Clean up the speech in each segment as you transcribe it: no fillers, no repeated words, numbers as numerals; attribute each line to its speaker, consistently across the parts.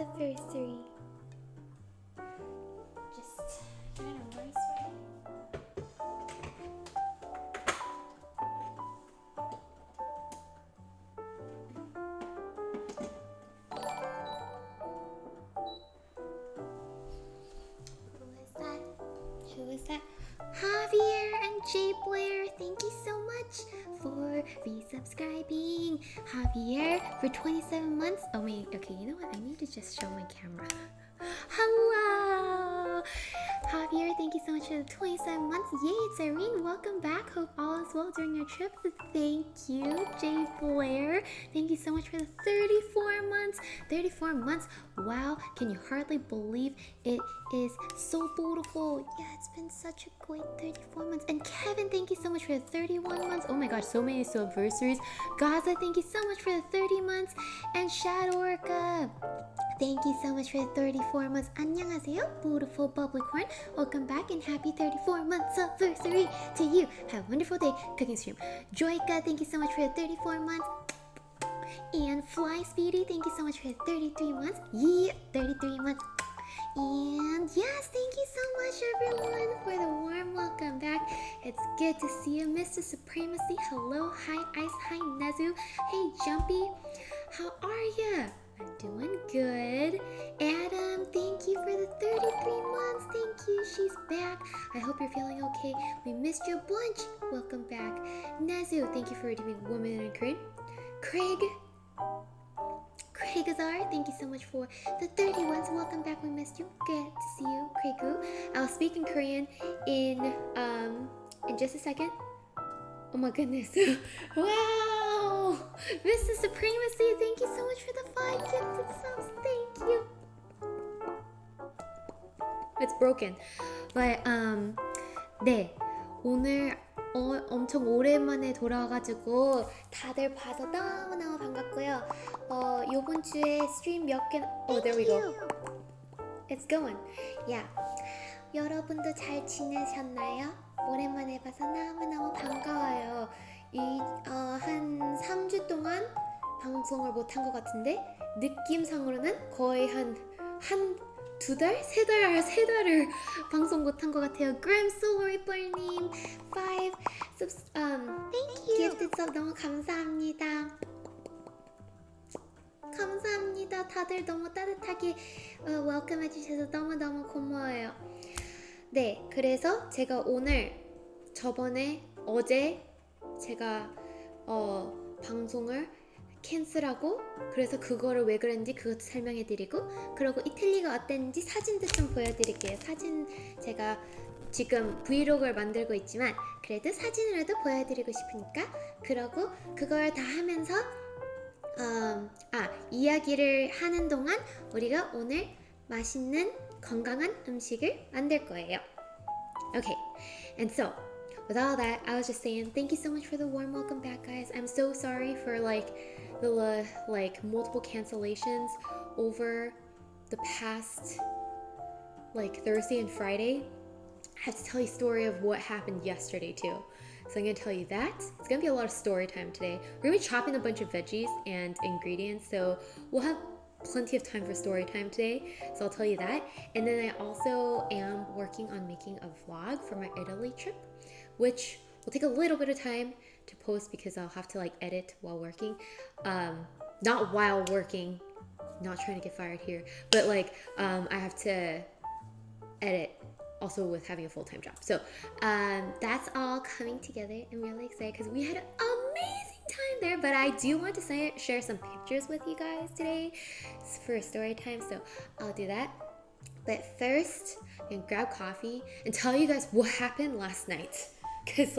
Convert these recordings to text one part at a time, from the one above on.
Speaker 1: monthsversary. Just get in a nice way. Who is that? Javier and Jay Blair, thank you so much for resubscribing. Javier for 27 months. Oh wait, okay, you know what? I need to just show my camera. Hello! Javier, thank you so much for the 27 months. Yay, it's Irene. Welcome back. Hope all is well during your trip. Thank you, Jay Blair. Thank you so much for the 34 months. 34 months. Wow, can you hardly believe it is so beautiful. Yeah, it's been such a great 34 months. And Kevin, thank you so much for the 31 months. Oh my gosh, so many anniversaries. Gaza, thank you so much for the 30 months. And Shadorka, thank you so much for the 34 months. 안녕하세요, beautiful bubbly corn. Welcome back and happy 34 months anniversary to you. Have a wonderful day cooking stream. Joyka, thank you so much for the 34 months. And Fly Speedy, thank you so much for the 33 months. Yeah, 33 months. And yes, thank you so much everyone for the warm welcome back. It's good to see you, Mr. Supremacy. Hello, hi Ice, hi Nezu, hey Jumpy. How are ya? I'm doing good. Adam, thank you for the 33 months. Thank you, she's back. I hope you're feeling okay. We missed you a bunch. Welcome back. Nezu, thank you for redeeming Woman in Korean. Craig Azar, thank you so much for the 30 ones. Welcome back, we missed you. Good to see you, Craigu. I'll speak in Korean in just a second. Oh my goodness. Wow! Mr. Supremacy, thank you so much for the 5 gifted subs. Thank you. It's broken. But 네. 오늘 엄청 오랜만에 돌아와가지고 다들 봐서 너무너무 반갑고요. 요번 주에 스트림 몇 개... Oh, there we go. It's going. Yeah. 여러분도 잘 지내셨나요? 오랜만에 봐서 너무너무 반가워요. 한 3주 동안 방송을 못한 것 같은데 느낌상으로는 거의 한 2달? 3달을 방송 못한 것 같아요. Grim Solar Reaper님 5 Thank you. Gifted sub 너무 감사합니다. 감사합니다. 다들 너무 따뜻하게 웰컴 해주셔서 너무너무 고마워요. 네, 그래서 제가 오늘 어제 제가 방송을 캔슬하고 그래서 그거를 왜 그랬는지 그것도 설명해드리고 그리고 이탈리아가 어땠는지 사진도 좀 보여드릴게요. 사진 제가 지금 브이로그를 만들고 있지만 그래도 사진으로도 보여드리고 싶으니까 그러고 그걸 다 하면서 이야기를 하는 동안 우리가 오늘 맛있는 건강한 음식을 만들 거예요. Okay, and so with all that, I was just saying thank you so much for the warm welcome back, guys. I'm so sorry for the multiple cancellations over the past Thursday and Friday. I have to tell you a story of what happened yesterday too. So I'm going to tell you that. It's going to be a lot of story time today. We're going to be chopping a bunch of veggies and ingredients, so we'll have plenty of time for story time today. So I'll tell you that. And then I also am working on making a vlog for my Italy trip, which will take a little bit of time to post because I'll have to edit while working. Not while working, not trying to get fired here, but I have to edit also with having a full-time job. So that's all coming together. I'm really excited because we had an amazing time there, but I do want to share some pictures with you guys today for story time, so I'll do that. But first, I'm gonna grab coffee and tell you guys what happened last night. Because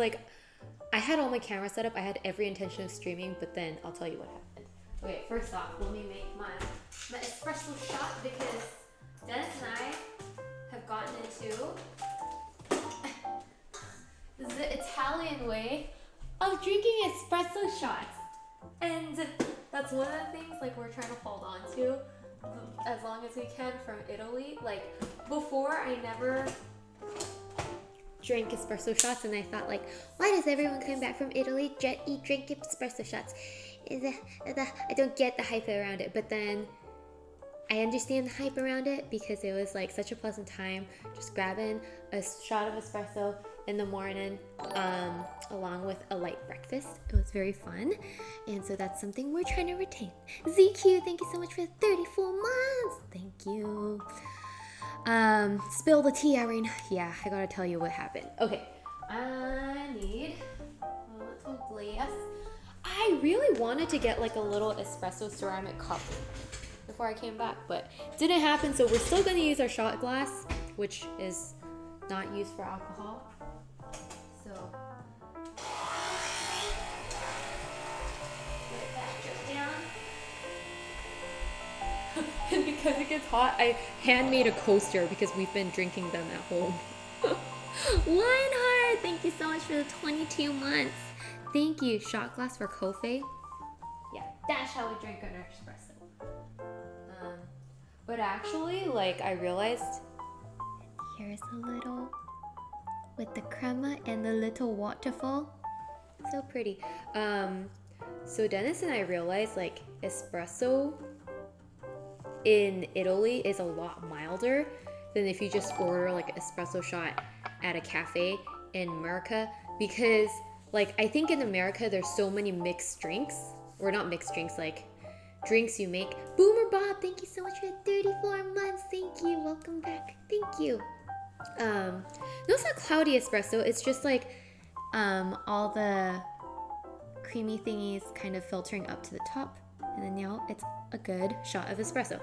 Speaker 1: I had all my camera set up, I had every intention of streaming, but then I'll tell you what happened. Okay, first off, let me make my espresso shot because Dennis and I have gotten into the Italian way of drinking espresso shots. And that's one of the things we're trying to hold on to as long as we can from Italy. Before, I never drank espresso shots, and I thought why does everyone coming back from Italy drink espresso shots? I don't get the hype around it. But then I understand the hype around it because it was like such a pleasant time just grabbing a shot of espresso in the morning along with a light breakfast. It was very fun, and so that's something we're trying to retain. ZQ, thank you so much for 34 months. Thank you. Spill the tea, Irene. Yeah, I gotta tell you what happened. Okay, I need a little glass. I really wanted to get like a little espresso ceramic cup before I came back, but didn't happen, so we're still gonna use our shot glass, which is not used for alcohol. So let that drip down. And because it gets hot, I hand-made a coaster because we've been drinking them at home. Lionheart, thank you so much for the 22 months. Thank you. Shot glass for Kofe. Yeah, that's how we drink our espresso. But actually, like, I realized here's a little with the crema and the little waterfall. So pretty. So Dennis and I realized like espresso in Italy is a lot milder than if you just order like an espresso shot at a cafe in America, because like I think in America there's so many mixed drinks, or not mixed drinks, like drinks you make. Boomer Bob, thank you so much for 34 months. Thank you. Welcome back. Thank you. No, it's not cloudy espresso. It's just like all the creamy thingies kind of filtering up to the top, and then now it's a good shot of espresso.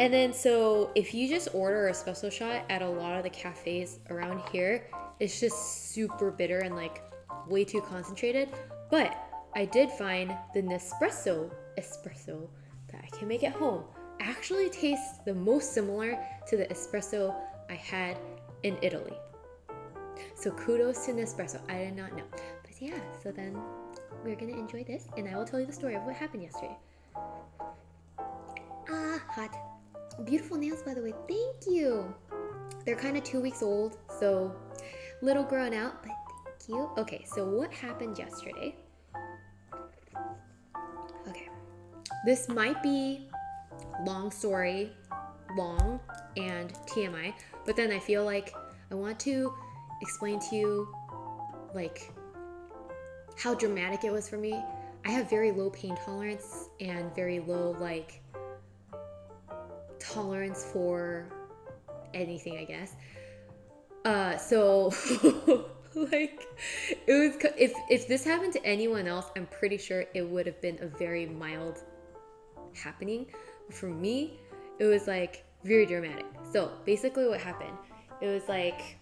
Speaker 1: And then so if you just order an espresso shot at a lot of the cafes around here, it's just super bitter and like way too concentrated. But I did find the Nespresso espresso that I can make at home actually tastes the most similar to the espresso I had in Italy. So kudos to Nespresso. I did not know. But yeah, so then we're gonna enjoy this, and I will tell you the story of what happened yesterday. Hot. Beautiful nails, by the way. Thank you. They're kind of 2 weeks old, so little grown out, but thank you. Okay, so what happened yesterday? Okay, this might be long story, long and TMI, but then I feel like I want to explain to you like how dramatic it was for me. I have very low pain tolerance and very low like tolerance for anything, I guess. So like it was, if this happened to anyone else, I'm pretty sure it would have been a very mild happening. For me, it was like very dramatic. So basically what happened, it was like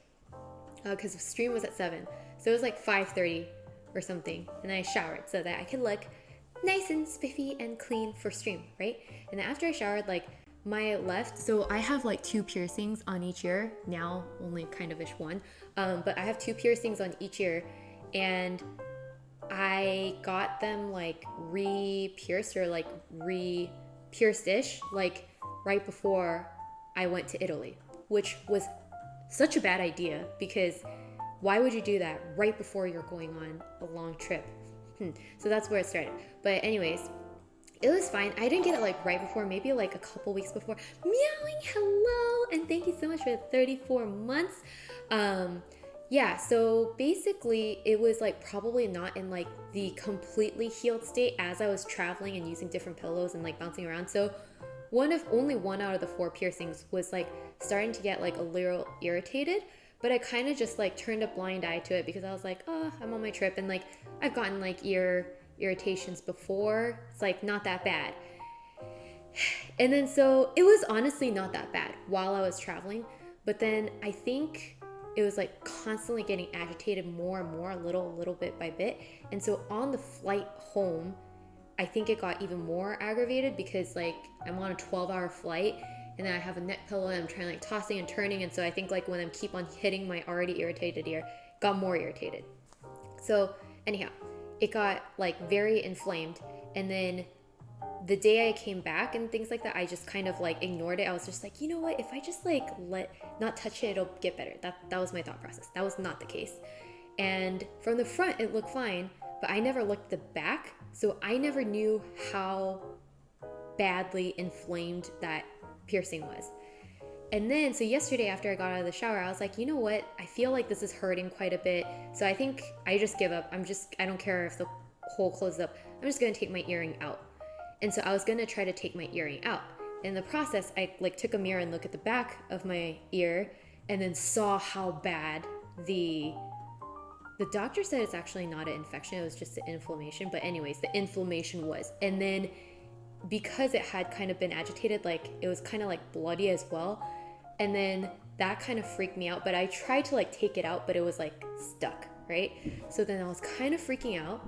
Speaker 1: because the stream was at 7, so it was like 5:30 or something, and I showered so that I could look nice and spiffy and clean for stream, right? And then after I showered, like my left, so I have like 2 piercings on each ear now, only kind of ish one, but I have 2 piercings on each ear, and I got them like re-pierced or like re-pierced-ish like right before I went to Italy, which was such a bad idea because why would you do that right before you're going on a long trip? So that's where it started. But anyways, it was fine. I didn't get it like right before, maybe like a couple weeks before. Meowing, hello, and thank you so much for the 34 months. Yeah, so basically it was like probably not in like the completely healed state as I was traveling and using different pillows and like bouncing around. So only one out of the 4 piercings was like starting to get like a little irritated, but I kind of just like turned a blind eye to it because I was like, oh, I'm on my trip, and like I've gotten like ear irritations before. It's like not that bad. And then so it was honestly not that bad while I was traveling, but then I think it was like constantly getting agitated more and more, a little bit by bit. And so on the flight home, I think it got even more aggravated because like I'm on a 12-hour flight, and then I have a neck pillow and I'm trying like tossing and turning, and so I think like when I keep on hitting my already irritated ear, it got more irritated. So anyhow, it got like very inflamed, and then the day I came back and things like that, I just kind of like ignored it. I was just like, you know what, if I just like not touch it, it'll get better. That was my thought process. That was not the case. And from the front it looked fine, but I never looked at the back, so I never knew how badly inflamed that piercing was. And then, so yesterday after I got out of the shower, I was like, you know what? I feel like this is hurting quite a bit. So I think I just give up. I don't care if the hole closes up. I'm just going to take my earring out. And so I was going to try to take my earring out. In the process, I like took a mirror and looked at the back of my ear and then saw how bad the doctor said it's actually not an infection. It was just an inflammation. But anyways, the inflammation was. And then because it had kind of been agitated, like it was kind of like bloody as well. And then that kind of freaked me out, but I tried to like take it out, but it was like stuck, right? So then I was kind of freaking out,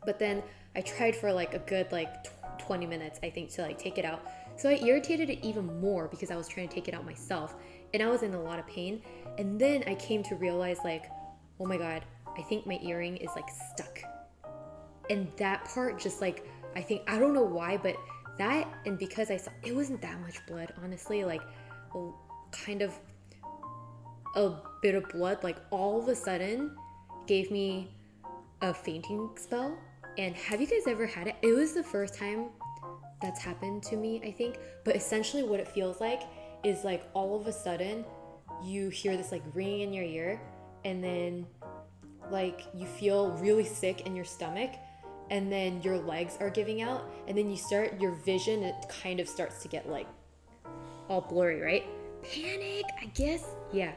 Speaker 1: but then I tried for like a good like 20 minutes, I think, to like take it out. So I irritated it even more because I was trying to take it out myself and I was in a lot of pain. And then I came to realize like, oh my God, I think my earring is like stuck. And that part just like, I don't know why, but that, and because I saw, it wasn't that much blood, honestly, like kind of a bit of blood, like all of a sudden gave me a fainting spell. And have you guys ever had it? It was the first time that's happened to me, I think. But essentially what it feels like is like all of a sudden you hear this like ringing in your ear and then like you feel really sick in your stomach and then your legs are giving out and then your vision, it kind of starts to get like all blurry, right? Panic, I guess. Yeah.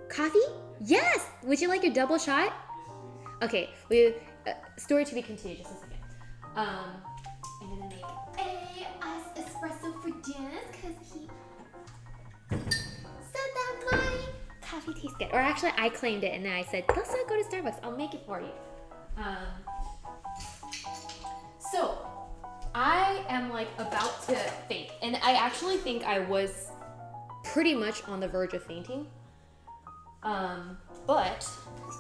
Speaker 1: Coffee? Yes! Would you like a double shot? Okay, story to be continued, just a second. I'm gonna make a iced espresso for Dennis because he said that my coffee tastes good. Or actually, I claimed it and then I said, let's not go to Starbucks, I'll make it for you. So, I am like about to faint, and I actually think I was pretty much on the verge of fainting. But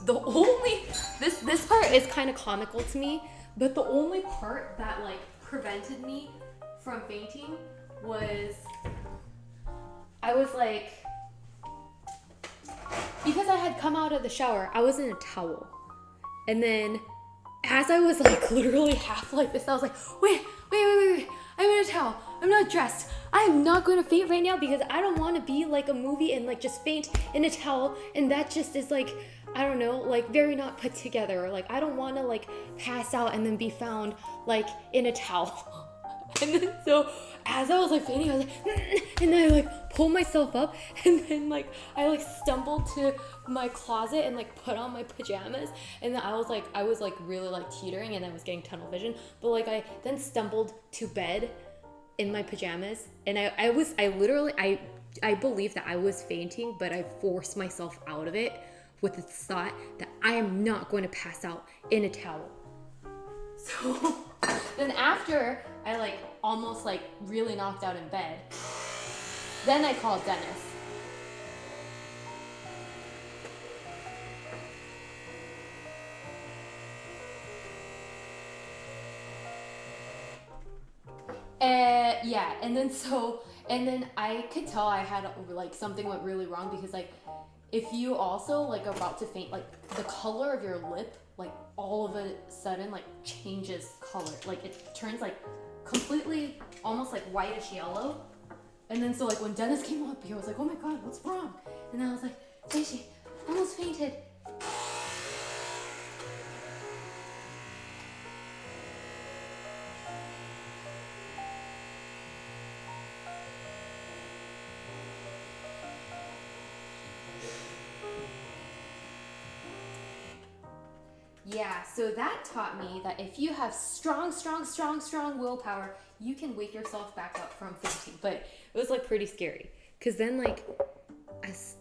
Speaker 1: the only, this part is kind of comical to me, but the only part that like prevented me from fainting was, I was like, because I had come out of the shower, I was in a towel. And then as I was like literally half like this, I was like, wait, I'm in a towel. I'm not dressed. I am not going to faint right now because I don't want to be like a movie and like just faint in a towel. And that just is like, I don't know, like very not put together. Like I don't want to like pass out and then be found like in a towel. And then so as I was like fainting, I was like, and then I like pulled myself up and then like I like stumbled to my closet and like put on my pajamas, and then I was like really like teetering and I was getting tunnel vision, but like I then stumbled to bed in my pajamas and I believe that I was fainting, but I forced myself out of it with the thought that I am not going to pass out in a towel. So then after I like almost like really knocked out in bed, then I called Dennis. Yeah, and then I could tell I had like something went really wrong because like if you also like are about to faint, like the color of your lip like all of a sudden like changes color, like it turns like completely almost like whitish yellow. And then so like when Dennis came up here, I was like, oh my God, what's wrong? And then I was like, Daisy, almost fainted. Yeah, so that taught me that if you have strong willpower, you can wake yourself back up from fainting. But it was like pretty scary. Cause then like, as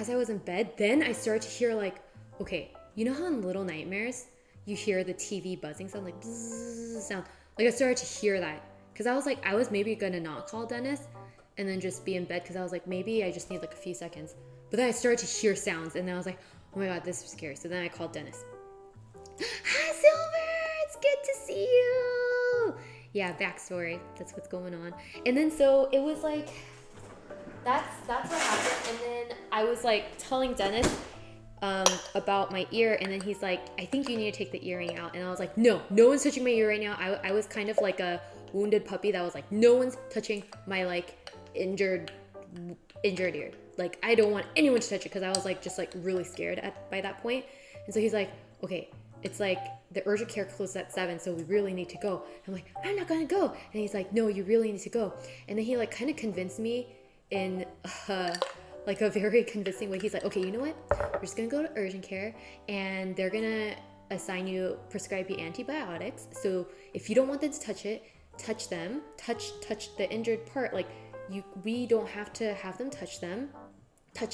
Speaker 1: I was in bed, then I started to hear like, okay, you know how in Little Nightmares, you hear the TV buzzing sound, like bzzz sound. Like I started to hear that. Cause I was maybe gonna not call Dennis and then just be in bed. Cause I was like, maybe I just need like a few seconds. But then I started to hear sounds and then I was like, oh my God, this is scary. So then I called Dennis. Hi, Silver! It's good to see you! Yeah, backstory. That's what's going on. And then so it was like, that's what happened. And then I was like telling Dennis about my ear, and then he's like, I think you need to take the earring out. And I was like, no one's touching my ear right now. I was kind of like a wounded puppy that was like, no one's touching my like injured ear. Like, I don't want anyone to touch it, because I was like just like really scared by that point. And so he's like, okay, it's like the urgent care closes at 7, so we really need to go. I'm like, I'm not gonna go. And he's like, no, you really need to go. And then he like kind of convinced me in like a very convincing way. He's like, okay, you know what? We're just gonna go to urgent care, and they're gonna prescribe you antibiotics. So if you don't want them to touch it, touch the injured part. Like, we don't have to have them touch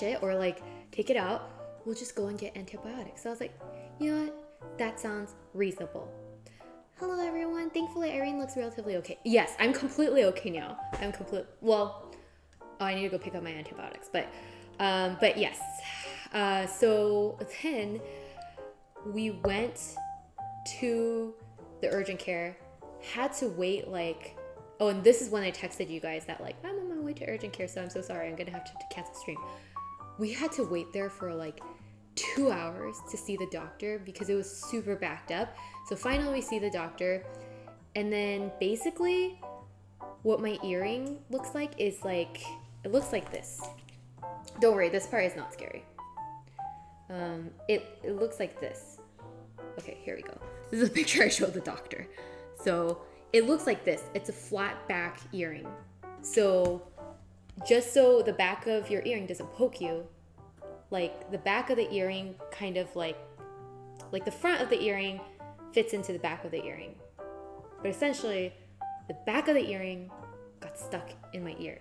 Speaker 1: it or like take it out. We'll just go and get antibiotics. So I was like, you know what? That sounds reasonable. Hello everyone. Thankfully Irene looks relatively okay. Yes, I'm completely okay now. I need to go pick up my antibiotics, but yes. So then we went to the urgent care, had to wait like, oh, and this is when I texted you guys that like, I'm on my way to urgent care, so I'm so sorry, I'm gonna have to cancel stream. We had to wait there for like 2 hours to see the doctor because it was super backed up. So finally we see the doctor, and then basically what my earring looks like is like, it looks like this. Don't worry, this part is not scary. It looks like this. Okay, here we go. This is a picture I showed the doctor. So it looks like this. It's a flat back earring. So just so the back of your earring doesn't poke you, like the back of the earring kind of like the front of the earring fits into the back of the earring. But essentially, the back of the earring got stuck in my ear.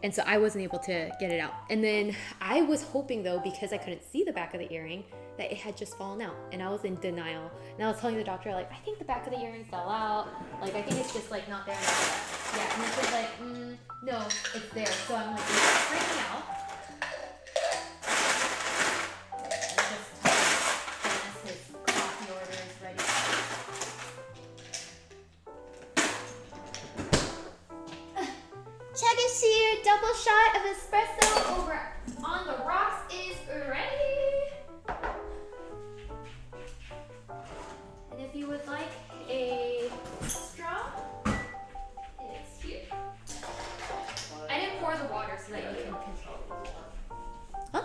Speaker 1: And so I wasn't able to get it out. And then I was hoping though, because I couldn't see the back of the earring, that it had just fallen out. And I was in denial. And I was telling the doctor, like, I think the back of the earring fell out. Like, I think it's just like not there anymore. Yeah, and she's like, no, it's there. So I'm like freaking out. Check double shot of espresso over on the rocks is ready. And if you would like a straw, it's here. I didn't pour the water so that you can control it. Huh?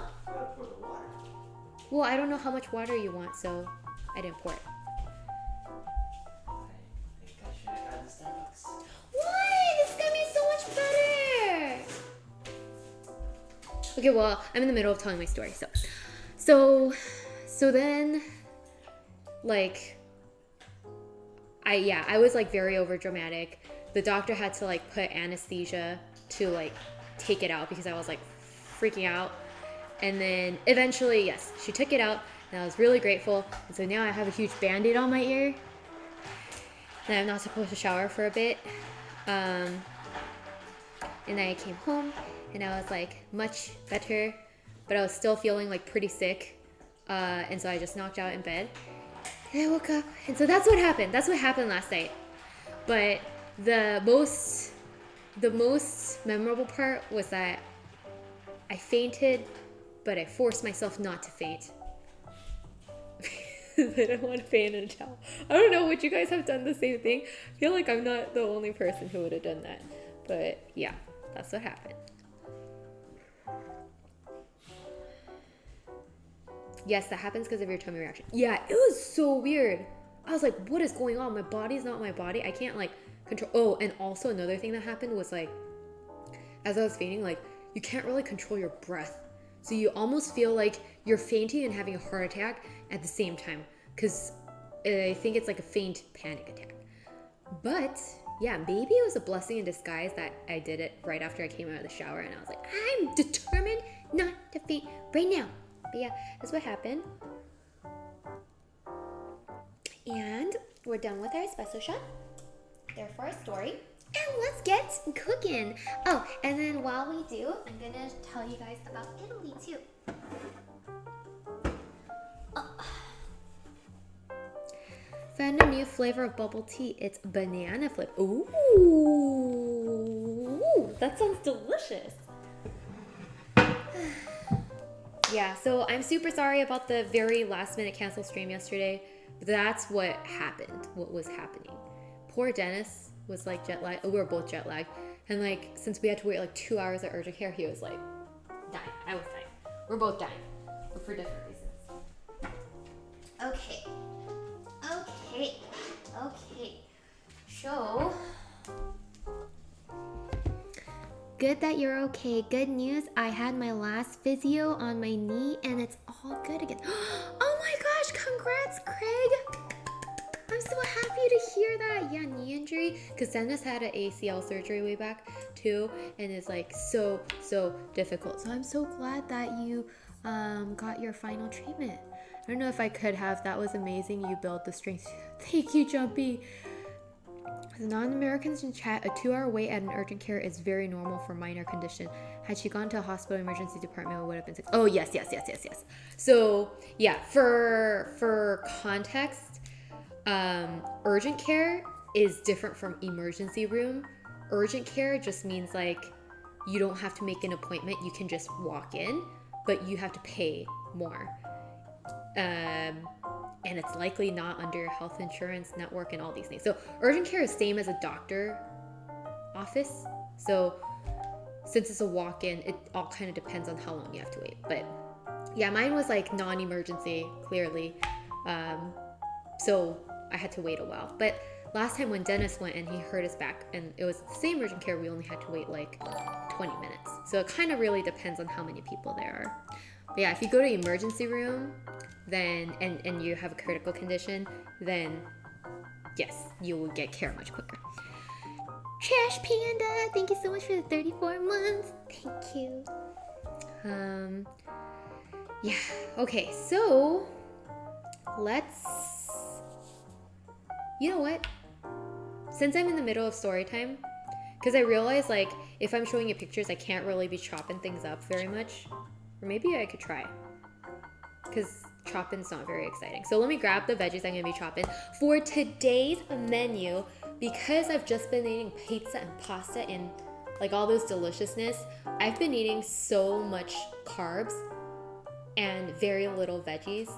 Speaker 1: Well, I don't know how much water you want, so I didn't pour it. Okay, well, I'm in the middle of telling my story, so then, like, I was like very over dramatic. The doctor had to like put anesthesia to like take it out because I was like freaking out. And then eventually, yes, she took it out, and I was really grateful. And so now I have a huge band-aid on my ear, and I'm not supposed to shower for a bit. And then I came home, and I was like much better, but I was still feeling like pretty sick. And so I just knocked out in bed, and I woke up. And so that's what happened. That's what happened last night. But the most memorable part was that I fainted, but I forced myself not to faint. I didn't want to faint in a towel. I don't know, would you guys have done the same thing? I feel like I'm not the only person who would have done that. But yeah, that's what happened. Yes, that happens because of your tummy reaction. Yeah, it was so weird. I was like, what is going on? My body's not my body. I can't like control. Oh, and also another thing that happened was like, as I was fainting, like you can't really control your breath. So you almost feel like you're fainting and having a heart attack at the same time. Because I think it's like a faint panic attack. But yeah, maybe it was a blessing in disguise that I did it right after I came out of the shower. And I was like, I'm determined not to faint right now. But yeah, that's what happened. And we're done with our espresso shot. There for our story. And let's get cooking. Oh, and then while we do, I'm gonna tell you guys about Italy too. Oh. Found a new flavor of bubble tea. It's banana flavor. Ooh, that sounds delicious. Yeah, so I'm super sorry about the very last minute cancel stream yesterday. But that's what happened, what was happening. Poor Dennis. was like jet lag. We were both jet lagged. And like, since we had to wait like 2 hours at urgent care, he was like dying. I was dying. We're both dying, but for different reasons. Okay. So, good that you're okay. Good news, I had my last physio on my knee and it's all good again. Oh my gosh, congrats, Craig. I'm so happy to hear that. Yeah, knee injury, because Dennis had an ACL surgery way back too, and it's like so difficult. So I'm so glad that you got your final treatment. I don't know if I could have. That was amazing. You built the strength. Thank you, Jumpy. The non-Americans in chat, a 2-hour wait at an urgent care is very normal for minor condition. Had she gone to a hospital emergency department, it would have been 6. Oh, yes. So, yeah, for context, urgent care is different from emergency room. Urgent care just means like you don't have to make an appointment. You can just walk in, but you have to pay more. And it's likely not under your health insurance network and all these things. So urgent care is same as a doctor office. So since it's a walk-in, it all kind of depends on how long you have to wait. But yeah, mine was like non-emergency, clearly. So I had to wait a while. But last time when Dennis went and he hurt his back and it was the same urgent care, we only had to wait like 20 minutes. So it kind of really depends on how many people there are. But yeah, if you go to emergency room, then and you have a critical condition, then yes, you will get care much quicker. Trash Panda, thank you so much for the 34 months. Thank you. Yeah, okay, so let's, you know what? Since I'm in the middle of story time, because I realize like if I'm showing you pictures, I can't really be chopping things up very much. Or maybe I could try, because chopping's not very exciting. So let me grab the veggies I'm gonna be chopping. For today's menu, because I've just been eating pizza and pasta and like all those deliciousness, I've been eating so much carbs and very little veggies.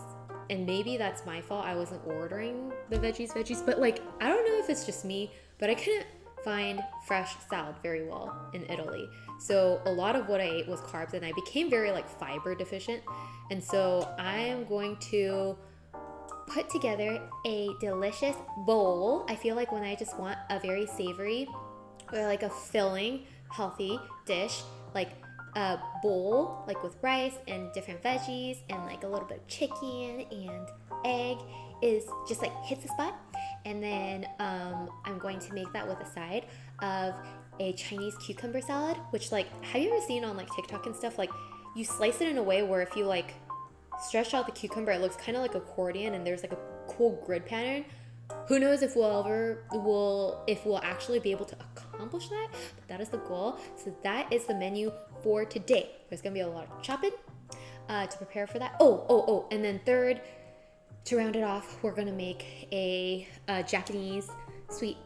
Speaker 1: And maybe that's my fault. I wasn't ordering the veggies, but like, I don't know if it's just me, but I couldn't find fresh salad very well in Italy. So a lot of what I ate was carbs and I became very like fiber deficient. And so I am going to put together a delicious bowl. I feel like when I just want a very savory or like a filling, healthy dish, like a bowl like with rice and different veggies and like a little bit of chicken and egg is just like hits the spot. And then I'm going to make that with a side of a Chinese cucumber salad, which like, have you ever seen on like TikTok and stuff, like you slice it in a way where if you like stretch out the cucumber, it looks kind of like accordion and there's like a cool grid pattern. Who knows if we'll actually be able to accomplish that, but that is the goal. So that is the menu for today. There's gonna be a lot of chopping to prepare for that. And then third, to round it off, we're gonna make a Japanese sweet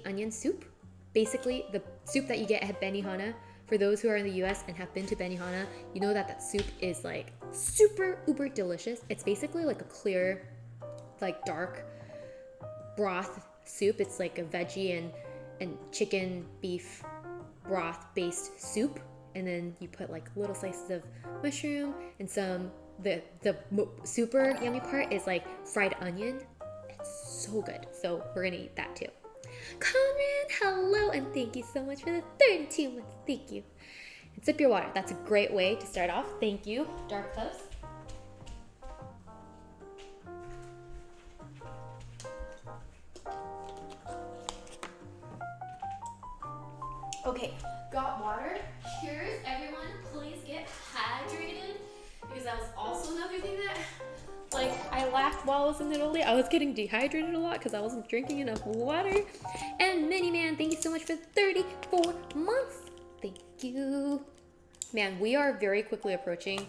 Speaker 1: onion soup. Basically, the soup that you get at Benihana. For those who are in the US and have been to Benihana, you know that soup is like super uber delicious. It's basically like a clear, like dark broth soup. It's like a veggie and chicken beef broth based soup, and then you put like little slices of mushroom and some the super yummy part is like fried onion. It's so good. So we're gonna eat that too. Conrad, hello, and thank you so much for the 32 months. Thank you. And sip your water. That's a great way to start off. Thank you, Dark Cloves. Okay, got water. Cheers, everyone. Please get hydrated, because that was also another thing that, like, I laughed while I was in Italy. I was getting dehydrated a lot because I wasn't drinking enough water. And Miniman, thank you so much for 34 months. Thank you. Man, we are very quickly approaching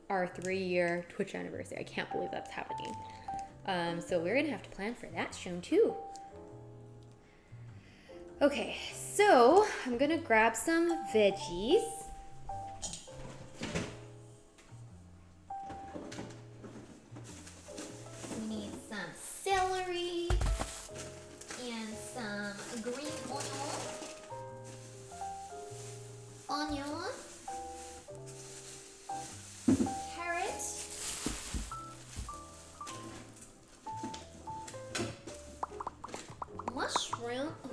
Speaker 1: our 3-year Twitch anniversary. I can't believe that's happening. So we're gonna have to plan for that soon too. Okay, so I'm gonna grab some veggies. We need some celery and some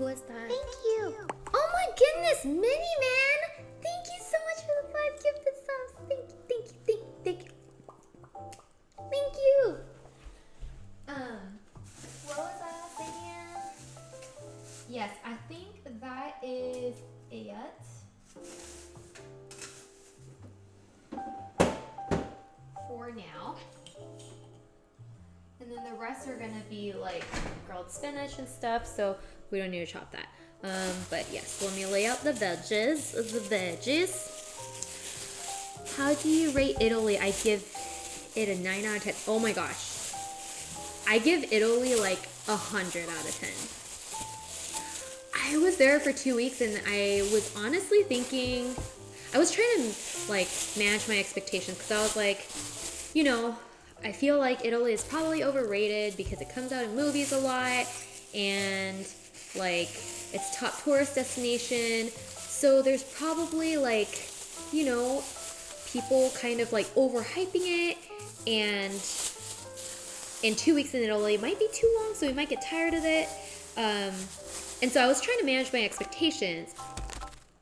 Speaker 1: who is that?
Speaker 2: Thank you.
Speaker 1: Oh my goodness, Mini Man! Thank you so much for the 5 gifted subs. Thank you, thank you, thank you, thank you. Thank you. What was I saying? Yes, I think that is it for now. And then the rest are gonna be like grilled spinach and stuff, so we don't need to chop that. But yes, let me lay out the veggies. How do you rate Italy? I give it a 9 out of 10. Oh my gosh. I give Italy like 100 out of 10. I was there for 2 weeks and I was honestly thinking, I was trying to like manage my expectations because I was like, you know, I feel like Italy is probably overrated because it comes out in movies a lot and like it's top tourist destination. So there's probably like, you know, people kind of like overhyping it, and in 2 weeks in Italy might be too long, so we might get tired of it. And so I was trying to manage my expectations,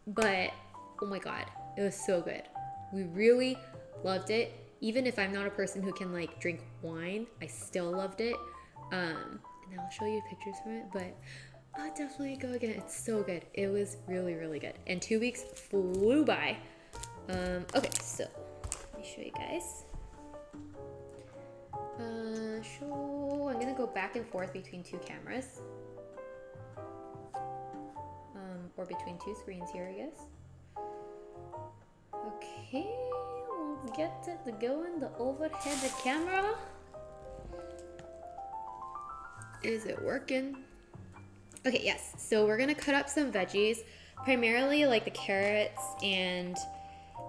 Speaker 1: but oh my god, it was so good. We really loved it. Even if I'm not a person who can like drink wine, I still loved it. And I'll show you pictures from it, but I'll definitely go again. It's so good. It was really, really good. And 2 weeks flew by. Okay, so let me show you guys. I'm gonna go back and forth between 2 cameras. Or between 2 screens here, I guess. Okay, let's get it going. The overhead camera. Is it working? Okay, yes. So we're gonna cut up some veggies, primarily like the carrots, and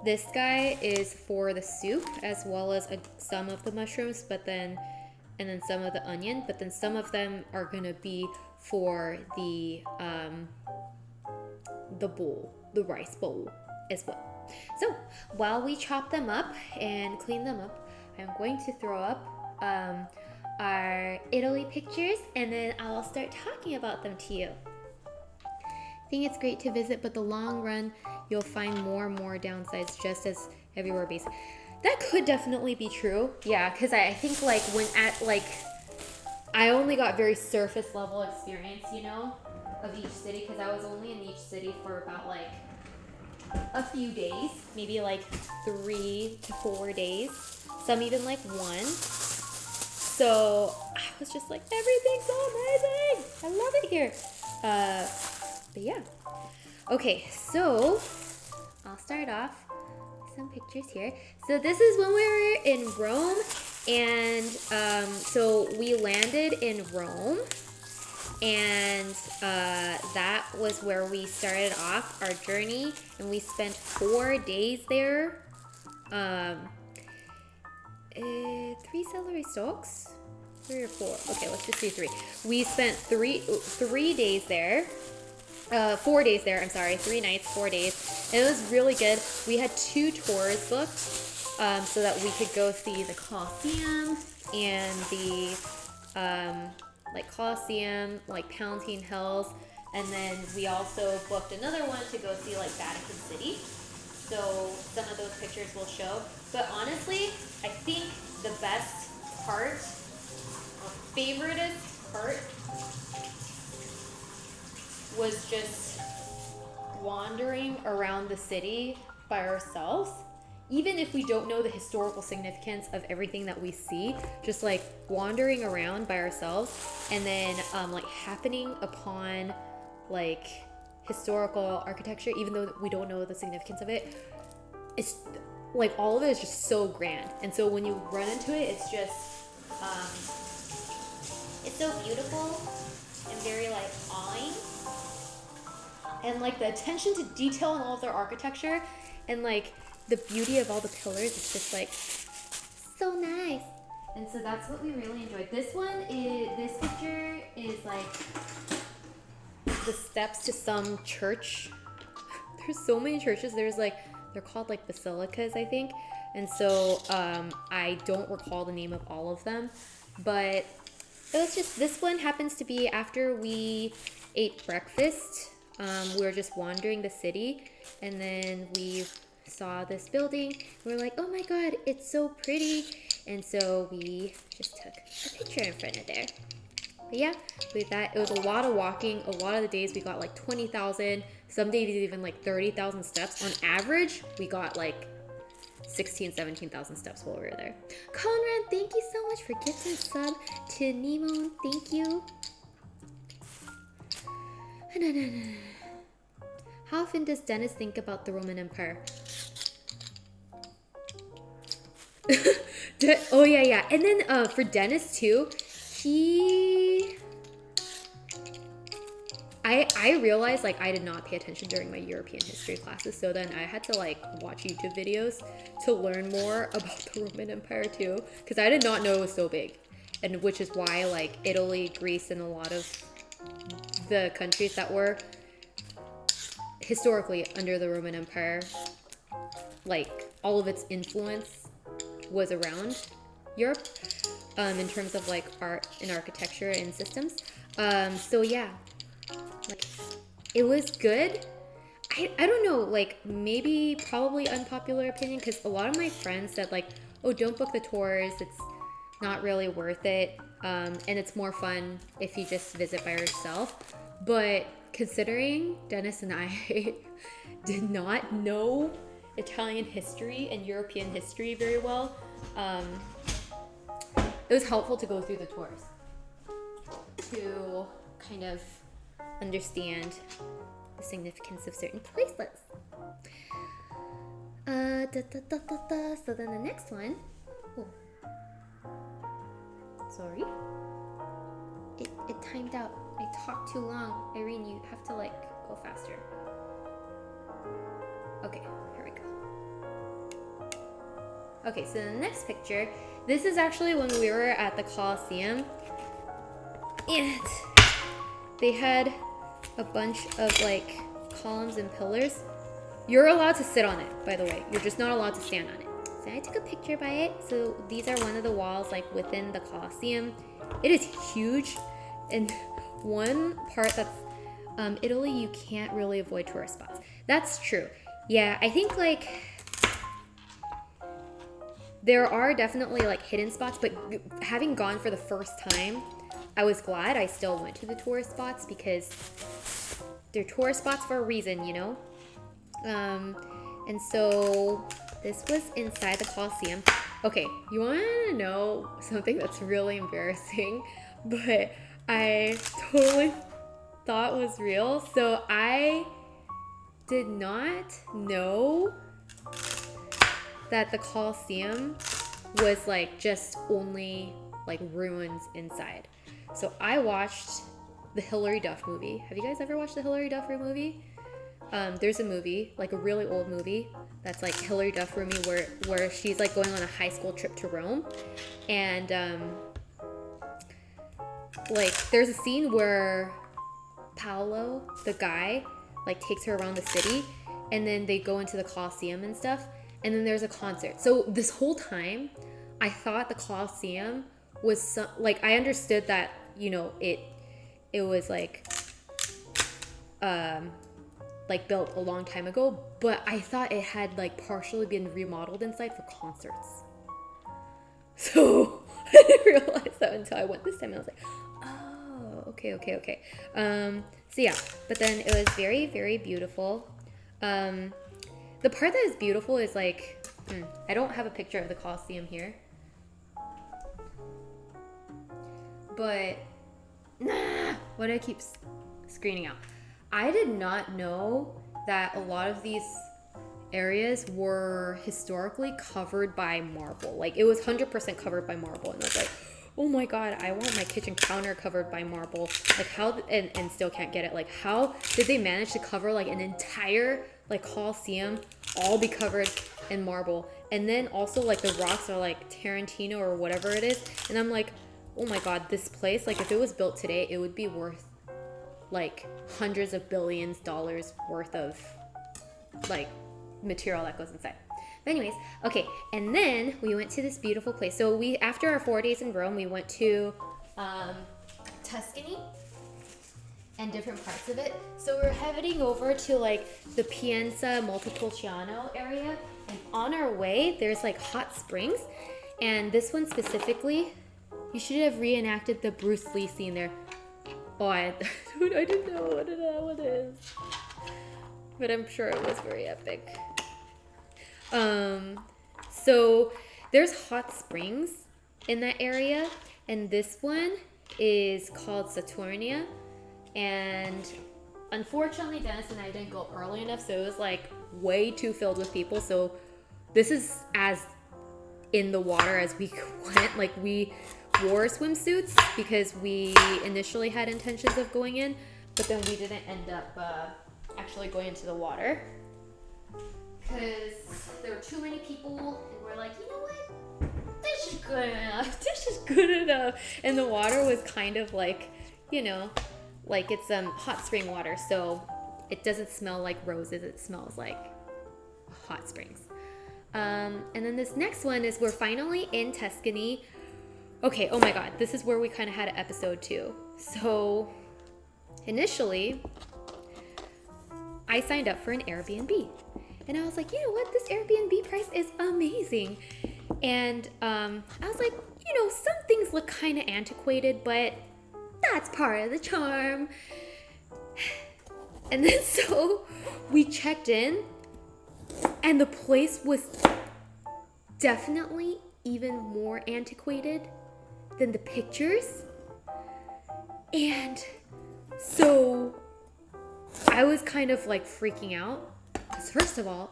Speaker 1: this guy is for the soup as well as some of the mushrooms, and then some of the onion, but then some of them are gonna be for the bowl, the rice bowl as well. So while we chop them up and clean them up, I'm going to throw up our Italy pictures, and then I'll start talking about them to you. I think it's great to visit, but the long run, you'll find more and more downsides, just as everywhere basic. That could definitely be true. Yeah, because I think like I only got very surface level experience, you know, of each city, because I was only in each city for about like a few days, maybe like 3 to 4 days, some even like 1. So I was just like, everything's so amazing. I love it here. But yeah. Okay, so I'll start off with some pictures here. So this is when we were in Rome, and so we landed in Rome, and that was where we started off our journey, and we spent 4 days there. 3 celery stalks? 3 or 4? Okay, let's just do 3. We spent 3 days there. 4 days there, I'm sorry. 3 nights, 4 days. And it was really good. We had 2 tours booked so that we could go see the Colosseum and the like Colosseum, like Palatine Hills. And then we also booked another one to go see like Vatican City. So some of those pictures will show. But honestly, I think the best part, or favoriteest part, was just wandering around the city by ourselves. Even if we don't know the historical significance of everything that we see, just like wandering around by ourselves, and then like happening upon like historical architecture, even though we don't know the significance of it, it's like all of it is just so grand. And so when you run into it, it's just it's so beautiful and very like awing, and like the attention to detail in all of their architecture and like the beauty of all the pillars, it's just like so nice. And so that's what we really enjoyed. This picture is like the steps to some church. There's so many churches. There's like, they're called like basilicas, I think. And so I don't recall the name of all of them, but it was just, this one happens to be after we ate breakfast. We were just wandering the city, and then we saw this building. We were like, oh my god, it's so pretty. And so we just took a picture in front of there. But yeah, with that, it was a lot of walking. A lot of the days we got like 20,000, some days even like 30,000 steps. On average, we got like 16, 17,000 steps while we were there. Conrad, thank you so much for gifting a sub to Nemo. Thank you. How often does Dennis think about the Roman Empire? Oh yeah. And then for Dennis too, I realized like I did not pay attention during my European history classes, so then I had to like watch YouTube videos to learn more about the Roman Empire too, because I did not know it was so big, and which is why like Italy, Greece, and a lot of the countries that were historically under the Roman Empire, like all of its influence was around Europe in terms of like art and architecture and systems. So yeah, like it was good. I don't know, like maybe probably unpopular opinion, because a lot of my friends said like, oh, don't book the tours, it's not really worth it, and it's more fun if you just visit by yourself. But considering Dennis and I did not know Italian history and European history very well, it was helpful to go through the tours to kind of understand the significance of certain places. So then the next one, sorry, it timed out. I talked too long. Irene, you have to like go faster. Okay, here we go. Okay, so the next picture, this is actually when we were at the Colosseum, and they had a bunch of like columns and pillars. You're allowed to sit on it, by the way. You're just not allowed to stand on it. So I took a picture by it. So these are one of the walls like within the Colosseum. It is huge, and one part that's Italy, you can't really avoid tourist spots. That's true. Yeah, I think like there are definitely like hidden spots, but having gone for the first time, I was glad I still went to the tourist spots, because they're tourist spots for a reason, you know? And so this was inside the Colosseum. Okay, you want to know something that's really embarrassing, but I totally thought was real. So I did not know that the Colosseum was like just only like ruins inside. So I watched the Hilary Duff movie. Have you guys ever watched the Hilary Duff movie? There's a movie, like a really old movie, that's like Hilary Duff movie where she's like going on a high school trip to Rome, and like there's a scene where Paolo, the guy, like takes her around the city, and then they go into the Colosseum and stuff, and then there's a concert. So this whole time I thought the Colosseum was like, I understood that, you know, it was like built a long time ago, but I thought it had like partially been remodeled inside for concerts. So I didn't realize that until I went this time, and I was like, oh, okay. So yeah, but then it was very, very beautiful. The part that is beautiful is like, I don't have a picture of the Colosseum here, but why do I keep screening out? I did not know that a lot of these areas were historically covered by marble. Like it was 100% covered by marble, and I was like, oh my god, I want my kitchen counter covered by marble. Like how, and still can't get it. Like how did they manage to cover like an entire like Colosseum all be covered in marble? And then also like the rocks are like Tarantino or whatever it is, and I'm like, oh my god, this place, like if it was built today, it would be worth like hundreds of billions dollars worth of like material that goes inside. But anyways, okay, and then we went to this beautiful place. So we, after our 4 days in Rome, we went to Tuscany and different parts of it. So we're heading over to like the Pienza Montepulciano area, and on our way there's like hot springs, and this one specifically, you should have reenacted the Bruce Lee scene there. Oh, I didn't know what that one is, but I'm sure it was very epic. So there's hot springs in that area, and this one is called Saturnia, and unfortunately Dennis and I didn't go early enough, so it was like way too filled with people. So this is as in the water as we went. Like, we wore swimsuits because we initially had intentions of going in, but then we didn't end up actually going into the water because there were too many people, and we're like, you know what, this is good enough. This is good enough. And the water was kind of like, you know, like it's hot spring water, so it doesn't smell like roses, it smells like hot springs. And then this next one is, we're finally in Tuscany. Okay, oh my god, this is where we kind of had an episode too. So initially I signed up for an Airbnb, and I was like, you know what, this Airbnb price is amazing. And I was like, you know, some things look kind of antiquated, but that's part of the charm. And then so we checked in, and the place was definitely even more antiquated than the pictures. And so I was kind of like freaking out because, first of all,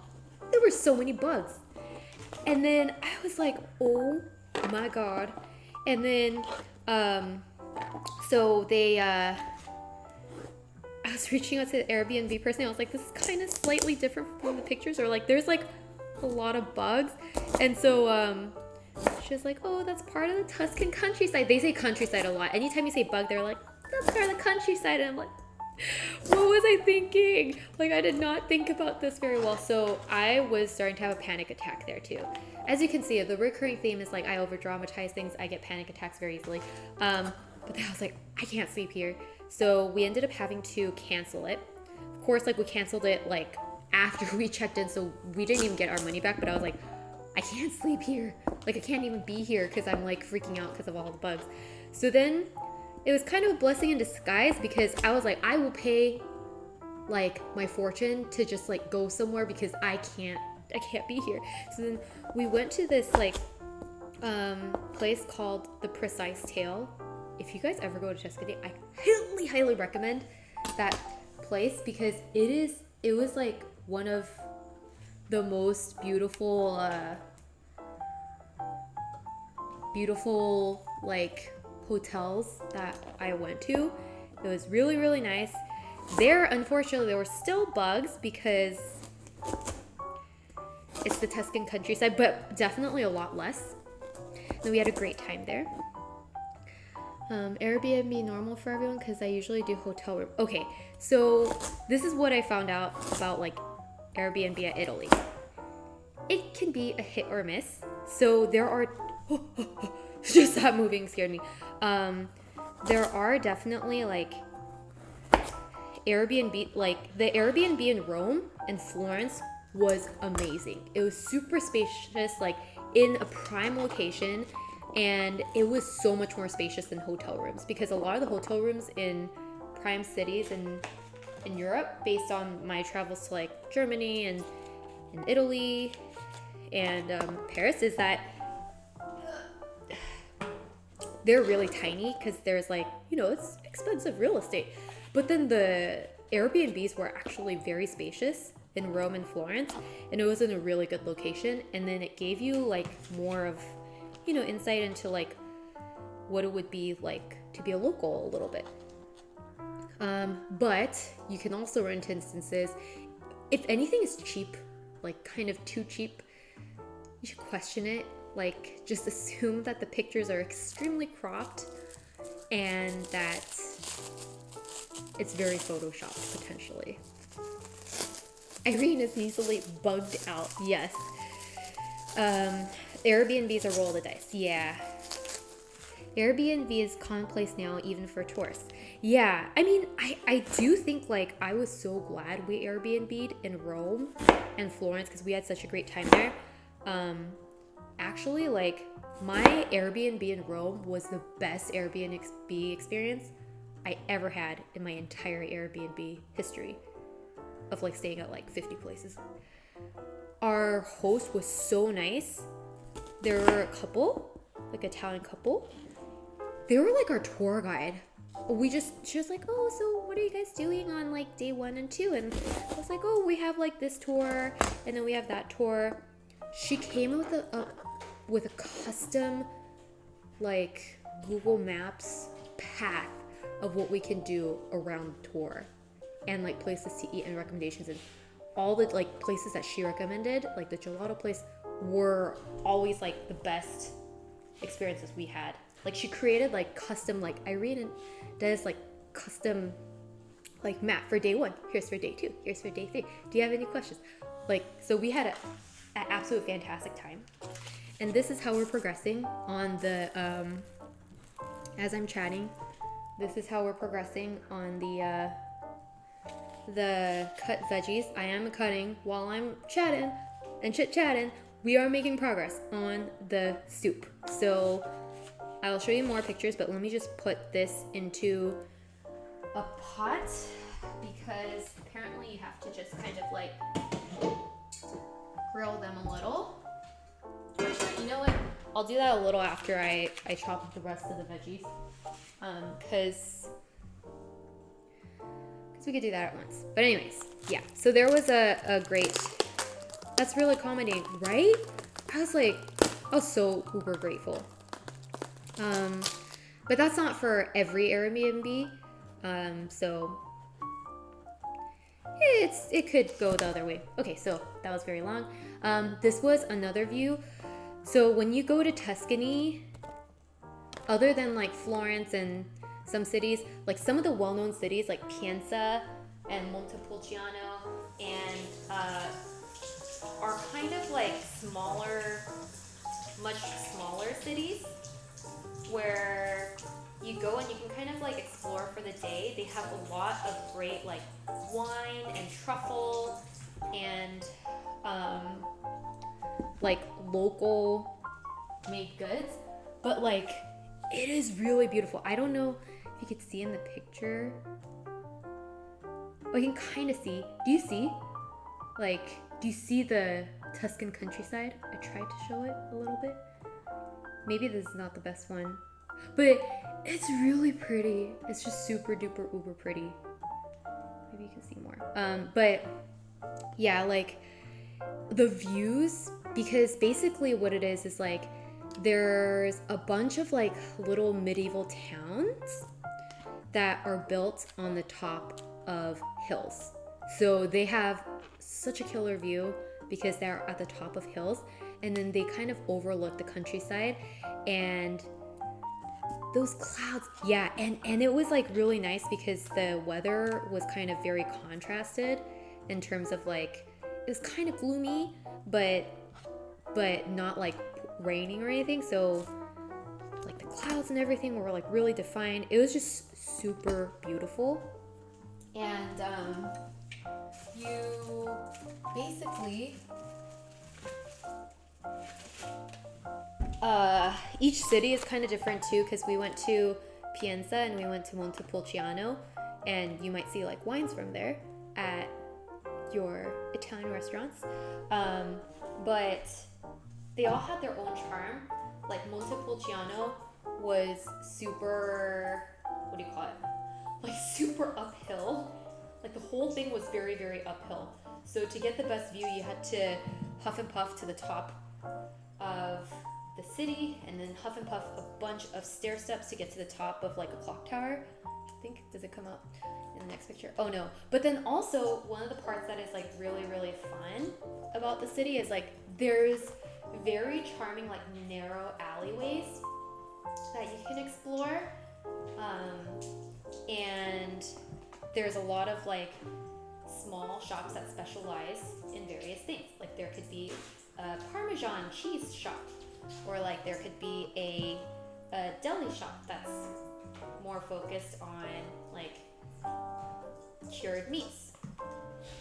Speaker 1: there were so many bugs. And then I was like, oh my god. And then so they I was reaching out to the Airbnb person. I was like, this is kind of slightly different from the pictures, or like there's like a lot of bugs. And so she was like, oh, that's part of the Tuscan countryside. They say countryside a lot. Anytime you say bug, they're like, that's part of the countryside. And I'm like, what was I thinking? Like, I did not think about this very well. So I was starting to have a panic attack there too. As you can see, the recurring theme is like, I over dramatize things. I get panic attacks very easily. But then I was like, I can't sleep here. So we ended up having to cancel it. Of course, like, we canceled it like after we checked in, so we didn't even get our money back. But I was like, I can't sleep here. Like, I can't even be here because I'm like freaking out because of all the bugs. So then it was kind of a blessing in disguise, because I was like, I will pay like my fortune to just like go somewhere because I can't be here. So then we went to this like place called The Precise Tale. If you guys ever go to Tuscany, I highly recommend that place, because it was like one of the most beautiful like hotels that I went to. It was really, really nice. There, unfortunately, there were still bugs because it's the Tuscan countryside, but definitely a lot less. And we had a great time there. Airbnb normal for everyone, because I usually do hotel room. Okay, so this is what I found out about like Airbnb at Italy. It can be a hit or miss. So there are just that moving scared me. There are definitely like Airbnb, like the Airbnb in Rome and Florence was amazing. It was super spacious, like in a prime location, and it was so much more spacious than hotel rooms, because a lot of the hotel rooms in prime cities in Europe, based on my travels to like Germany and Italy and Paris, is that they're really tiny because there's like, you know, it's expensive real estate. But then the Airbnbs were actually very spacious in Rome and Florence, and it was in a really good location. And then it gave you like more of, you know, insight into like what it would be like to be a local a little bit. But you can also run into instances, if anything is cheap, like kind of too cheap, you should question it. Like, just assume that the pictures are extremely cropped and that it's very photoshopped potentially. Irene is easily bugged out. Yes. Airbnbs are roll of the dice. Yeah. Airbnb is commonplace now, even for tourists. Yeah, I mean, I do think like I was so glad we Airbnb'd in Rome and Florence because we had such a great time there. Actually, like my Airbnb in Rome was the best Airbnb experience I ever had in my entire Airbnb history of like staying at like 50 places. Our host was so nice. There were a couple, like Italian couple. They were like our tour guide. She was like, oh, so what are you guys doing on like day 1 and 2? And I was like, oh, we have like this tour and then we have that tour. She came with a custom like Google Maps path of what we can do around the tour and like places to eat and recommendations, and all the like places that she recommended, like the gelato place, were always like the best experiences we had. Like she created like custom, like Irene does like custom like map for day 1. Here's for day 2. Here's for day 3. Do you have any questions? Like, so we had an absolute fantastic time. And this is how we're progressing on the, as I'm chatting, this is how we're progressing on the cut veggies. I am cutting while I'm chatting and chit-chatting. We are making progress on the soup. So I'll show you more pictures, but let me just put this into a pot because apparently you have to just kind of like grill them a little. Actually, you know what? I'll do that a little after I chop up the rest of the veggies. Because we could do that at once. But anyways, yeah. So there was a great, that's really accommodating, right? I was so uber grateful. But that's not for every Airbnb. So it could go the other way. Okay, so that was very long. This was another view. So when you go to Tuscany, other than like Florence and some cities, like some of the well-known cities like Pienza and Montepulciano and are kind of like smaller, much smaller cities where you go and you can kind of like explore for the day. They have a lot of great like wine and truffle and like local made goods, but like it is really beautiful. I don't know if you could see in the picture. Oh, you can kind of see. Do you see? Like, do you see the Tuscan countryside? I tried to show it a little bit. Maybe this is not the best one, but it's really pretty. It's just super duper uber pretty. Maybe you can see more. But yeah, like the views, because basically what it is like there's a bunch of like little medieval towns that are built on the top of hills. So they have such a killer view because they're at the top of hills, and then they kind of overlook the countryside and those clouds. Yeah, and it was like really nice because the weather was kind of very contrasted in terms of like it was kind of gloomy, but not like raining or anything. So like the clouds and everything were like really defined. It was just super beautiful. And you basically each city is kind of different too, because we went to Pienza and we went to Montepulciano, and you might see like wines from there at your Italian restaurants, but they all had their own charm. Like Montepulciano was super, what do you call it? Like super uphill. Like the whole thing was very, very uphill. So to get the best view, you had to huff and puff to the top of the city, and then huff and puff a bunch of stair steps to get to the top of like a clock tower. I think, does it come up in the next picture? Oh no. But then also one of the parts that is like really, really fun about the city is like there's very charming like narrow alleyways that you can explore, and there's a lot of like small shops that specialize in various things. Like there could be a Parmesan cheese shop, or like there could be a
Speaker 2: a deli shop that's more focused on like cured meats.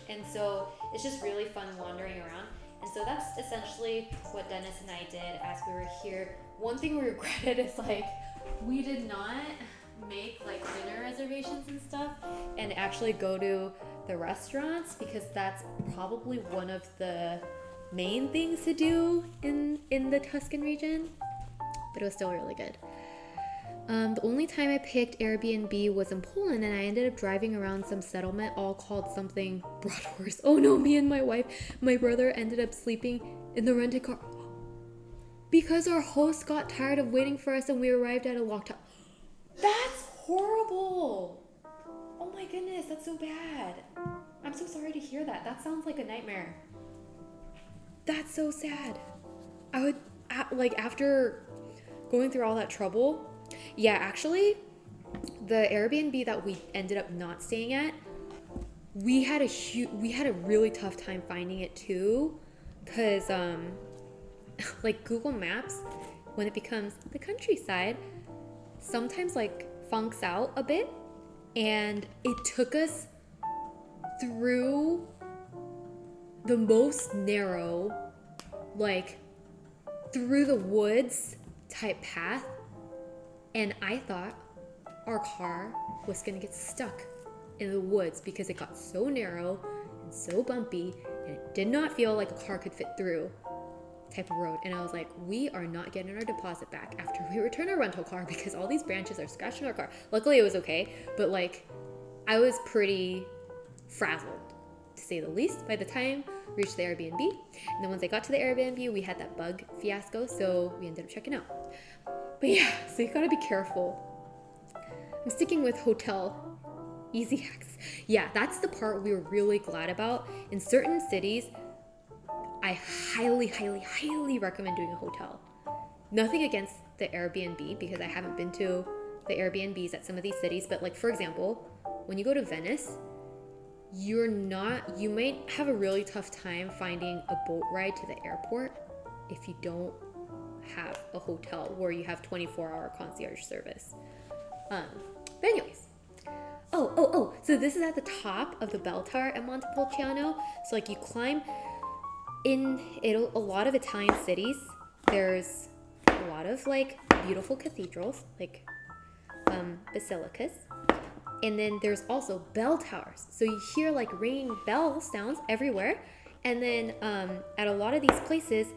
Speaker 2: And so it's just really fun wandering around. And so that's essentially what Dennis and I did as we were here. One thing we regretted is like we did not make like dinner reservations and stuff and actually go to the restaurants, because that's probably one of the main things to do in the Tuscan region. But it was still really good. The only time I picked Airbnb was in Poland, and I ended up driving around some settlement all called something Bratwurst. Oh no, me and my brother ended up sleeping in the rented car because our host got tired of waiting for us and we arrived at a locked house. That's horrible. Oh my goodness, that's so bad. I'm so sorry to hear that. That sounds like a nightmare. That's so sad. I would, like, after going through all that trouble, yeah, actually, the Airbnb that we ended up not staying at, we had a really tough time finding it too, because like Google Maps, when it becomes the countryside, sometimes like funks out a bit, and it took us through the most narrow, like through the woods type path, and I thought our car was gonna get stuck in the woods because it got so narrow and so bumpy, and it did not feel like a car could fit through type of road. And I was like, we are not getting our deposit back after we return our rental car because all these branches are scratching our car. Luckily it was okay, but like I was pretty frazzled, to say the least, by the time we reached the Airbnb. And then once I got to the Airbnb, we had that bug fiasco, so we ended up checking out. But yeah, so you gotta be careful. I'm sticking with hotel easy hacks. Yeah, that's the part we were really glad about. In certain cities, I highly, highly, highly recommend doing a hotel. Nothing against the Airbnb, because I haven't been to the Airbnbs at some of these cities, but like for example, when you go to Venice, you might have a really tough time finding a boat ride to the airport if you don't have a hotel where you have 24-hour concierge service. But anyways, so this is at the top of the bell tower at Montepulciano. So like you climb in a lot of Italian cities, there's a lot of like beautiful cathedrals, like basilicas. And then there's also bell towers. So you hear like ringing bell sounds everywhere. And then at a lot of these places,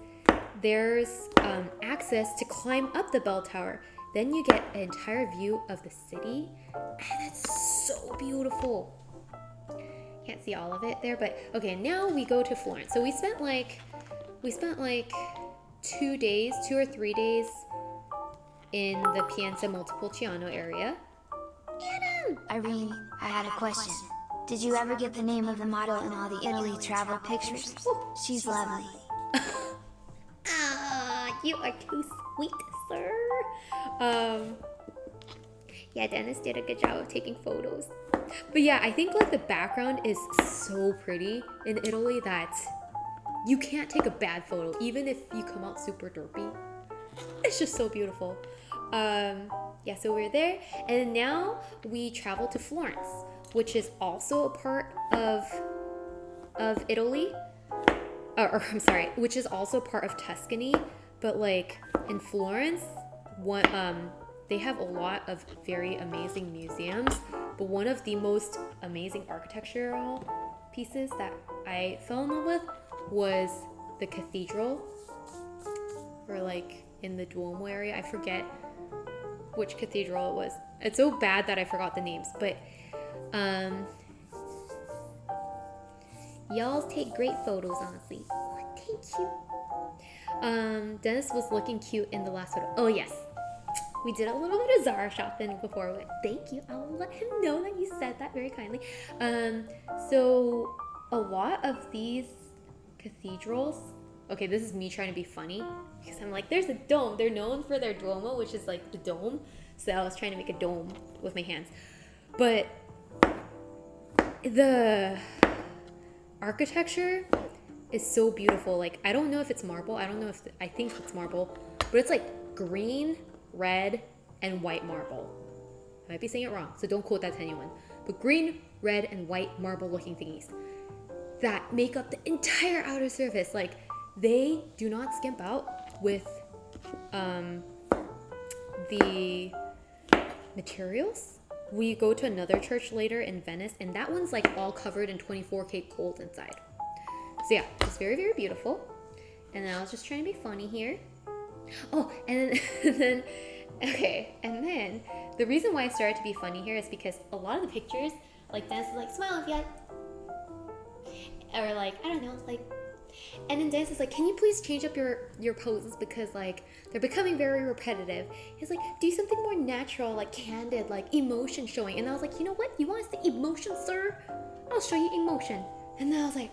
Speaker 2: there's access to climb up the bell tower. Then you get an entire view of the city, and it's so beautiful. Can't see all of it there, but okay, now we go to Florence. So we spent like 2 or 3 days in the Piazza Montepulciano area.
Speaker 3: Irene, I had a question. Did you ever get the name of the model in all the Italy travel pictures? She's lovely.
Speaker 1: You are too sweet, sir. Yeah, Dennis did a good job of taking photos. But yeah, I think like the background is so pretty in Italy that you can't take a bad photo, even if you come out super derpy. It's just so beautiful. Yeah, so we're there, and now we travel to Florence, which is also a part of Italy, or I'm sorry, which is also part of Tuscany. But like in Florence, they have a lot of very amazing museums. But one of the most amazing architectural pieces that I fell in love with was the cathedral, or like in the Duomo area. I forget which cathedral it was. It's so bad that I forgot the names, but y'all take great photos, honestly. Oh, thank you. Dennis was looking cute in the last photo. Oh yes, we did a little bit of Zara shopping before. Thank you. I'll let him know that you said that very kindly. So a lot of these cathedrals, okay, this is me trying to be funny because I'm like, there's a dome. They're known for their Duomo, which is like the dome. So I was trying to make a dome with my hands. But the architecture is so beautiful. Like, I don't know if it's marble. I think it's marble. But it's like green, red, and white marble. I might be saying it wrong, so don't quote that to anyone. But green, red, and white marble looking thingies that make up the entire outer surface. Like, they do not skimp out with the materials. We go to another church later in Venice, and that one's like all covered in 24K gold inside. So yeah, it's very, very beautiful. And then I was just trying to be funny here. Oh, and then the reason why I started to be funny here is because a lot of the pictures, like Dennis is like, smile if yet. Or like, I don't know, like, and then Dennis is like, can you please change up your poses because like they're becoming very repetitive. He's like, do something more natural, like candid, like emotion showing. And I was like, you know what? You want to see emotion, sir? I'll show you emotion. And then I was like,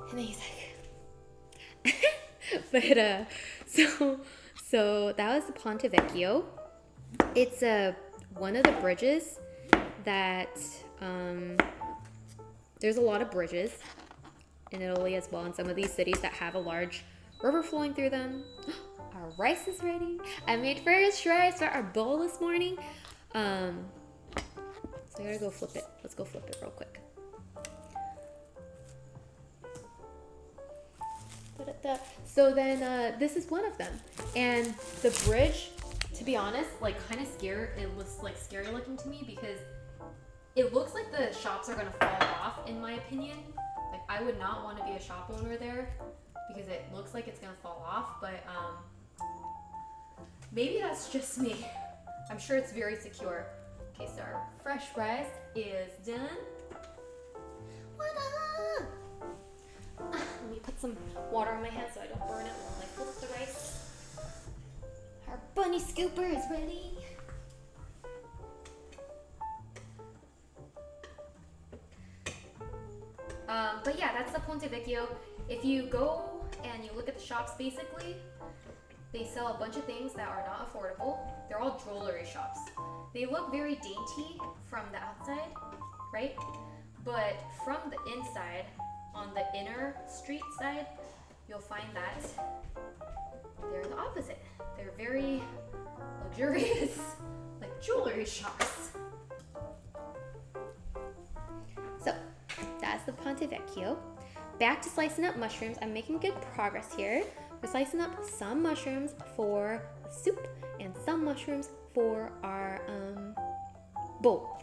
Speaker 1: and then he's like, but so that was the Ponte Vecchio. It's one of the bridges that there's a lot of bridges in Italy as well, in some of these cities that have a large river flowing through them. Our rice is ready. I made first rice for our bowl this morning. So I gotta go flip it. Let's go flip it real quick. So then this is one of them, and the bridge, to be honest, like kind of scared. It looks like scary looking to me because it looks like the shops are gonna fall off, in my opinion. Like, I would not want to be a shop owner there because it looks like it's gonna fall off, but maybe that's just me. I'm sure it's very secure. Okay, so our fresh rice is done. What up? Let me put some water on my hands so I don't burn it while I flip the rice. Our bunny scooper is ready. But yeah, that's the Ponte Vecchio. If you go and you look at the shops, basically, they sell a bunch of things that are not affordable. They're all jewelry shops. They look very dainty from the outside, right? But from the inside, on the inner street side, you'll find that they're the opposite. They're very luxurious, like jewelry shops. So that's the Ponte Vecchio. Back to slicing up mushrooms. I'm making good progress here. We're slicing up some mushrooms for the soup and some mushrooms for our bowl.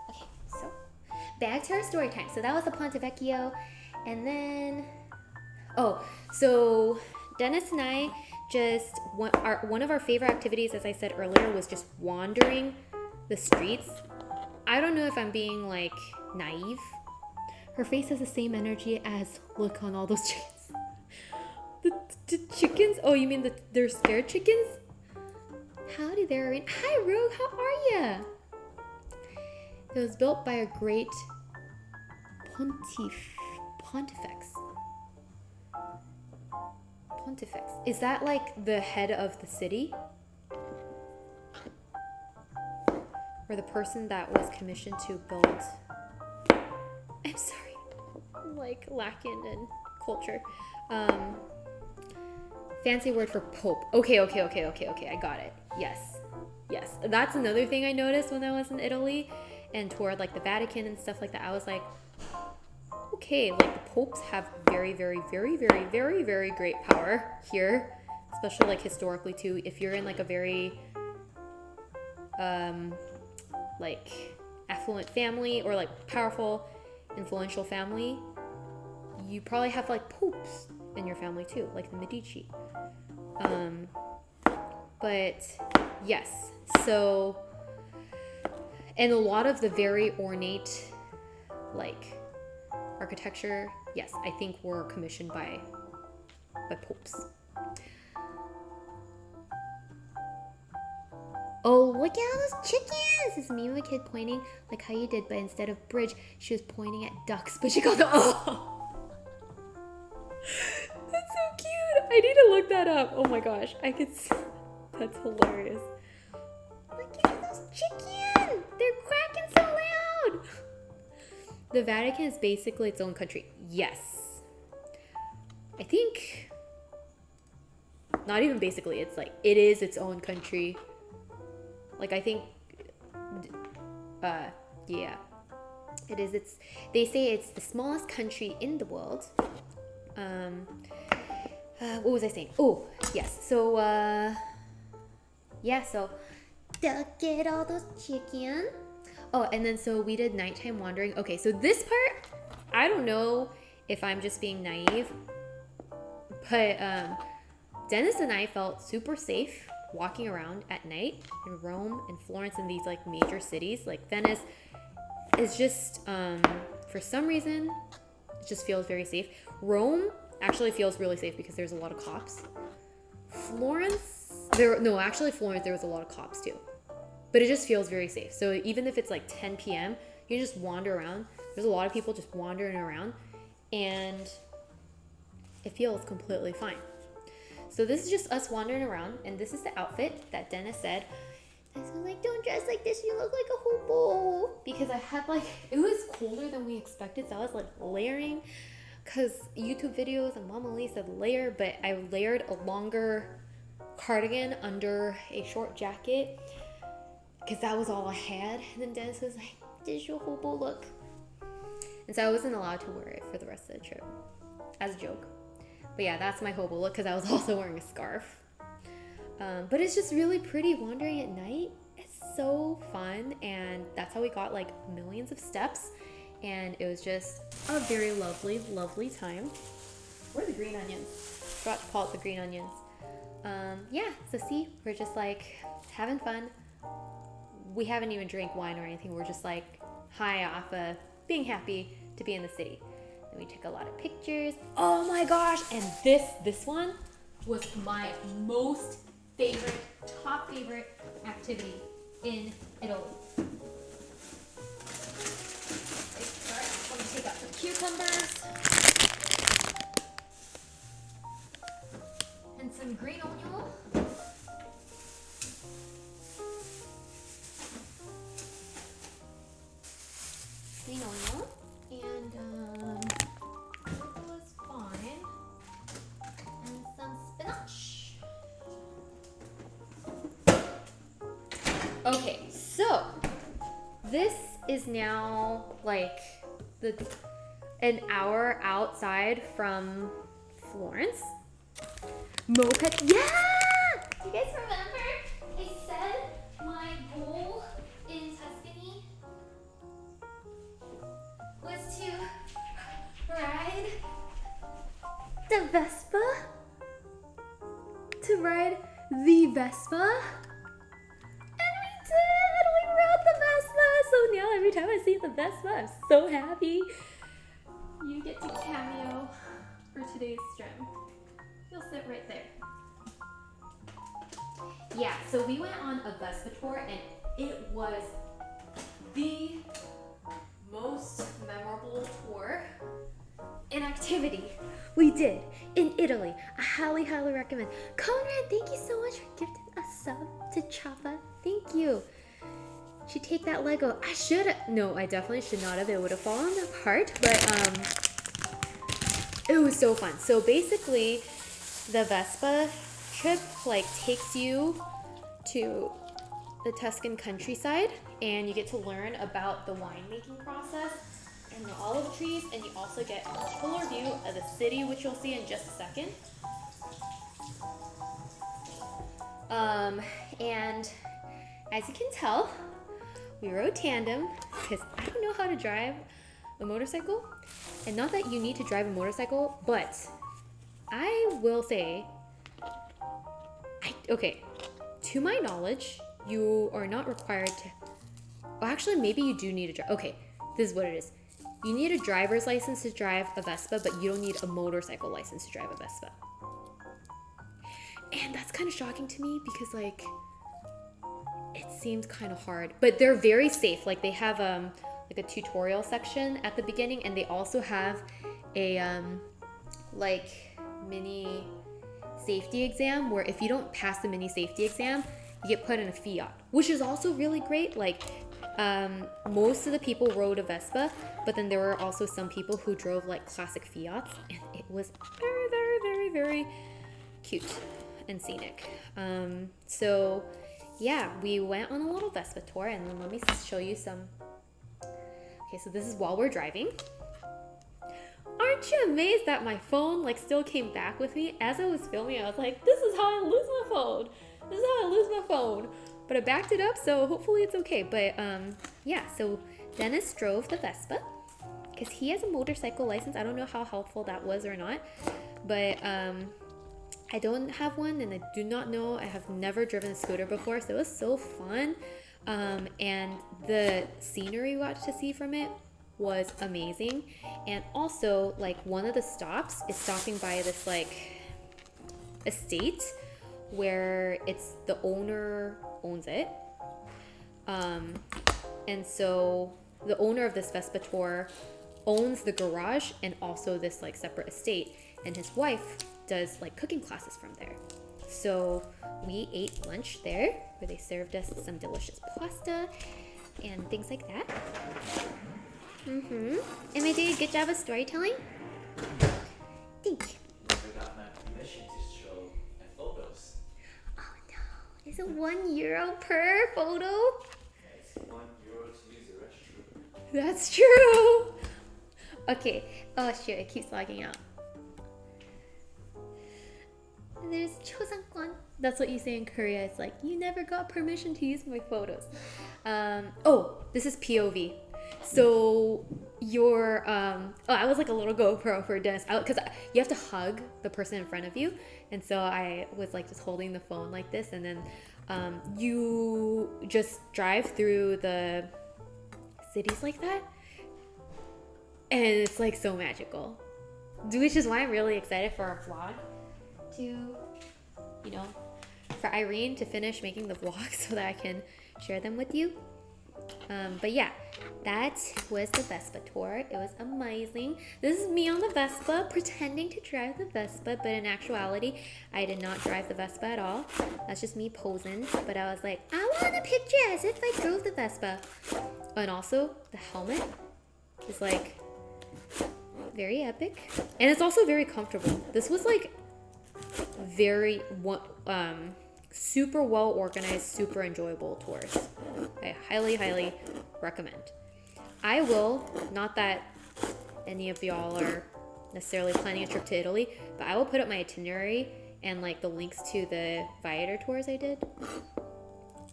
Speaker 1: Okay, so back to our story time. So that was the Ponte Vecchio. And then, so Dennis and I just, one of our favorite activities, as I said earlier, was just wandering the streets. I don't know if I'm being like naive. Her face has the same energy as, look on all those chickens. The chickens? Oh, you mean they're scared chickens? Howdy there. Hi, Rogue. How are ya? It was built by a great pontifex. Pontifex. Is that like the head of the city? Or the person that was commissioned to build? I'm sorry. Like lacking in culture. Fancy word for pope. Okay. I got it. Yes. That's another thing I noticed when I was in Italy and toured like the Vatican and stuff like that. I was like, okay, like the popes have very, very, very, very, very, very great power here, especially like historically too. If you're in like a very like affluent family or like powerful, influential family, you probably have like popes in your family too, like the Medici. But yes, so, and a lot of the very ornate like architecture, yes, I think were commissioned by popes. Oh, look at all those chickens! This is me with a kid pointing like how you did, but instead of bridge, she was pointing at ducks, but she called them, oh! That's so cute! I need to look that up. Oh my gosh, I could see. That's hilarious. Look at those chickens! They're quacking so loud! The Vatican is basically its own country. Yes. I think not even basically, it's like, it is its own country. Like, I think, yeah, it is. They say it's the smallest country in the world. What was I saying? Oh, yes. So, yeah, so look at all those chicken. Oh, and then so we did nighttime wandering. Okay, so this part, I don't know if I'm just being naive, but Dennis and I felt super safe walking around at night in Rome and Florence and these like major cities. Like Venice is just, for some reason, it just feels very safe. Rome actually feels really safe because there's a lot of cops. Florence, Florence, there was a lot of cops too. But it just feels very safe. So even if it's like 10 p.m., you just wander around. There's a lot of people just wandering around and it feels completely fine. So this is just us wandering around, and this is the outfit that Dennis said. Dennis was like, don't dress like this, you look like a hobo. Because I had like, it was colder than we expected, so I was like layering. Because YouTube videos and Mama Lee said layer, but I layered a longer cardigan under a short jacket. Because that was all I had. And then Dennis was like, this is your hobo look. And so I wasn't allowed to wear it for the rest of the trip. As a joke. But yeah, that's my hobo look because I was also wearing a scarf. But it's just really pretty wandering at night. It's so fun. And that's how we got like millions of steps. And it was just a very lovely, lovely time. Where are the green onions? Forgot to call it the green onions. Yeah, so see, we're just like having fun. We haven't even drank wine or anything. We're just like high off of being happy to be in the city. And we took a lot of pictures. Oh my gosh. And this one was my most favorite, top favorite activity in Italy. Let me take out some cucumbers. And some green onion. Green onion. And it was fine. And some spinach. Okay, so this is now like an hour outside from Florence. Mocha, yeah! Do you guys remember? I said my goal in Tuscany was to ride the Vespa. To ride the Vespa. And we did! We rode the Vespa! So now every time I see the Vespa, I'm so happy. You get to cameo for today's stream. You'll sit right there. Yeah, so we went on a Vespa tour and it was the most memorable tour and activity we did in Italy. I highly, highly recommend. Conrad, thank you so much for gifting a sub to Choppa. Thank you. Should take that Lego. I definitely should not have. It would have fallen apart, but it was so fun. So basically, the Vespa trip like takes you to the Tuscan countryside, and you get to learn about the winemaking process and the olive trees, and you also get a killer view of the city, which you'll see in just a second. And as you can tell, we rode tandem because I don't know how to drive a motorcycle. And not that you need to drive a motorcycle, but I will say, to my knowledge, you are not required to, well, actually, maybe you do need to drive. Okay, this is what it is. You need a driver's license to drive a Vespa, but you don't need a motorcycle license to drive a Vespa. And that's kind of shocking to me because, like, it seems kind of hard. But they're very safe. Like, they have, like, a tutorial section at the beginning, and they also have a, like, mini safety exam where if you don't pass the mini safety exam, you get put in a Fiat, which is also really great. Like, most of the people rode a Vespa, but then there were also some people who drove like classic Fiats, and it was very, very, very, very cute. and scenic. So yeah, we went on a little Vespa tour, and then let me show you some. Okay, so this is while we're driving. Aren't you amazed that my phone like still came back with me as I was filming? I was like, this is how I lose my phone. This is how I lose my phone. But I backed it up, so hopefully it's okay. But yeah, so Dennis drove the Vespa because he has a motorcycle license. I don't know how helpful that was or not, but I don't have one, and I do not know. I have never driven a scooter before, so it was so fun. And the scenery we got to see from it was amazing. And also, like, one of the stops is stopping by this like estate where it's the owner owns it. And so the owner of this Vespa tour owns the garage and also this like separate estate, and his wife does like cooking classes from there. So we ate lunch there where they served us some delicious pasta and things like that. And I did a good job of storytelling. Thank you.
Speaker 4: I got my permission to show my photos.
Speaker 1: Oh no, is it €1 per photo?
Speaker 4: It's €1 to use the restroom.
Speaker 1: That's true. Okay. Oh shoot, it keeps logging out. There's chosangon. That's what you say in Korea. It's like, you never got permission to use my photos. Oh, this is POV. So your I was like a little GoPro for Dennis because you have to hug the person in front of you, and so I was like just holding the phone like this, and then you just drive through the cities like that, and it's like so magical, which is why I'm really excited for our vlog to, you know, for Irene to finish making the vlog so that I can share them with you. But yeah, that was the Vespa tour. It was amazing. This is me on the Vespa pretending to drive the Vespa, but in actuality I did not drive the Vespa at all. That's just me posing. But I was like, I want a picture as if I drove the Vespa. And also the helmet is like very epic, and it's also very comfortable. This was like very super well organized, super enjoyable tours. I highly recommend. I will, not that any of y'all are necessarily planning a trip to Italy, but I will put up my itinerary and like the links to the Viator tours I did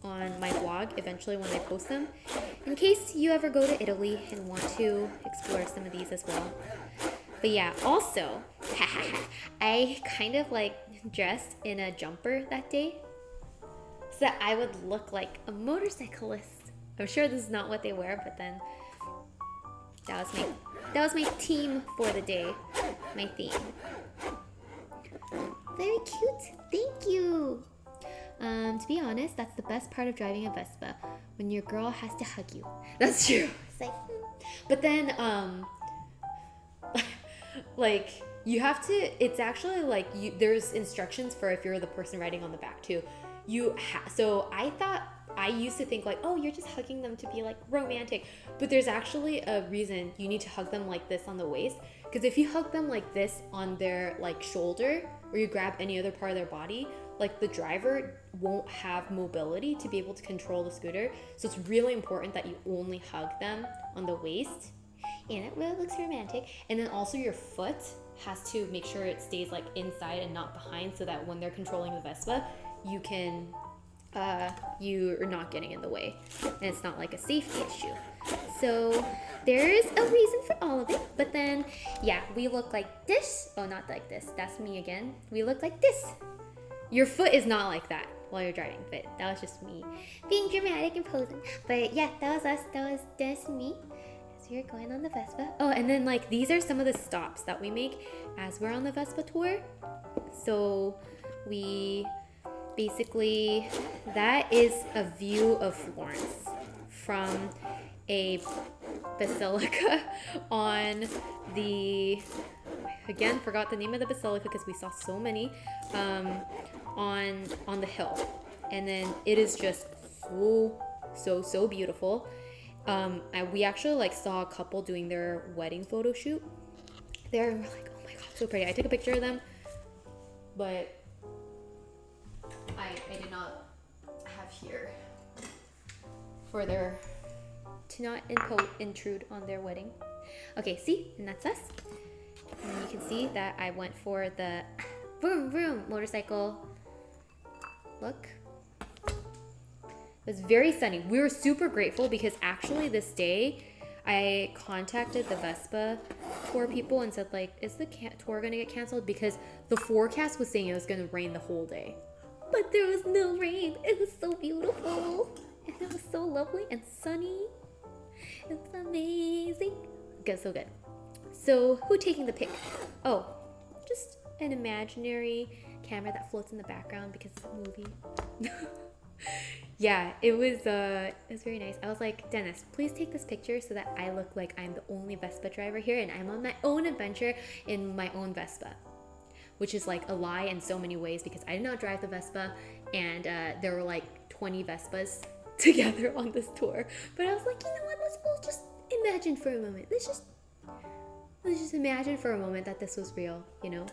Speaker 1: on my blog eventually when I post them, in case you ever go to Italy and want to explore some of these as well. But yeah, also I kind of like dressed in a jumper that day so that I would look like a motorcyclist. I'm sure this is not what they wear, but then that was my theme for the day. My theme. Very cute. Thank you. To be honest, that's the best part of driving a Vespa, when your girl has to hug you. That's true. It's like, but then like you have to. It's actually like there's instructions for if you're the person riding on the back too. So I used to think like, oh, you're just hugging them to be like romantic, but there's actually a reason you need to hug them like this on the waist, because if you hug them like this on their like shoulder, or you grab any other part of their body, like the driver won't have mobility to be able to control the scooter. So it's really important that you only hug them on the waist, and it really looks romantic. And then also your foot has to make sure it stays like inside and not behind, so that when they're controlling the Vespa, you can you're not getting in the way, and it's not like a safety issue. So there's a reason for all of it. But then yeah, we look like this. Oh, not like this, that's me again. We look like this. Your foot is not like that while you're driving, but that was just me being dramatic and posing. But yeah, that was us. That was Dennis and me as we were going on the Vespa. Oh, and then like these are some of the stops that we make as we're on the Vespa tour. So we basically, that is a view of Florence from a basilica on the, again, forgot the name of the basilica because we saw so many, on the hill. And then it is just so beautiful. We actually like saw a couple doing their wedding photo shoot there, and we're like, oh my god, so pretty. I took a picture of them, but
Speaker 2: here for their
Speaker 1: to not intrude on their wedding. Okay, see, and that's us. And you can see that I went for the vroom vroom motorcycle look. It was very sunny. We were super grateful because actually this day I contacted the Vespa tour people and said like, is the tour gonna get canceled? Because the forecast was saying it was gonna rain the whole day. But there was no rain. It was so beautiful. And it was so lovely and sunny. It was amazing. Good, so good. So who taking the pic? Oh, just an imaginary camera that floats in the background because it's a movie. Yeah, it was very nice. I was like, Dennis, please take this picture so that I look like I'm the only Vespa driver here and I'm on my own adventure in my own Vespa. Which is like a lie in so many ways because I did not drive the Vespa and there were like 20 Vespas together on this tour. But I was like, you know what, we'll just imagine for a moment. Let's just imagine for a moment that this was real, you know?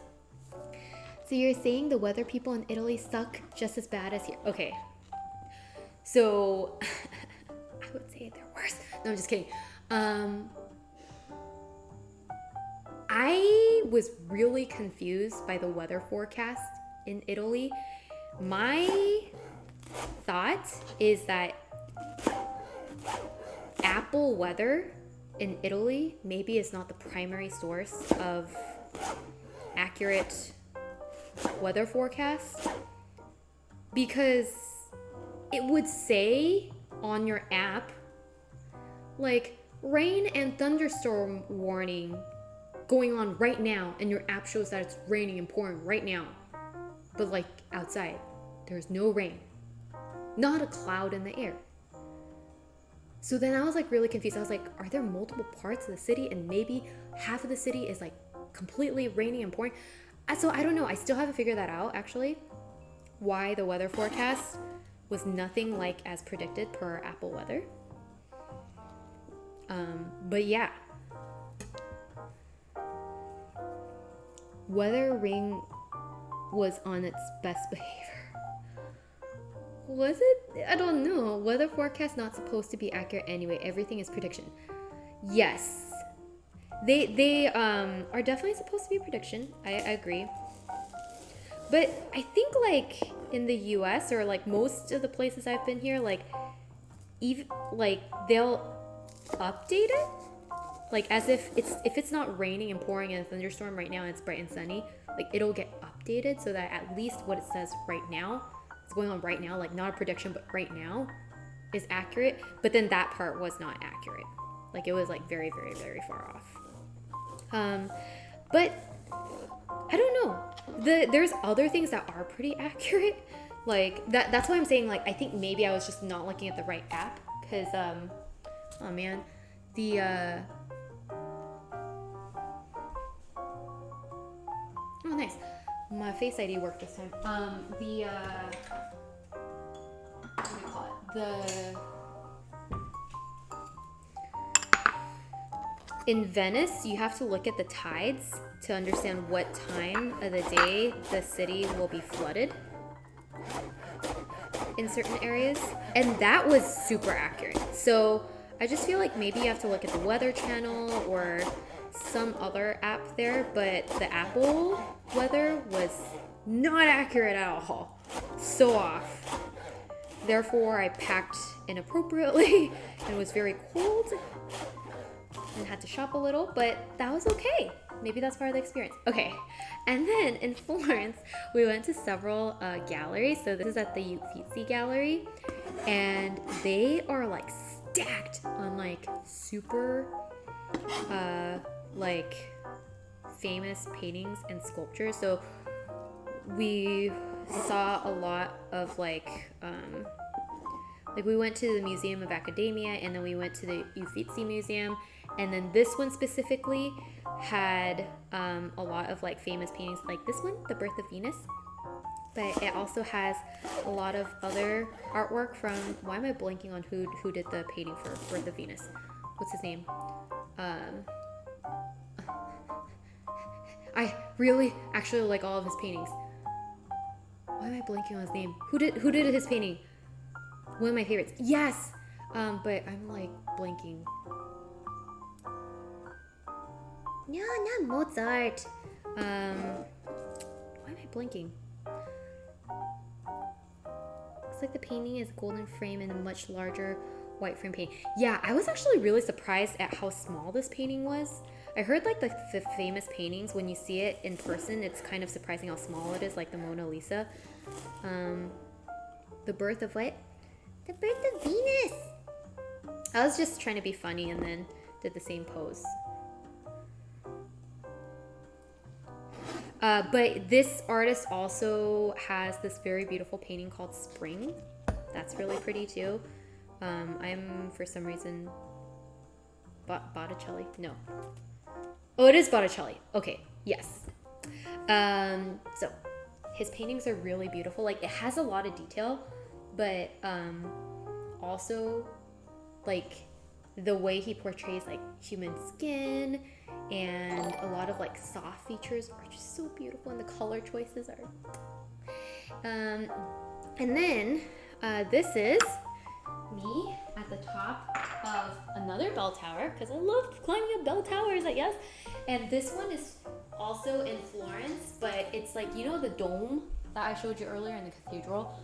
Speaker 1: So you're saying the weather people in Italy suck just as bad as here. Okay. So I would say they're worse. No, I'm just kidding. I was really confused by the weather forecast in Italy. My thought is that Apple weather in Italy maybe is not the primary source of accurate weather forecast, because it would say on your app like rain and thunderstorm warning going on right now, and your app shows that it's raining and pouring right now, but like outside there's no rain, not a cloud in the air. So then I was like really confused. I was like, are there multiple parts of the city and maybe half of the city is like completely raining and pouring? So I don't know, I still haven't figured that out actually, why the weather forecast was nothing like as predicted per Apple weather. But yeah, Weather Ring was on its best behavior. Was it? I don't know. Weather forecast not supposed to be accurate anyway. Everything is prediction. Yes. They are definitely supposed to be prediction. I agree. But I think like in the US or like most of the places I've been here, like even like they'll update it. Like as if it's not raining and pouring in a thunderstorm right now and it's bright and sunny, like it'll get updated so that at least what it says right now, it's going on right now, like not a prediction but right now, is accurate. But then that part was not accurate. Like it was like very, very, very far off. But I don't know. There's other things that are pretty accurate. Like that's why I'm saying like I think maybe I was just not looking at the right app because oh man, the oh nice, my Face ID worked this time. What do you call it? In Venice, you have to look at the tides to understand what time of the day the city will be flooded in certain areas. And that was super accurate. So I just feel like maybe you have to look at the Weather Channel or some other app there, but the Apple weather was not accurate at all. So off. Therefore, I packed inappropriately and was very cold and had to shop a little, but that was okay. Maybe that's part of the experience. Okay, and then in Florence, we went to several galleries. So this is at the Uffizi Gallery, and they are like stacked on like super like famous paintings and sculptures. So we saw a lot of like we went to the Museum of Academia, and then we went to the Uffizi Museum, and then this one specifically had a lot of like famous paintings, like this one, The Birth of Venus, but it also has a lot of other artwork from, why am I blanking on who did the painting for Birth of Venus? What's his name? I really actually like all of his paintings. Why am I blanking on his name? Who did his painting? One of my favorites. Yes. But I'm like blanking. No, not Mozart. Why am I blanking? Looks like the painting is golden frame and a much larger white frame painting. Yeah, I was actually really surprised at how small this painting was. I heard like the famous paintings, when you see it in person, it's kind of surprising how small it is, like the Mona Lisa. The birth of what? The birth of Venus. I was just trying to be funny and then did the same pose. But this artist also has this very beautiful painting called Spring. That's really pretty too. I'm for some reason Botticelli. No. Oh, it is Botticelli. Okay. Yes. So his paintings are really beautiful. Like, it has a lot of detail, but also like the way he portrays like human skin and a lot of like soft features are just so beautiful, and the color choices are and then this is me at the top of another bell tower, because I love climbing up bell towers, I guess. And this one is also in Florence, but it's like, you know, the dome that I showed you earlier in the cathedral.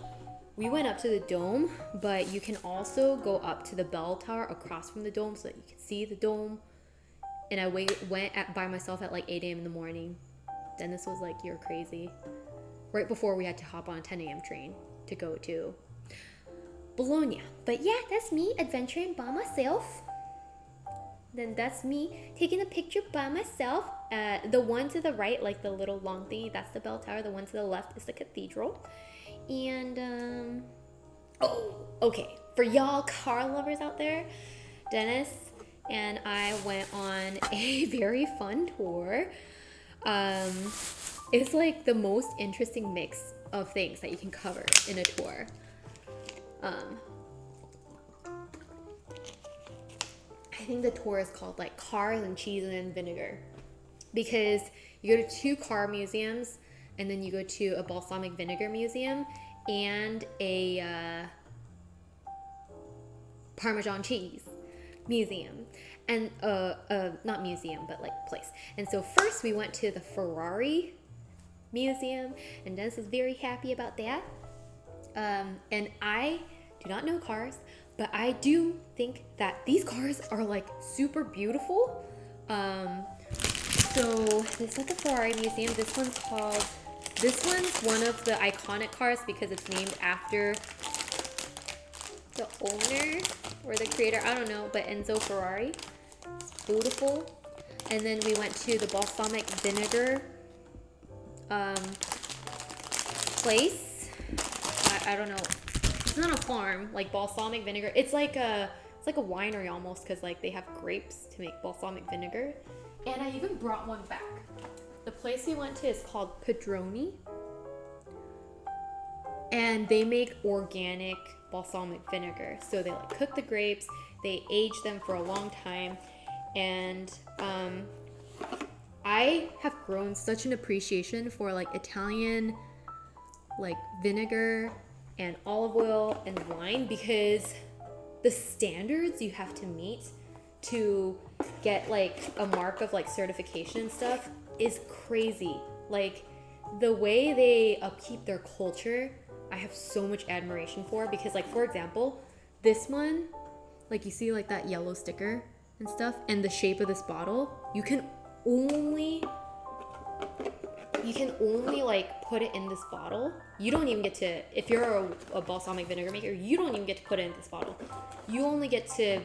Speaker 1: We went up to the dome, but you can also go up to the bell tower across from the dome so that you can see the dome. And I went by myself at like 8 a.m. in the morning. Dennis was like, "You're crazy." Right before we had to hop on a 10 a.m. train to go to Bologna. But yeah, that's me adventuring by myself. Then that's me taking a picture by myself. The one to the right, like the little long thingy, that's the bell tower. The one to the left is the cathedral. And oh, okay, for y'all car lovers out there, Dennis and I went on a very fun tour. It's like the most interesting mix of things that you can cover in a tour. I think the tour is called like Cars and Cheese and Vinegar, because you go to 2 car museums, and then you go to a balsamic vinegar museum and a Parmesan cheese museum. And not museum, but like place. And so first we went to the Ferrari museum, and Dennis was very happy about that. And I do not know cars, but I do think that these cars are like super beautiful. So this is the Ferrari museum. This one's one of the iconic cars because it's named after the owner or the creator, I don't know, but Enzo Ferrari. It's beautiful. And then we went to the balsamic vinegar place. I don't know. It's not a farm, like balsamic vinegar. It's like a winery almost, because like they have grapes to make balsamic vinegar. And I even brought one back. The place we went to is called Padroni, and they make organic balsamic vinegar. So they like cook the grapes, they age them for a long time, and I have grown such an appreciation for like Italian like vinegar and olive oil and wine, because the standards you have to meet to get like a mark of like certification and stuff is crazy. Like the way they upkeep their culture, I have so much admiration for, because like, for example, this one, like you see like that yellow sticker and stuff, and the shape of this bottle, you can only like put it in this bottle. You don't even get to, if you're a balsamic vinegar maker, you don't even get to put it in this bottle. You only get to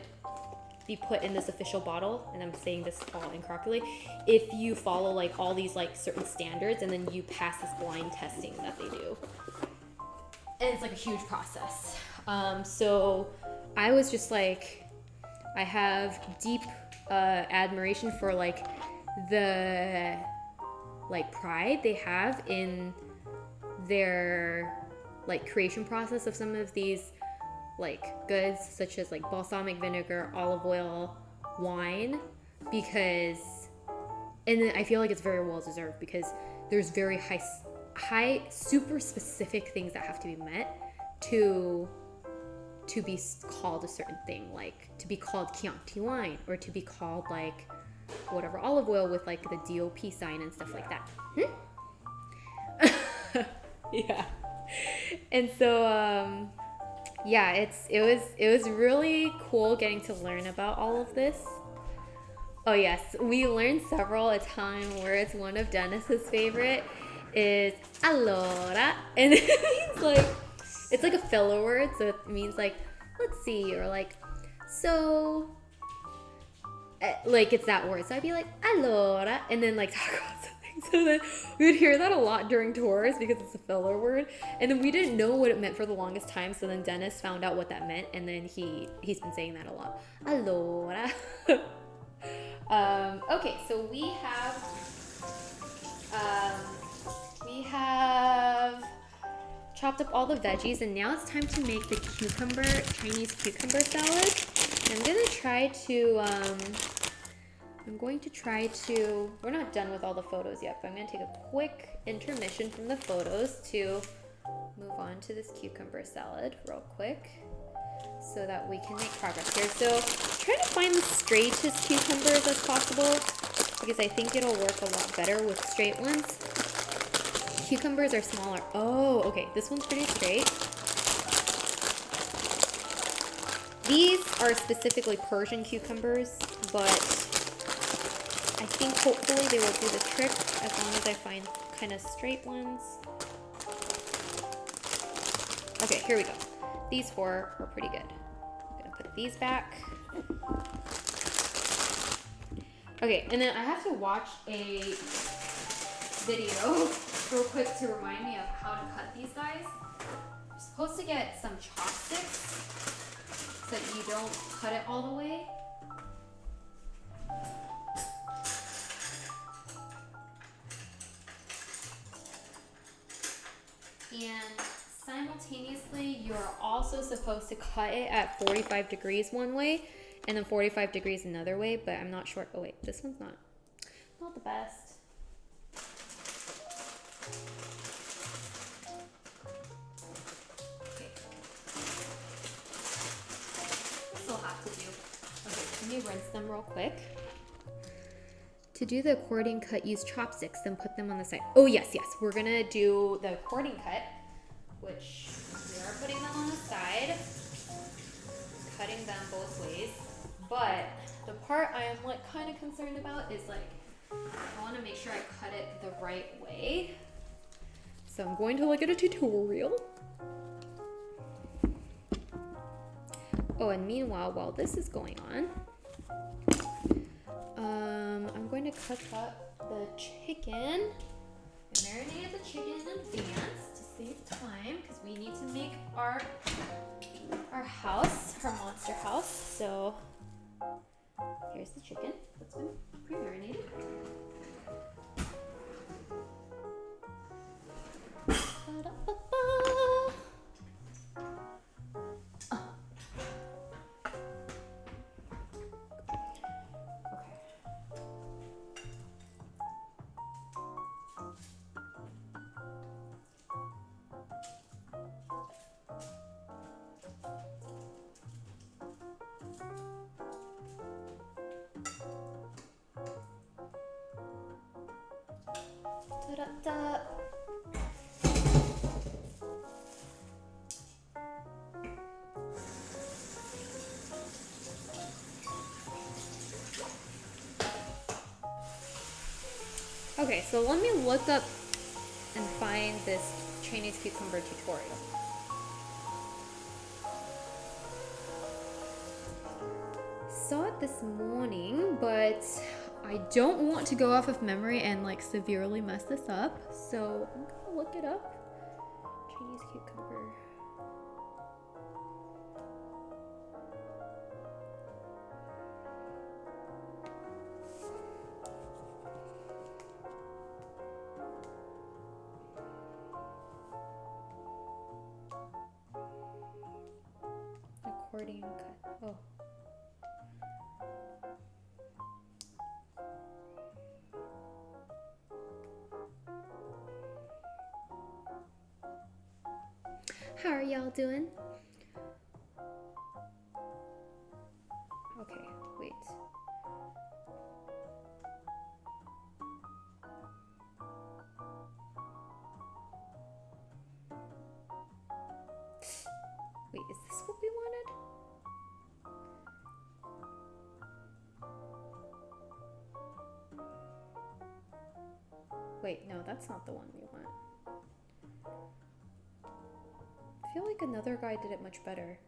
Speaker 1: be put in this official bottle, and I'm saying this all incorrectly, if you follow like all these like certain standards, and then you pass this blind testing that they do. And it's like a huge process. So I was just like, I have deep admiration for like the like pride they have in their like creation process of some of these like goods, such as like balsamic vinegar, olive oil, wine, because, and then I feel like it's very well deserved, because there's very high super specific things that have to be met to to be called a certain thing, like to be called Chianti wine, or to be called like whatever olive oil with like the DOP sign and stuff like that. Yeah. And so yeah, it was really cool getting to learn about all of this. Oh yes, we learned several Italian words. One of Dennis's favorite is allora, and it means like, it's like a filler word, so it means like, let's see, or like, so, like it's that word. So I'd be like allora, and then like talk about something. So then we would hear that a lot during tours because it's a filler word, and then we didn't know what it meant for the longest time. So then Dennis found out what that meant, and then he's been saying that a lot. Allora. Okay, so we have chopped up all the veggies, and now it's time to make the Chinese cucumber salad. And I'm going to try to, we're not done with all the photos yet, but I'm going to take a quick intermission from the photos to move on to this cucumber salad real quick so that we can make progress here. So trying to find the straightest cucumbers as possible because I think it'll work a lot better with straight ones. Cucumbers are smaller. Oh, okay, this one's pretty straight. These are specifically Persian cucumbers, but I think hopefully they will do the trick as long as I find kind of straight ones. Okay, here we go. These 4 are pretty good. I'm gonna put these back. Okay, and then I have to watch a video real quick to remind me of how to cut these guys. You're supposed to get some chopsticks so that you don't cut it all the way. And simultaneously, you're also supposed to cut it at 45 degrees one way and then 45 degrees another way, but I'm not sure. Oh wait, this one's not the best. Okay. This will have to do. Okay, let me rinse them real quick. To do the accordion cut, use chopsticks, then put them on the side. Oh yes, we're gonna do the accordion cut, which we are putting them on the side, cutting them both ways. But the part I am like kind of concerned about is like, I want to make sure I cut it the right way. So I'm going to look at a tutorial. Oh, and meanwhile, while this is going on, I'm going to cut up the chicken. I marinated the chicken in advance to save time because we need to make our house, our monster house. So here's the chicken that's been pre-marinated. Da-da-da. Okay, so let me look up and find this Chinese cucumber tutorial. Saw it this morning, but I don't want to go off of memory and like severely mess this up, so I'm gonna look it up. Chinese cucumber. Accordion cut. Oh. How are y'all doing?
Speaker 2: Wait. Wait, is this what we wanted? Wait, no, that's not the one we want. I feel like another guy did it much better.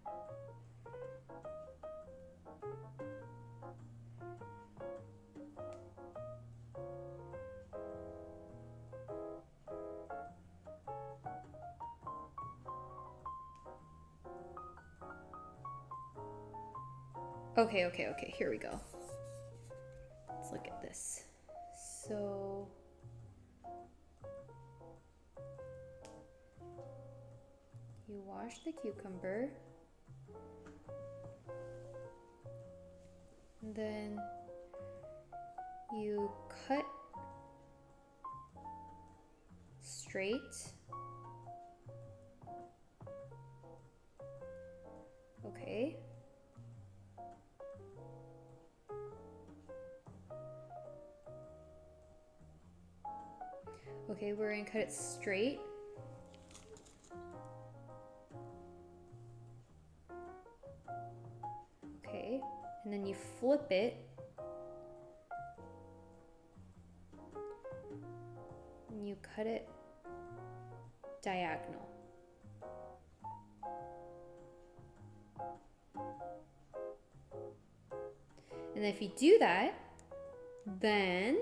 Speaker 2: Okay, here we go. Let's look at this. So, you wash the cucumber, and then you cut straight. Okay. Okay, we're gonna cut it straight. Okay, and then you flip it. And you cut it diagonal. And if you do that, then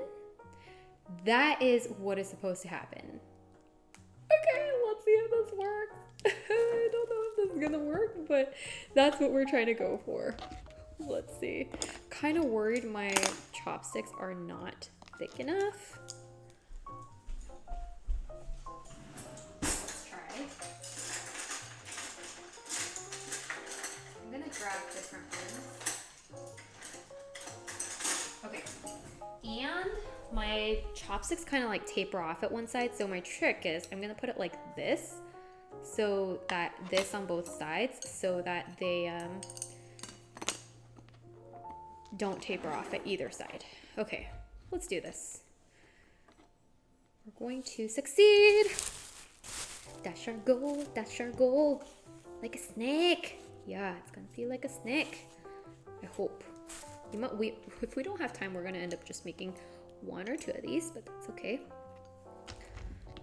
Speaker 2: that is what is supposed to happen. Okay, let's see if this works. I don't know if this is gonna work, but that's what we're trying to go for. Let's see. Kind of worried my chopsticks are not thick enough. Let's try. I'm gonna grab different ones. Okay, and my chopsticks kind of like taper off at one side, so my trick is I'm gonna put it like this, so that this on both sides, so that they don't taper off at either side. Okay, let's do this. We're going to succeed. That's our goal, that's our goal. Like a snake. Yeah, it's gonna feel like a snake. I hope. If we don't have time, we're gonna end up just making one or two of these, but that's okay.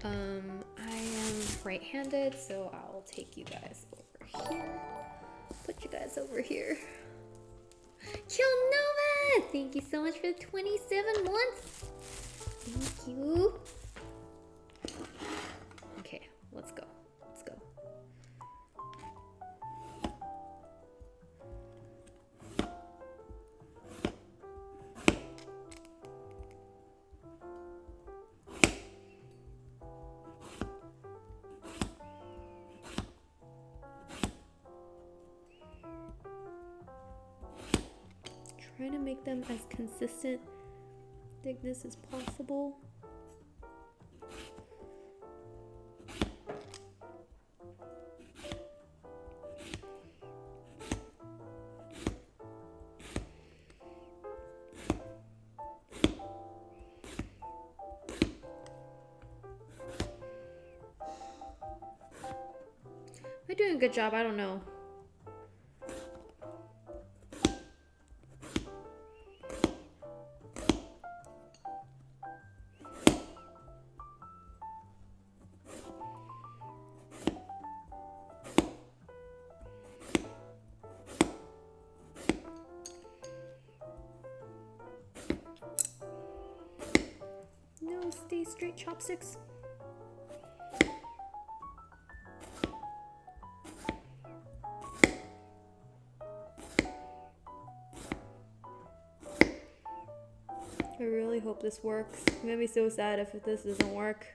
Speaker 2: I am right-handed, so I'll take you guys over here. Put you guys over here. Kilnova! Thank you so much for the 27 months. Thank you. Okay, let's go. Let's go. Trying to make them as consistent thickness as possible. Am I doing a good job? I don't know. No, stay straight, chopsticks. I really hope this works. I'm gonna be so sad if this doesn't work.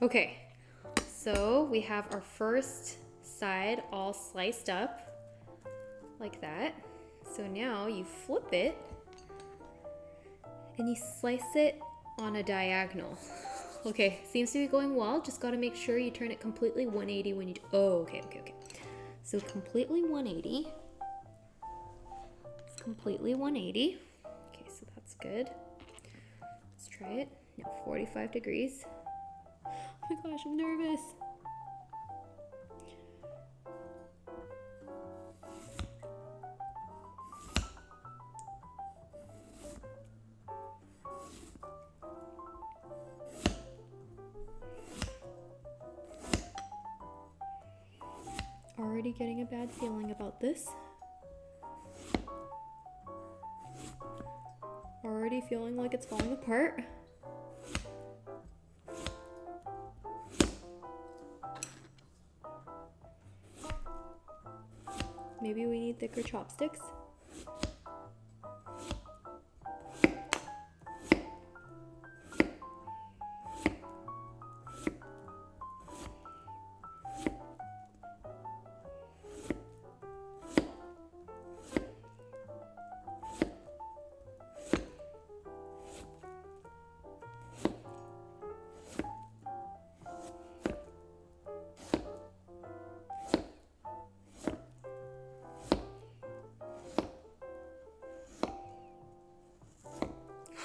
Speaker 2: Okay, so we have our first side all sliced up like that. So now you flip it
Speaker 1: and you slice it on a diagonal. Okay, seems to be going well. Just gotta make sure you turn it completely 180 when you do. Oh, okay. So completely 180. It's completely 180. Okay, so that's good. Let's try it. Now 45 degrees. Oh my gosh, I'm nervous. Already getting a bad feeling about this. Already feeling like it's falling apart. Maybe we need thicker chopsticks.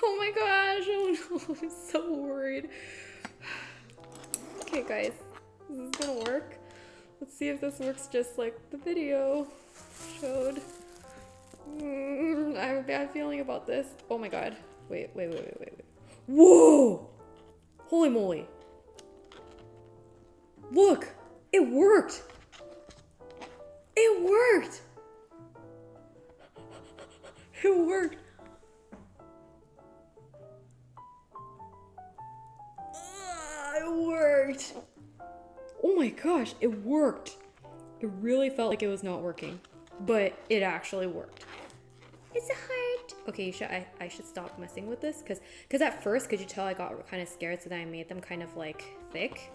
Speaker 1: Oh my gosh, oh no, I'm so worried. Okay guys, this is gonna work. Let's see if this works just like the video showed. I have a bad feeling about this. Oh my god. Wait. Whoa! Holy moly. Look! It worked! It worked! It worked! It worked! Oh my gosh, it worked! It really felt like it was not working, but it actually worked. It's a heart. Okay, I should stop messing with this because at first, could you tell I got kind of scared, so then I made them kind of like thick.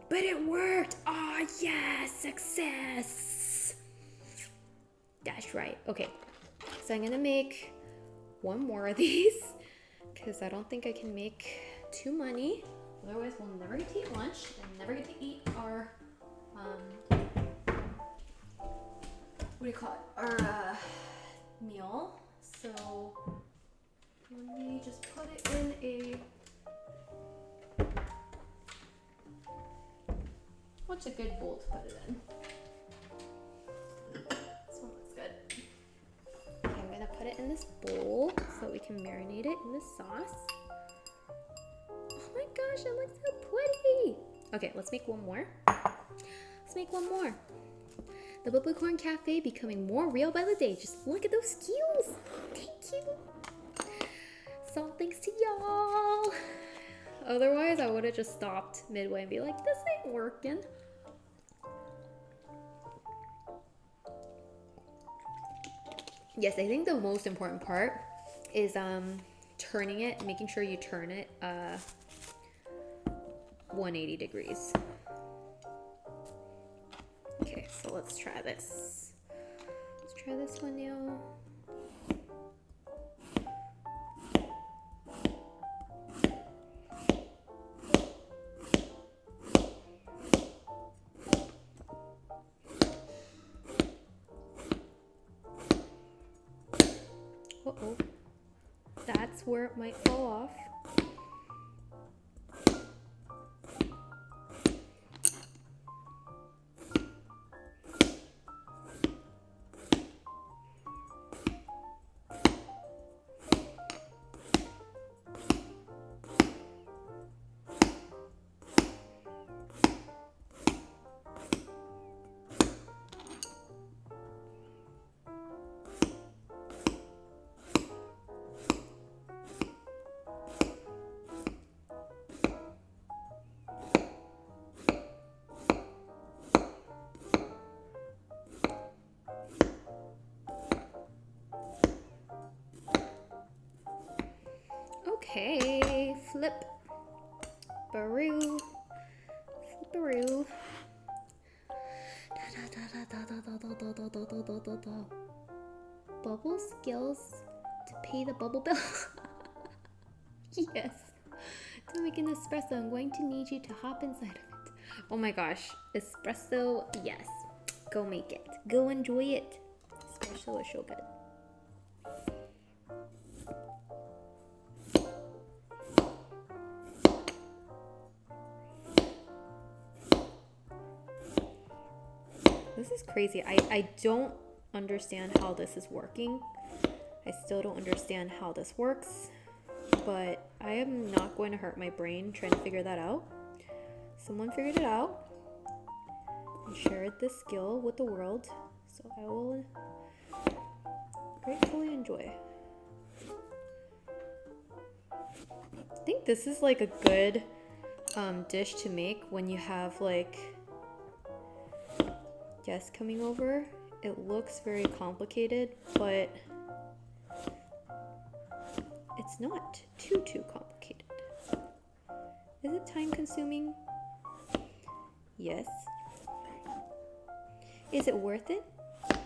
Speaker 1: But it worked! Oh yes, success! That's right. Okay, so I'm gonna make one more of these because I don't think I can make too many. Otherwise, we'll never get to eat lunch and never get to eat our what do you call it? Our meal. So let me just put it in a. What's a good bowl to put it in? This one looks good. Okay, I'm gonna put it in this bowl so we can marinate it in the sauce. Oh my gosh, it looks so pretty. Okay, let's make one more. Let's make one more. The Bubbly Corn Cafe becoming more real by the day. Just look at those skills. Thank you. So thanks to y'all. Otherwise, I would have just stopped midway and be like, this ain't working. Yes, I think the most important part is turning it, making sure you turn it 180 degrees. Okay, so let's try this. Let's try this one now. Uh-oh. That's where it might fall off. Okay, flip, baroo, flipperoo. Bubble skills to pay the bubble bill. Yes. To make an espresso, I'm going to need you to hop inside of it. Oh my gosh. Espresso, yes. Go make it. Go enjoy it. Espresso is so good. This is crazy. I don't understand how this is working. I still don't understand how this works, but I am not going to hurt my brain trying to figure that out. Someone figured it out and shared this skill with the world, so I will gratefully enjoy. I think this is like a good dish to make when you have like guests coming over. It looks very complicated, but it's not too complicated. Is it time consuming? Yes. Is it worth it?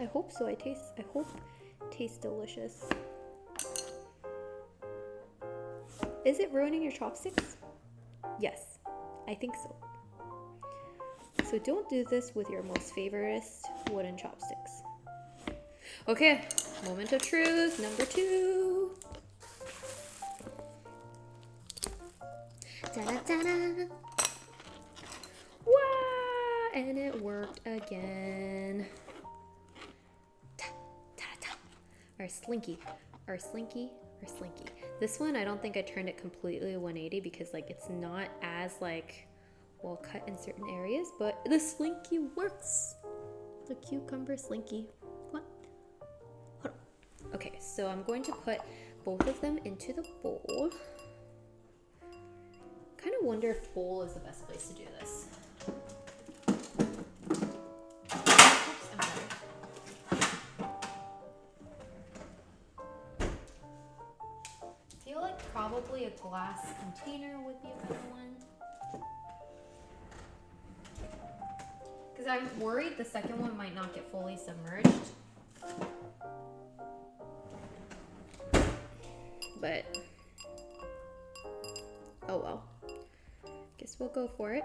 Speaker 1: I hope so. I hope it tastes delicious. Is it ruining your chopsticks? Yes, I think so. So don't do this with your most favorite wooden chopsticks. Okay, moment of truth, number 2. Ta-da-ta-da. Wow! And it worked again. Ta-ta-ta. Our slinky. This one, I don't think I turned it completely 180 because like it's not as like well cut in certain areas, but the slinky works. The cucumber slinky. What? Hold on. Okay, so I'm going to put both of them into the bowl. Kind of wonder if bowl is the best place to do this. Oops, I'm sorry. I feel like probably a glass container would be a better one. Because I'm worried the second one might not get fully submerged. But, oh well. Guess we'll go for it.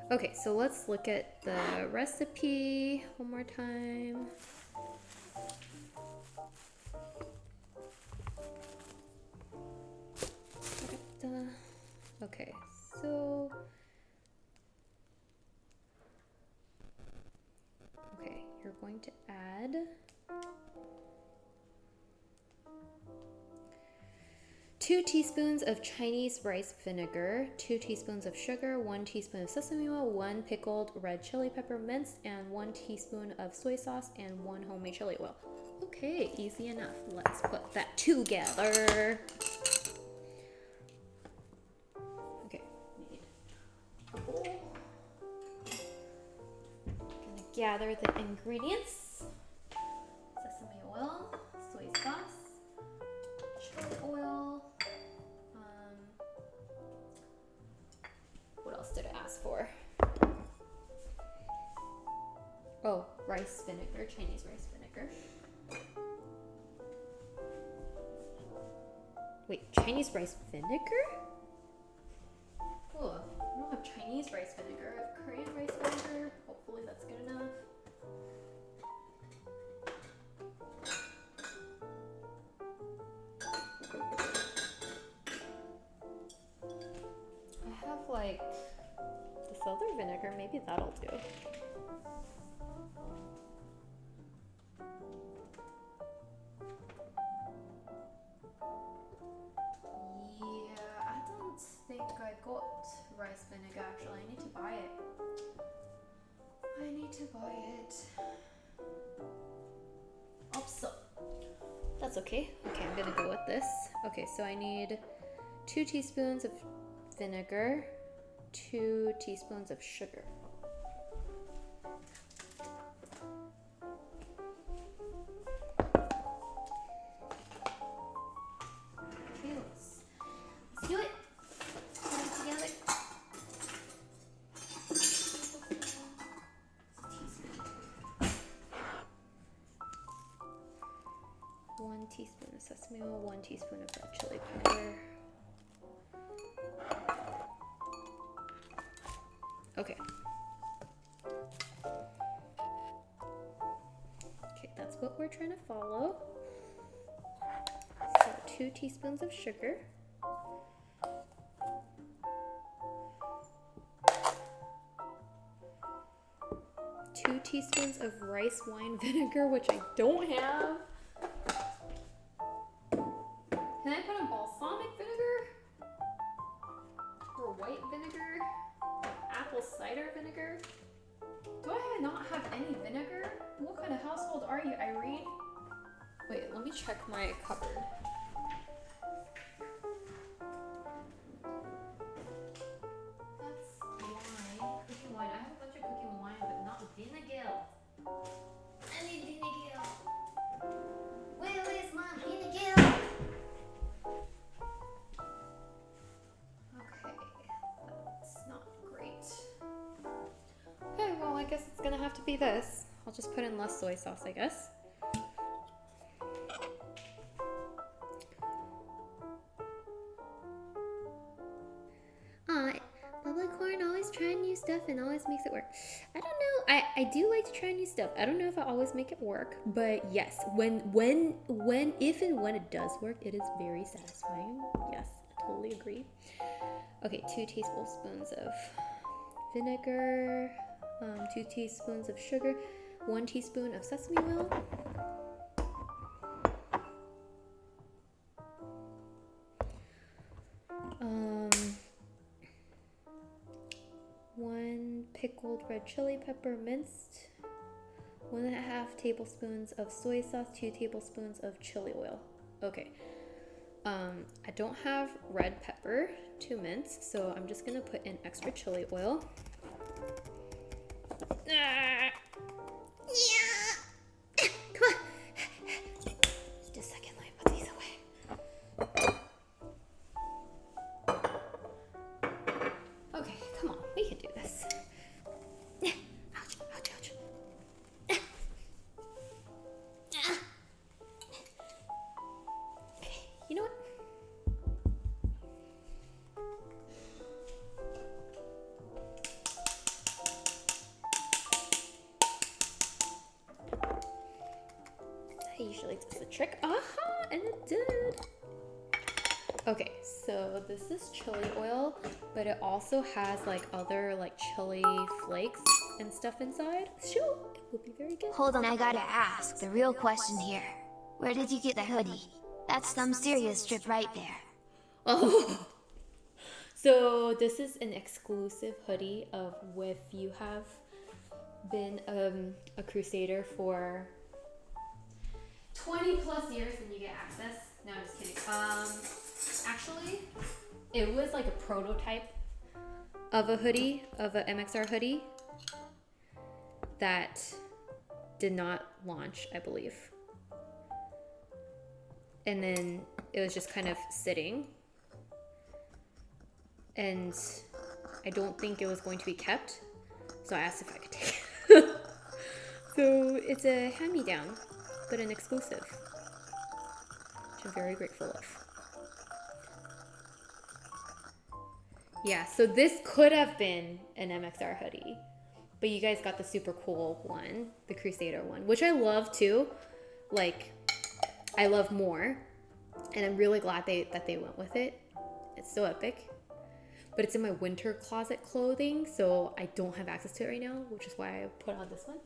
Speaker 1: Okay, so let's look at the recipe one more time. Okay, so you're going to add 2 teaspoons of Chinese rice vinegar, 2 teaspoons of sugar, 1 teaspoon of sesame oil, 1 pickled red chili pepper minced, and 1 teaspoon of soy sauce, and 1 homemade chili oil. Okay, easy enough. Let's put that together. Okay, need a bowl. Gonna gather the ingredients. Sesame oil, soy sauce, chili oil. What else did I ask for? Oh, rice vinegar, Chinese rice vinegar. Wait, Chinese rice vinegar? Oh, I don't have Chinese rice vinegar. I have Korean rice vinegar. Hopefully that's good enough. I have like this other vinegar. Maybe that'll do. Yeah, I don't think I got rice vinegar actually. I need to buy it. Oops. That's okay. Okay, I'm gonna go with this. Okay, so I need 2 teaspoons of vinegar, 2 teaspoons of sugar. Okay, let's do it. Put it together. 1 teaspoon of sesame oil. 1 teaspoon of red chili pepper. Okay. Okay, that's what we're trying to follow. So 2 teaspoons of sugar. 2 teaspoons of rice wine vinegar, which I don't have. Can I put in balsamic vinegar? Or white vinegar? Apple cider vinegar? Do I not have any vinegar? What kind of household are you, Irene? Wait, let me check my cupboard. That's wine. Cooking wine. I have a bunch of cooking wine, but not vinegar. I need vinegar. Where is my vinegar? Okay, that's not great. Okay, well, I guess it's gonna have to be this. I'll just put in less soy sauce, I guess. Bubbly corn always trying new stuff and always makes it work. I don't know. I do like to try new stuff. I don't know if I always make it work, but yes, if and when it does work, it is very satisfying. Yes, I totally agree. Okay, 2 tablespoons of vinegar, 2 teaspoons of sugar, 1 teaspoon of sesame oil. One pickled red chili pepper minced, 1.5 tablespoons of soy sauce, 2 tablespoons of chili oil. Okay. I don't have red pepper to mince, so I'm just gonna put in extra chili oil. Yeah. Come on. Just a second, let me put these away. Okay, come on, we can do this. Ouch, ouch, ouch. Okay, you know what? That usually does the trick. Aha, and it did. Okay, so this is chili oil, but it also has like other like chili flakes and stuff inside. So it will be very good.
Speaker 3: Hold on, I gotta ask the real question here. Where did you get the hoodie? That's some serious drip right there.
Speaker 1: Oh, so this is an exclusive hoodie of if you have been a Crusader for 20 plus years, then you get access. No, I'm just kidding. Actually, it was like a prototype of a hoodie, of a MXR hoodie that did not launch, I believe. And then it was just kind of sitting. And I don't think it was going to be kept. So I asked if I could take it. So it's a hand-me-down, but an exclusive, which I'm very grateful of. Yeah, so this could have been an MXR hoodie, but you guys got the super cool one, the Crusader one, which I love too. Like, I love more, and I'm really glad that they went with it. It's so epic. But it's in my winter closet clothing, so I don't have access to it right now, which is why I put on this one.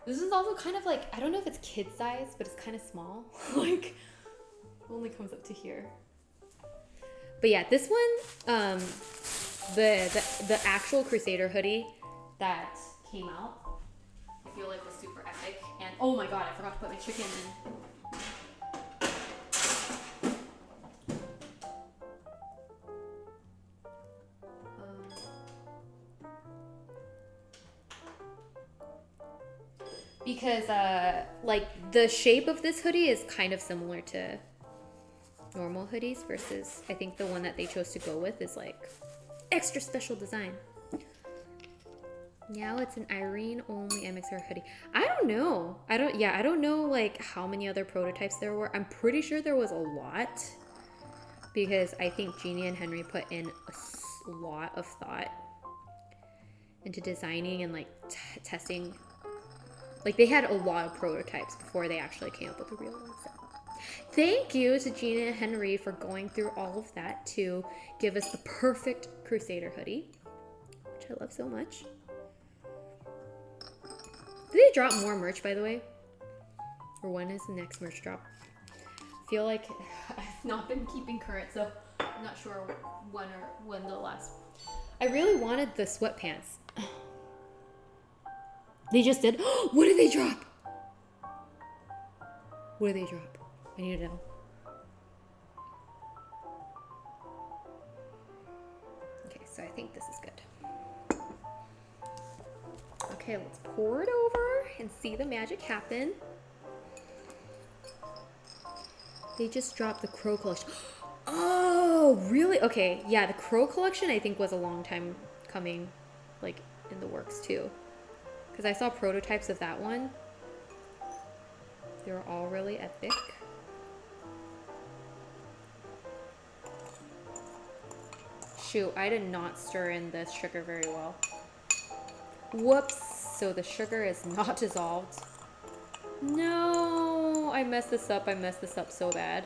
Speaker 1: This is also kind of like, I don't know if it's kid size, but it's kind of small. Like, it only comes up to here. But yeah, this one, the actual Crusader hoodie that came out, I feel like was super epic. And oh my god, I forgot to put my chicken in. Because like the shape of this hoodie is kind of similar to normal hoodies versus I think the one that they chose to go with is like extra special design. Now it's an Irene only MXR hoodie. I don't know. I don't know like how many other prototypes there were. I'm pretty sure there was a lot because I think Jeannie and Henry put in a lot of thought into designing and like testing. Like they had a lot of prototypes before they actually came up with the real one. So thank you to Gina and Henry for going through all of that to give us the perfect Crusader hoodie, which I love so much. Do they drop more merch, by the way? Or when is the next merch drop? I feel like I've not been keeping current, so I'm not sure when the last. I really wanted the sweatpants. They just did. What did they drop? What did they drop? I need to know. Okay, so I think this is good. Okay, let's pour it over and see the magic happen. They just dropped the Crow collection. Oh, really? Okay, yeah, the Crow collection I think was a long time coming, like in the works too. Because I saw prototypes of that one. They were all really epic. Shoot, I did not stir in the sugar very well. Whoops, so the sugar is not dissolved. No, I messed this up. I messed this up so bad.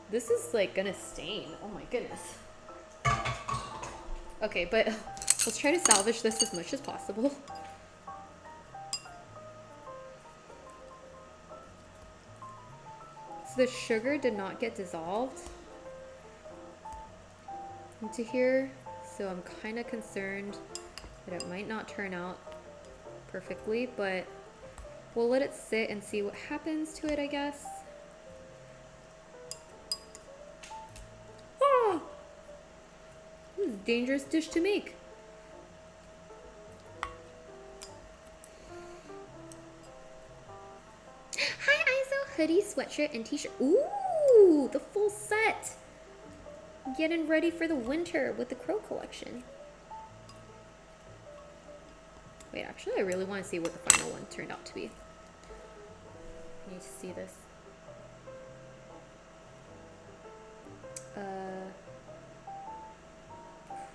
Speaker 1: This is like gonna stain. Oh my goodness. Okay, but let's try to salvage this as much as possible. So the sugar did not get dissolved into here, so I'm kind of concerned that it might not turn out perfectly, but we'll let it sit and see what happens to it, I guess. Oh! This is a dangerous dish to make. Hi, Iso. Hoodie, sweatshirt, and t-shirt. Ooh, the full set. Getting ready for the winter with the Crow collection. Wait, actually, I really want to see what the final one turned out to be. I need to see this.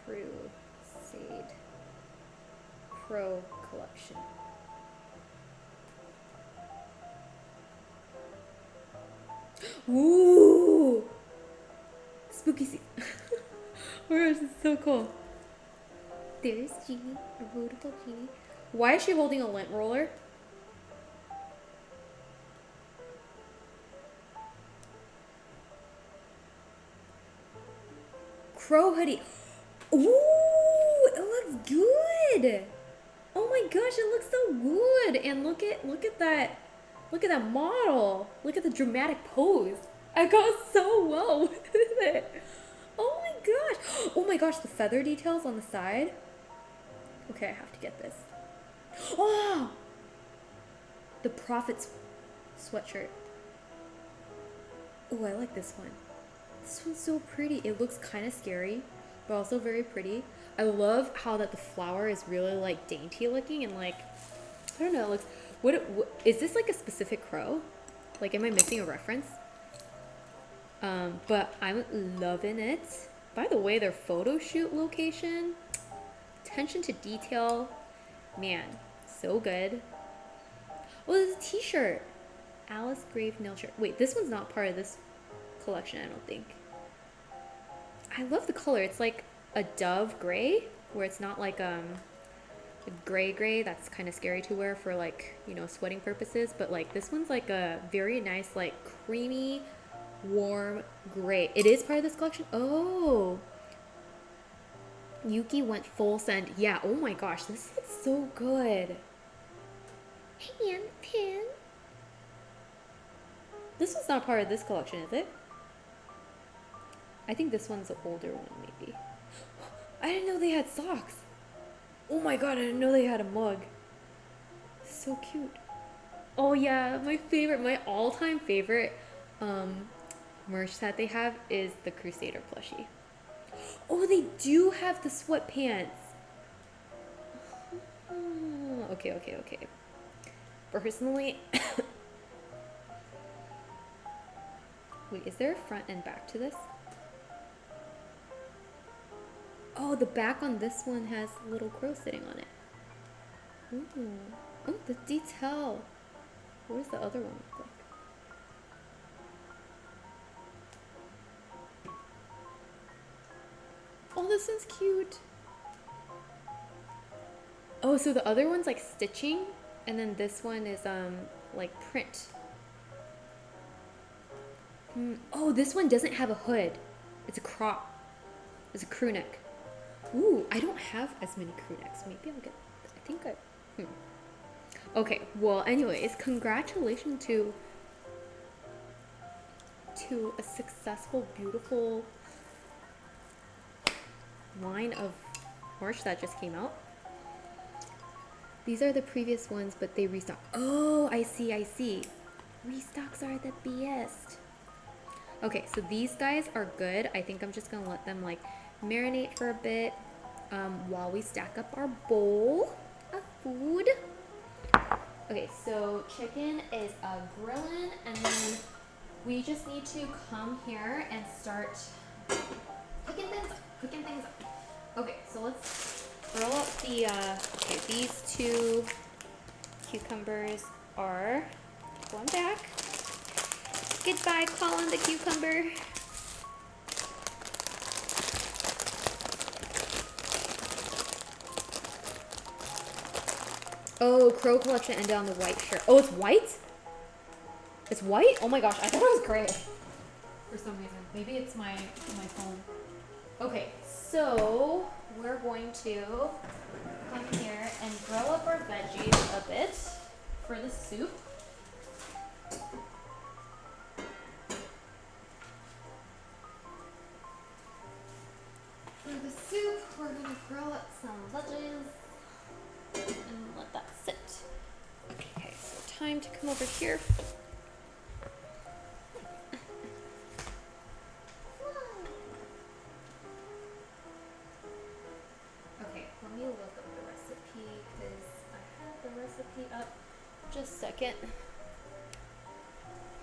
Speaker 1: Crusade Crow collection. Ooh! Spooky season. Oh my gosh, this is so cool. There's Jeannie, a beautiful Jeannie. Why is she holding a lint roller? Crow hoodie. Ooh, it looks good. Oh my gosh, it looks so good. And look at that. Look at that model. Look at the dramatic pose. I got so well with it. Oh my gosh. Oh my gosh, the feather details on the side. Okay, I have to get this. Oh! The Prophet's sweatshirt. Oh, I like this one. This one's so pretty. It looks kind of scary, but also very pretty. I love how that the flower is really like dainty looking and like, I don't know, it looks, what is this like a specific crow? Like, am I missing a reference? But I'm loving it. By the way, their photo shoot location, attention to detail, man, so good. Oh, there's a t-shirt. Alice Grave nail shirt. Wait, this one's not part of this collection, I don't think. I love the color. It's like a dove gray, where it's not like a gray that's kind of scary to wear for like, you know, sweating purposes, but like this one's like a very nice like creamy warm gray. It is part of this collection. Oh, Yuki went full send. Yeah, oh my gosh, this looks so good. Hand pin. This one's not part of this collection, is it? I think this one's an older one, maybe. I didn't know they had socks. Oh my god, I didn't know they had a mug. So cute. Oh yeah, my favorite, my all-time favorite merch that they have is the Crusader plushie. Oh, they do have the sweatpants. Oh,
Speaker 2: Okay. Personally, wait, is there a front and back to this? Oh, the back on this one has a little crow sitting on it. Ooh. Oh, the detail. What does the other one look like? Oh, this one's cute. Oh, so the other one's like stitching, and then this one is like print. Oh, this one doesn't have a hood. It's a crop. It's a crew neck. Ooh, I don't have as many crew necks. Maybe I'll get. I think I. Okay. Well, anyways, congratulations to a successful, beautiful line of merch that just came out. These are the previous ones, but they restock. Oh, I see. Restocks are the best. Okay, so these guys are good. I think I'm just gonna let them like marinate for a bit while we stack up our bowl of food. Okay, so chicken is grilling, and then we just need to come here and start cooking things up. Okay, so let's grill up the, okay, these 2 cucumbers are going back. Goodbye, Colin the cucumber. Oh, Crow collection ended on the white shirt. Oh, it's white? It's white? Oh my gosh, I thought it was gray. For some reason. Maybe it's my phone. Okay, so we're going to come here and grill up our veggies a bit for the soup. For the soup, we're gonna grill up some veggies and let that sit. Okay, so time to come over here. Okay, let me look up the recipe because I had the recipe up. Just a second. I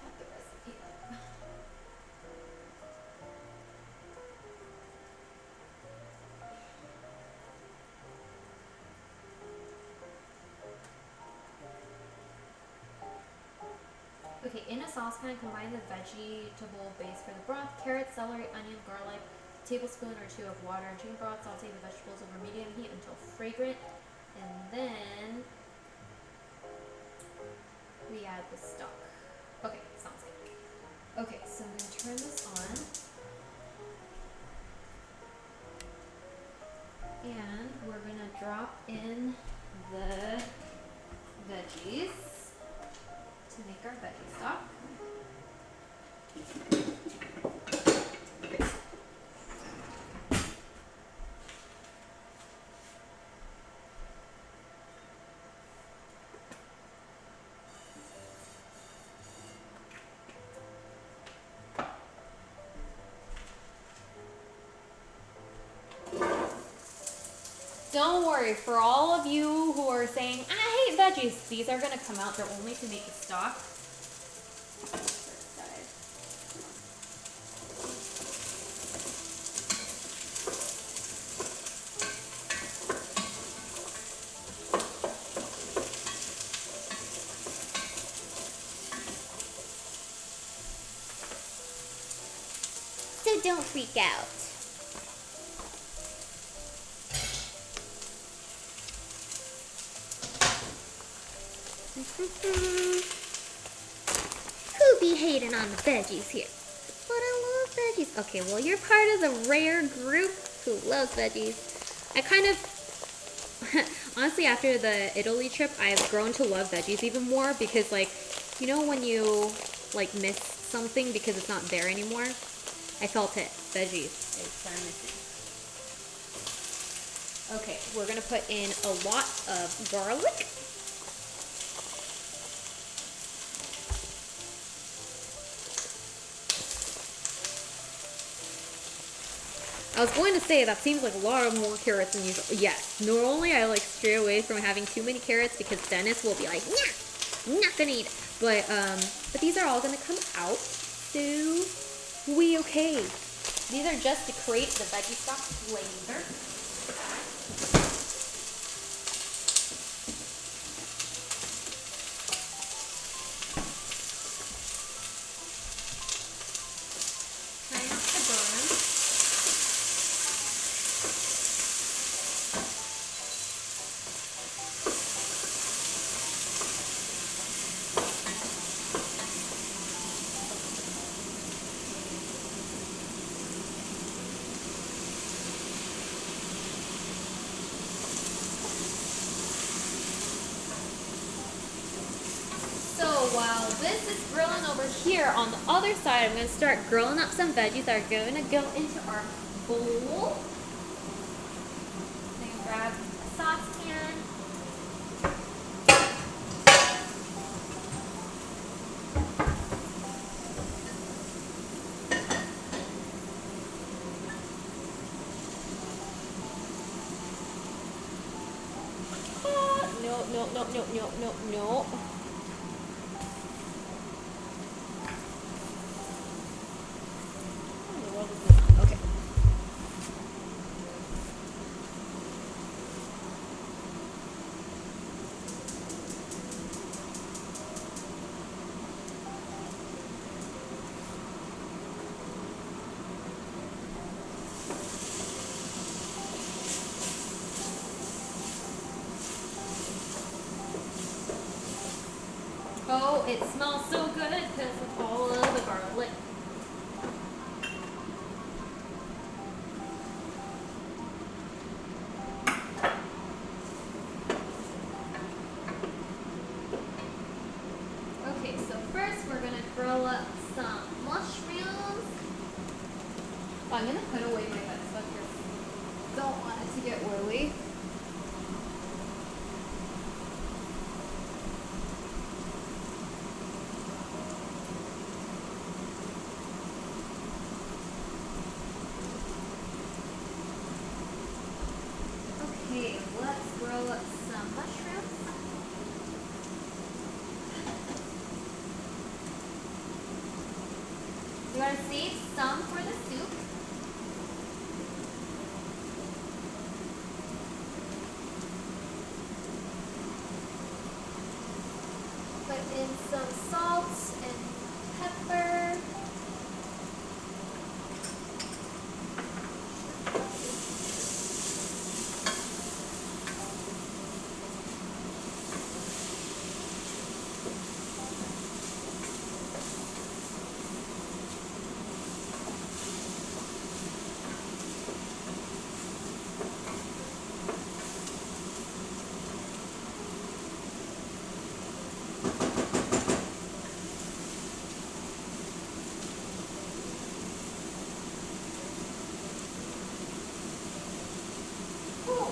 Speaker 2: had the recipe up. Okay, in a saucepan, combine the vegetable base for the broth, carrots, celery, onion, garlic, a tablespoon or 2 of water, and chicken broth. Saute the vegetables over medium heat until fragrant, and then we add the stock. Okay, sounds good. Okay, so I'm gonna turn this on, and we're gonna drop in the veggies to make our veggie stock. Don't worry, for all of you who are saying, I hate veggies, these are gonna come out. They're only to make the stock. So don't freak out. Who be hating on the veggies here? But I love veggies. Okay, well, you're part of the rare group who loves veggies. I kind of, honestly, after the Italy trip, I've grown to love veggies even more because, like, you know when you, like, miss something because it's not there anymore? I felt it. Veggies is what I'm missing. Okay, we're going to put in a lot of garlic.
Speaker 1: I was going to say that seems like a lot of more carrots than usual. Yes, normally I like stray away from having too many carrots because Dennis will be like, nah, I'm not gonna eat it. But these are all gonna come out, so we okay.
Speaker 2: These are just to create the veggie stock flavor.
Speaker 1: Try not to burn.
Speaker 2: So while this is grilling over here, on the other side, I'm going to start grilling up some veggies that are going to go into our bowl. I'm going to grab a saucepan. No. What in the world is going on? Okay. Oh, it smells so good because of all of the garlic. Okay, so first we're going to grill up some mushrooms. Oh, I'm going to put away my wet stuff here. Don't want it to get oily. Okay, let's grill up some mushrooms. We're going to save some for the soup. Put in some salt and pepper. Cool.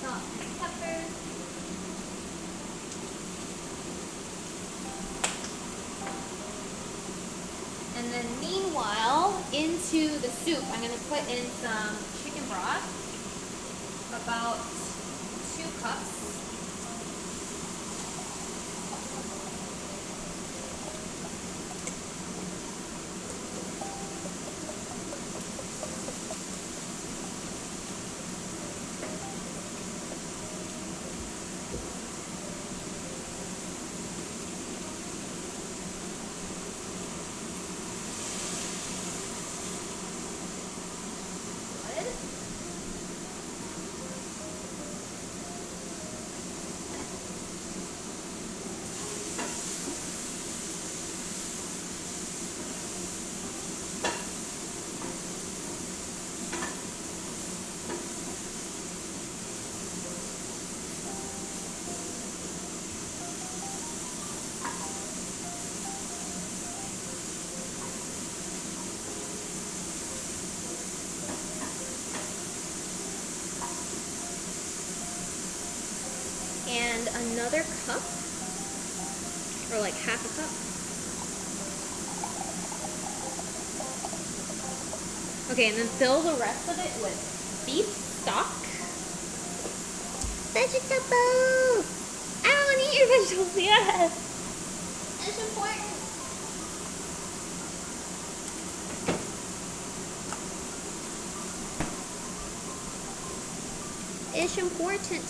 Speaker 2: Salt and pepper. And then meanwhile, into the soup, I'm going to put in some chicken broth, about 2 cups. And another cup
Speaker 1: or like half a cup. Okay, and then fill the rest of it with beef stock. Vegetables! I want to eat your vegetables, yes! It's important. It's important.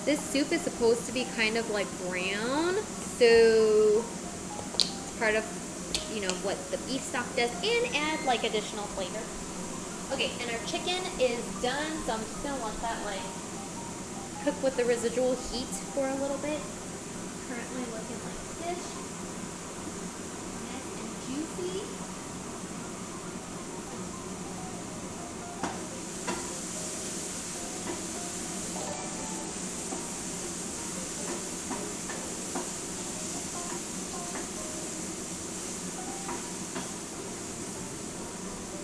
Speaker 1: This soup is supposed to be kind of like brown, so it's part of, you know, what the beef stock does, and add like additional flavor. Okay, and our chicken is done, so I'm just gonna let that like cook with the residual heat for a little bit. Currently looking like this, nice and juicy.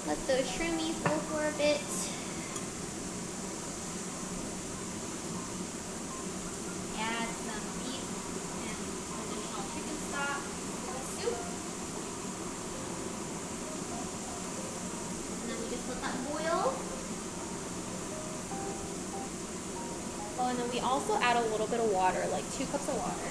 Speaker 1: Let those shroomies go for a bit. Add some beef and additional chicken stock to the soup. And then we just let that boil. Oh, and then we also add a little bit of water, like 2 cups of water.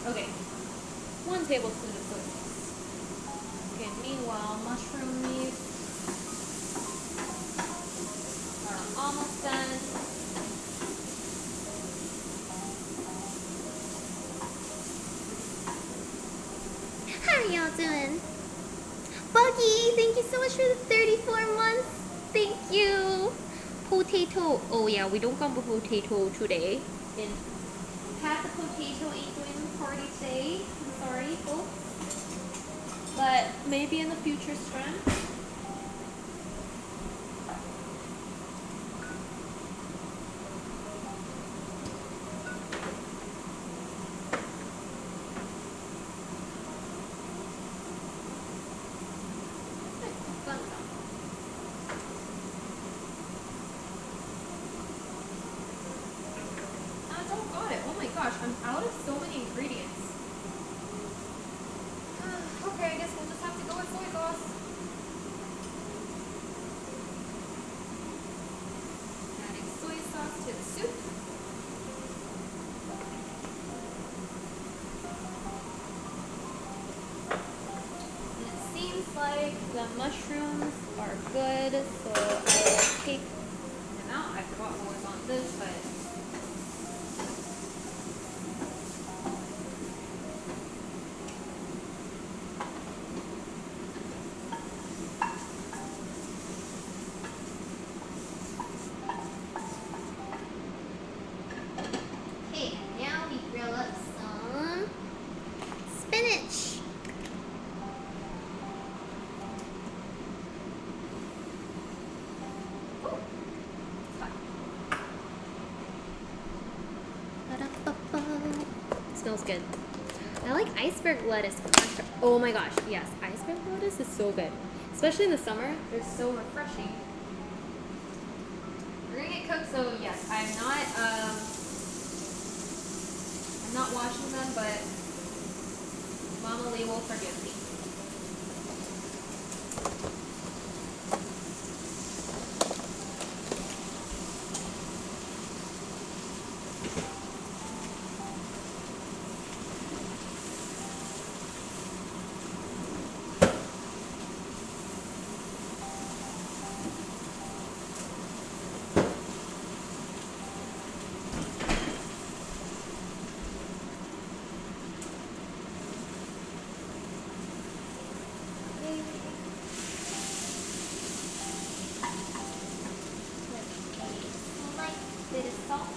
Speaker 1: Okay, 1 tablespoon of soy sauce. Okay, meanwhile, mushroom meat are almost done. How are y'all doing? Buggy, thank you so much for the 34 months. Thank you. Potato. Oh yeah, we don't come with potato today. And Pat the potato ain't doing the party today. I'm sorry, folks. But maybe in the future, Strand. I'm out of so many ingredients. Okay, I guess we'll just have to go with soy sauce. Adding soy sauce to the soup. And it seems like the mushrooms are good, so I will take them out. I forgot what was on this, but smells good. I like iceberg lettuce. Oh my gosh, yes, iceberg lettuce is so good, especially in the summer. They're so refreshing. We're gonna get cooked, so yes, I'm not washing them, but Mama Lee will forgive me.
Speaker 2: salt.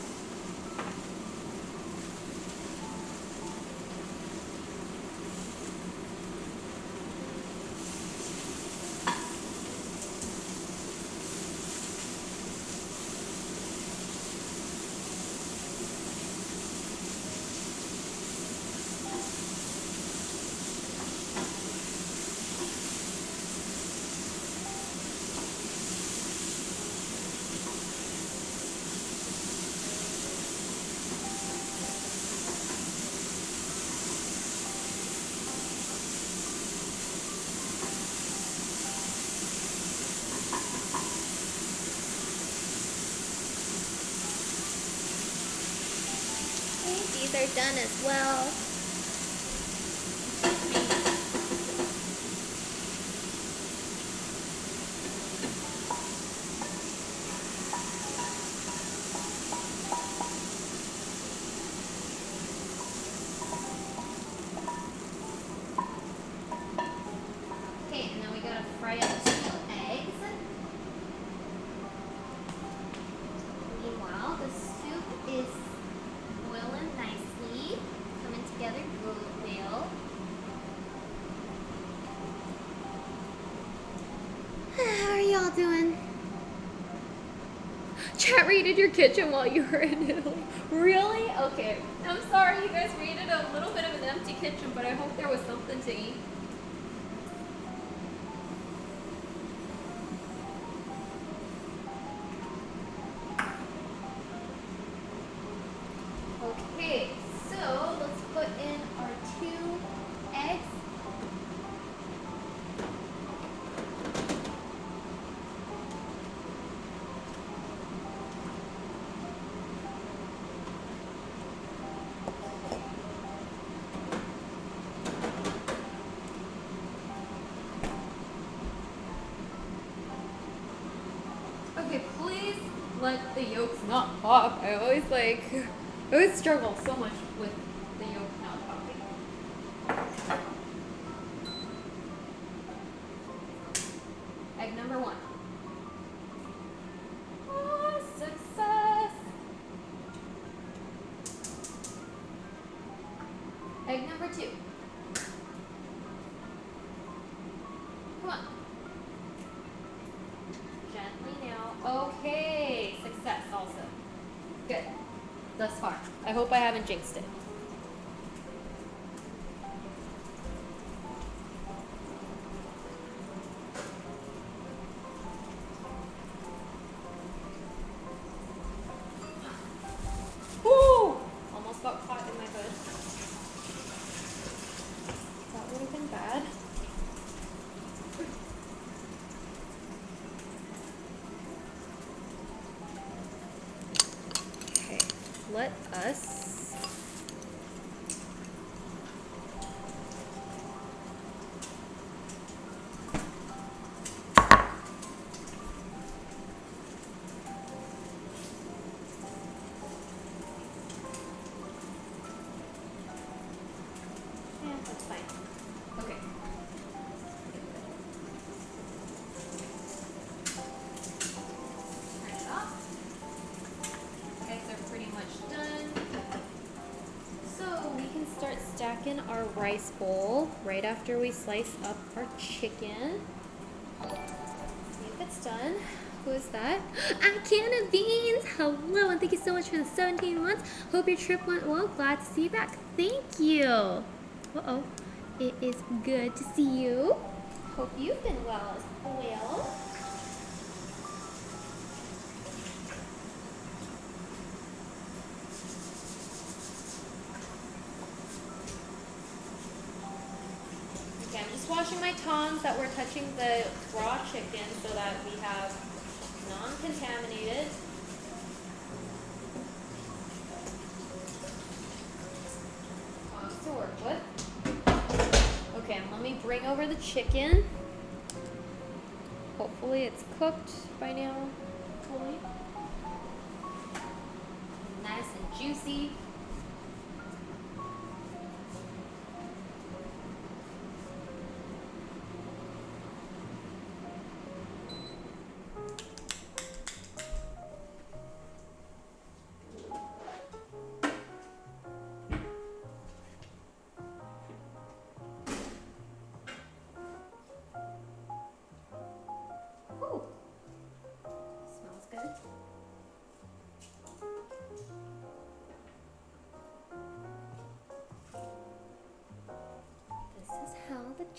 Speaker 1: These are done as well.
Speaker 2: Okay, and then we gotta fry up 2 eggs.
Speaker 1: Meanwhile, the soup is boiling nicely, coming together good well. How are y'all doing? Chat raided your kitchen while you were in Italy.
Speaker 2: Really? Okay. I'm sorry you guys raided a little bit of an empty kitchen, but I hope there was something to eat. Okay, so let's put in our 2 eggs. Okay, please let the yolks not pop. I always struggle so much with the yolk not popping. Egg number 1. Oh, success! Egg number 2. Come on. Gently now. Okay, success also. Good. Thus far. I hope I haven't jinxed it. Woo! Almost got caught in my hood. That would have been bad. Okay, let us that's fine. Okay. Turn it off. Eggs are pretty much done. So we can start stacking our rice bowl right after we slice up our chicken. See if it's done. Who is that?
Speaker 1: Can of Beans! Hello, and thank you so much for the 17 months. Hope your trip went well. Glad to see you back. Thank you. Uh-oh. It is good to see you.
Speaker 2: Hope you've been well as well. Okay, I'm just washing my tongs that we're touching the raw chicken so that we have non-contaminated. Tongs to work with. Okay, and let me bring over the chicken. Hopefully it's cooked by now. Hopefully. Nice and juicy.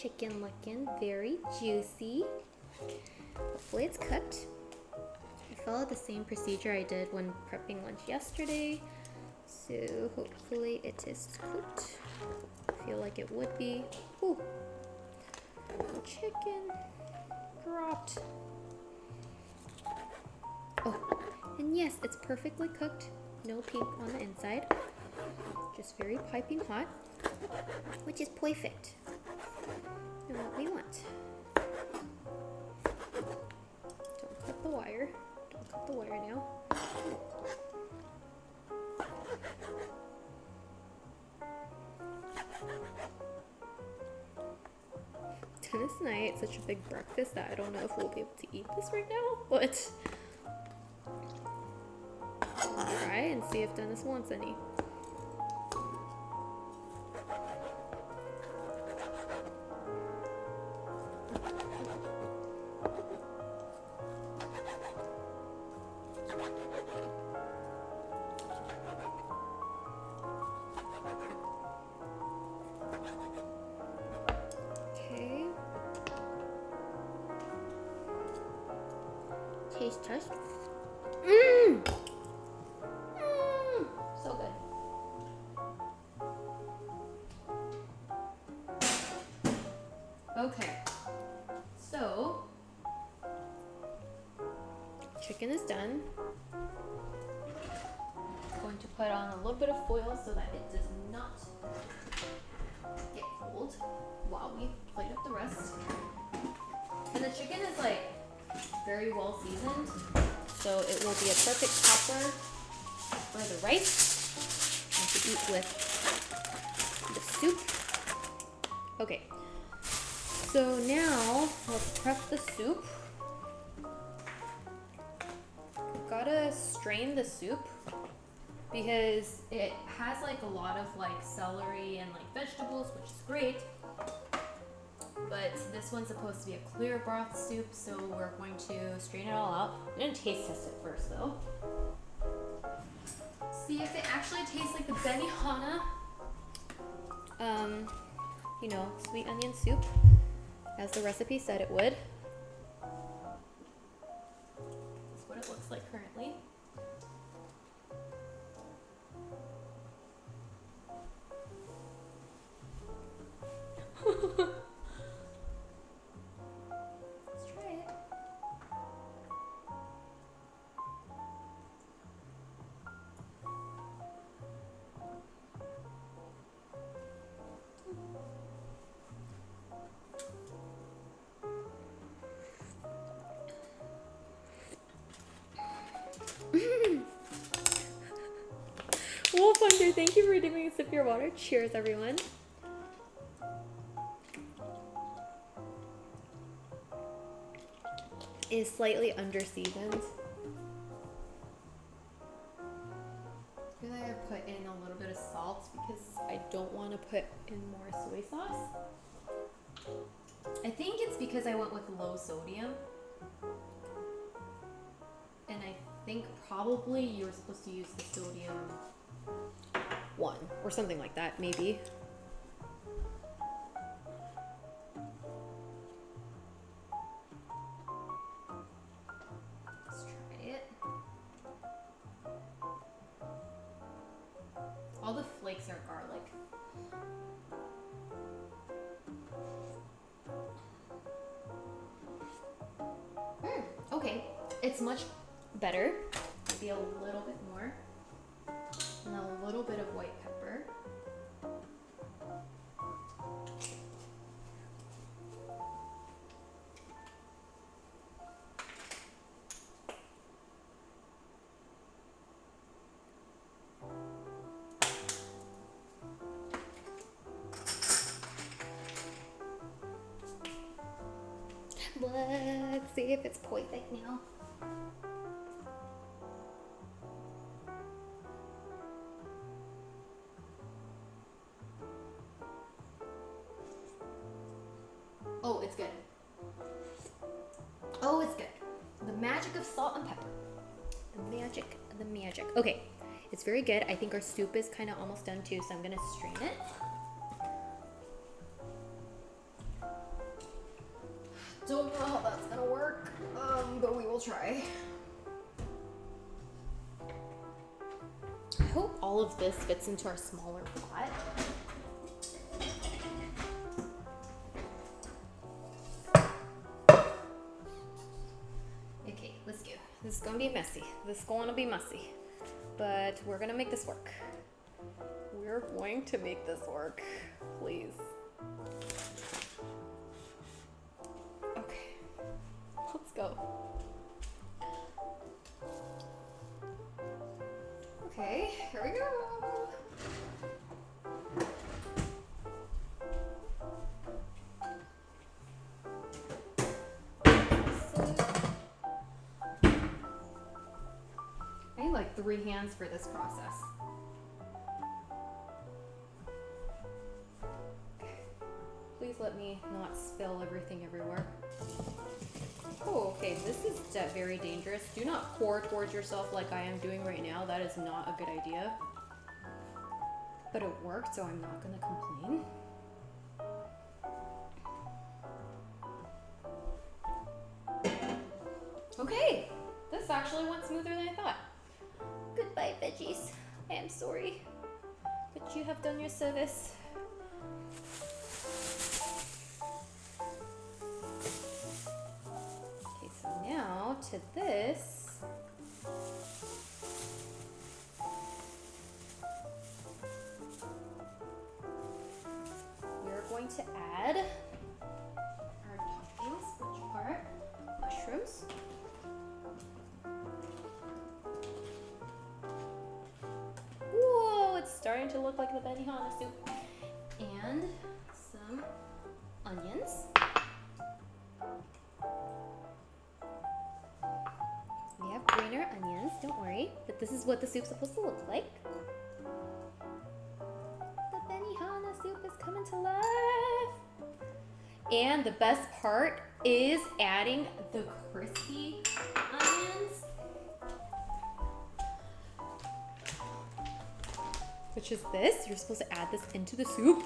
Speaker 1: chicken looking, very juicy. Hopefully it's cooked. I followed the same procedure I did when prepping lunch yesterday. So hopefully it is cooked. I feel like it would be. Ooh. The chicken dropped. Oh, and yes, it's perfectly cooked. No pink on the inside. Just very piping hot, which is perfect. And what we want. Don't cut the wire. Don't cut the wire now. Dennis and I ate such a big breakfast that I don't know if we'll be able to eat this right now, but I'll try and see if Dennis wants any. Okay. Taste test. Mmm!
Speaker 2: So good. Okay. So,
Speaker 1: Chicken is done.
Speaker 2: going to put on a little bit of foil so that it does not get cold while we plate up the rest. And the chicken is like very well seasoned, so it will be a perfect topper for the rice and to eat with the soup. Okay, so now let's prep the soup. Gotta strain the soup because it has like a lot of like celery and like vegetables, which is great. But this one's supposed to be a clear broth soup, so we're going to strain it all out. I'm gonna taste test it first though. See if it actually tastes like the Benihana,
Speaker 1: You know, sweet onion soup, as the recipe said it would.
Speaker 2: that's what it looks like currently. Let's try it.
Speaker 1: Wolf Hunter, thank you for doing a sip of your water. Cheers, everyone. Is slightly under seasoned.
Speaker 2: I feel like I put in a little bit of salt because I don't want to put in more soy sauce. I think it's because I went with low sodium. And I think probably you were supposed to use the sodium
Speaker 1: 1 or something like that, maybe.
Speaker 2: Let's try it. All the flakes are garlic. Okay, it's much better. Maybe a little bit more. And a little bit of white pepper.
Speaker 1: Let's see if it's perfect now.
Speaker 2: Oh, it's good. Oh, it's good. The magic of salt and pepper.
Speaker 1: The magic, the magic. Okay, it's very good. I think our soup is kind of almost done too, so I'm gonna strain it.
Speaker 2: Don't know how that's gonna work, but we will try. I hope all of this fits into our smaller pot. Okay, let's go. This is gonna be messy. This is gonna be messy. But we're gonna make this work. We're going to make this work. Please. Okay. Let's go. Okay, here we go. I need like 3 hands for this process. Please let me not spill everything everywhere. Oh, okay, this is very dangerous. Do not pour towards yourself like I am doing right now. That is not a good idea. But it worked, so I'm not gonna complain. Okay, this actually went smoother than I thought. Goodbye, veggies. I am sorry, but you have done your service. Okay, so now to this. We're going to add our toppings, which are mushrooms. Whoa, it's starting to look like the benihana soup. And some onions. We have greener onions, don't worry, but this is what the soup's supposed to look like. The benihana soup is coming to life. And the best part is adding the crispy onions, which is this. You're supposed to add this into the soup.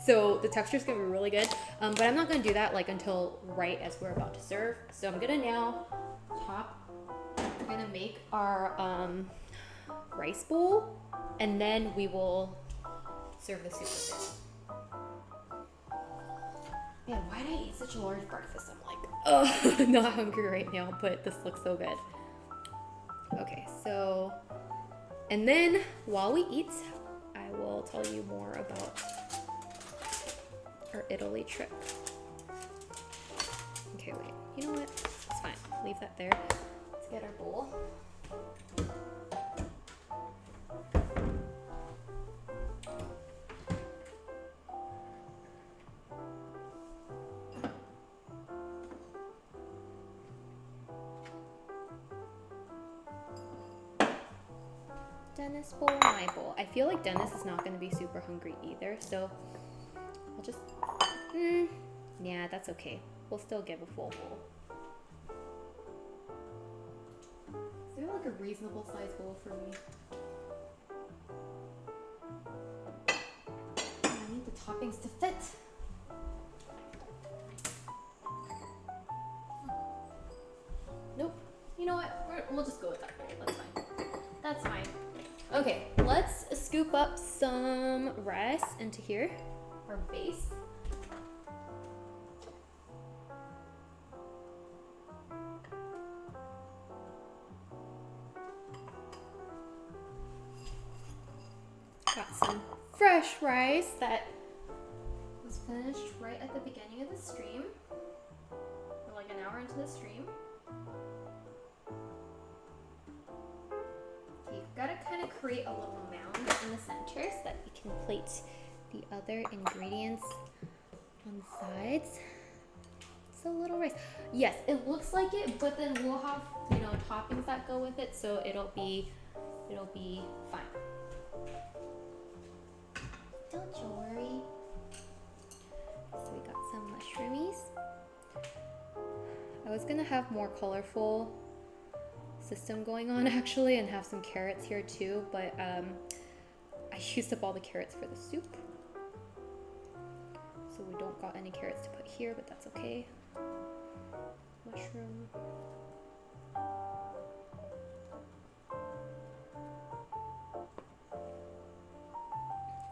Speaker 2: So the texture is gonna be really good, but I'm not gonna do that like until right as we're about to serve. So I'm gonna now we're gonna make our rice bowl, and then we will serve the soup with it. Man, why did I eat such a large breakfast? I'm like, ugh, not hungry right now, but this looks so good. Okay, so, and then while we eat, I will tell you more about our Italy trip. Okay, wait, you know what? It's fine, leave that there. Let's get our bowl. Dennis bowl, my bowl. I feel like Dennis is not going to be super hungry either, so I'll just, yeah, that's okay. We'll still give a full bowl. Is there like a reasonable size bowl for me? I need the toppings to fit. Nope. You know what? We'll just go with that bowl. That's fine. That's fine. Okay, let's scoop up some rice into here, our base. Got some fresh rice that was finished right at the beginning of the stream, or like an hour into the stream. You've got to kind of create a little mound in the center so that we can plate the other ingredients on the sides. So little rice. Yes, it looks like it, but then we'll have, you know, toppings that go with it, so it'll be fine. Don't you worry. So we got some mushroomies. I was gonna have more colorful system going on actually and have some carrots here too, but I used up all the carrots for the soup, so we don't got any carrots to put here, but that's okay. mushroom.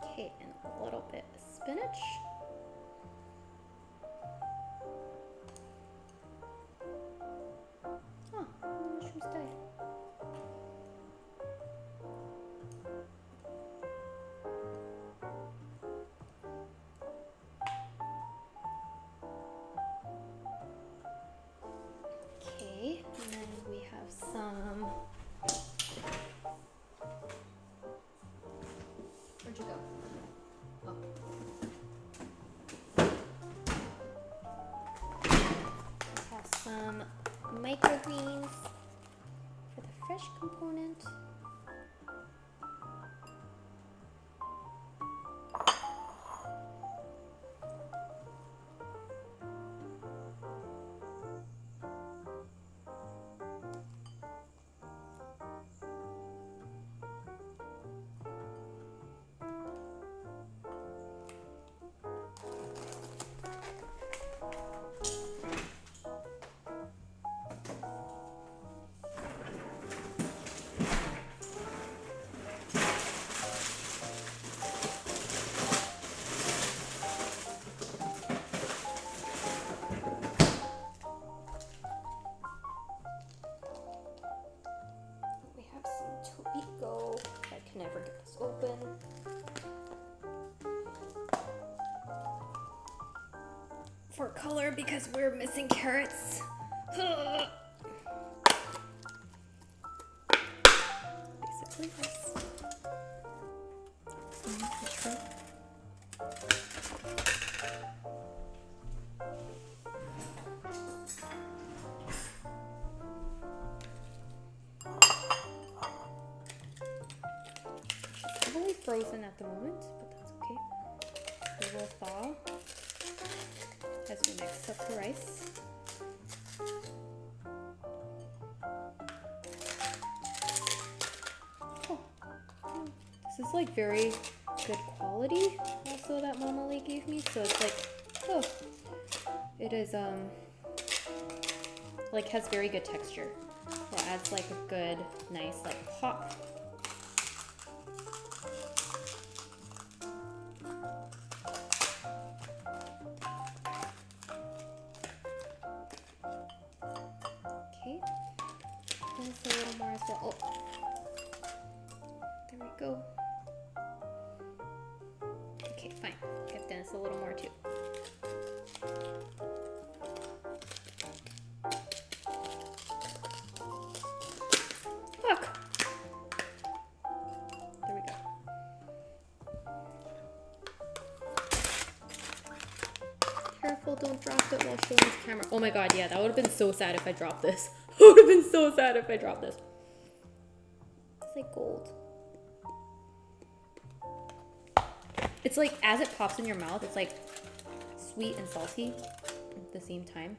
Speaker 2: Okay, and a little bit of spinach. Oh, the mushrooms died. Okay, and then we have some. Where'd you go? Oh. We have some microgreens for the fresh component. We have some Tobiko. I can never get this open. For color because we're missing carrots. Basically this. Mushroom. She's heavily frozen at the moment, but that's okay. It will thaw as we mix up the rice. Oh, this is like very good quality also that Mama Lee gave me. So it's like, oh, it is like has very good texture. It adds like a good, nice like pop. Okay, and it's a little more as well. Oh, there we go. Okay, fine. Okay, then it's a little more too. Look. There we go. Careful, don't drop it while showing the camera. Oh my god, yeah, that would have been so sad if I dropped this. It would have been so sad if I dropped this. It's like gold. It's like, as it pops in your mouth, it's like sweet and salty at the same time.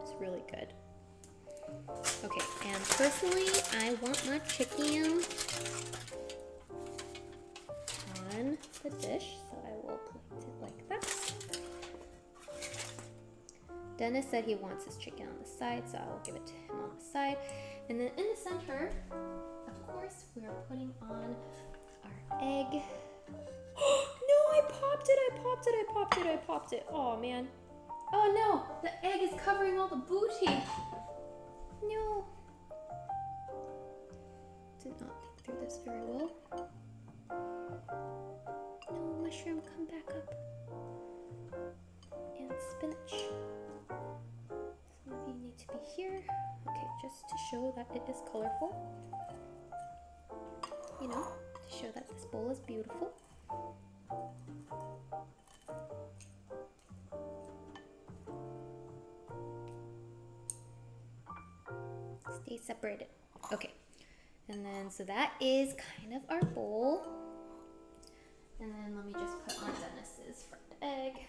Speaker 2: It's really good. Okay, and personally, I want my chicken on the dish, so I will place it like that. Dennis said he wants his chicken on the side, so I will give it to him on the side. And then in the center, of course, we are putting on our egg. No, I popped it. Oh man. Oh no, the egg is covering all the booty. No. Did not think through this very well. No, mushroom, come back up. And spinach. Some of you need to be here. Okay, just to show that it is colorful. You know, to show that this bowl is beautiful. Stay separated. Okay. And then, so that is kind of our bowl. And then let me just put on Dennis's fried egg.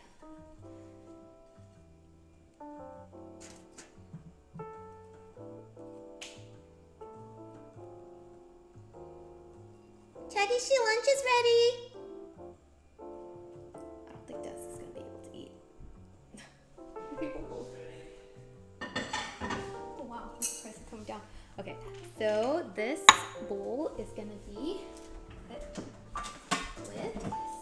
Speaker 2: Takeshi, lunch is ready. I don't think Des is gonna be able to eat. Okay, so this bowl is gonna be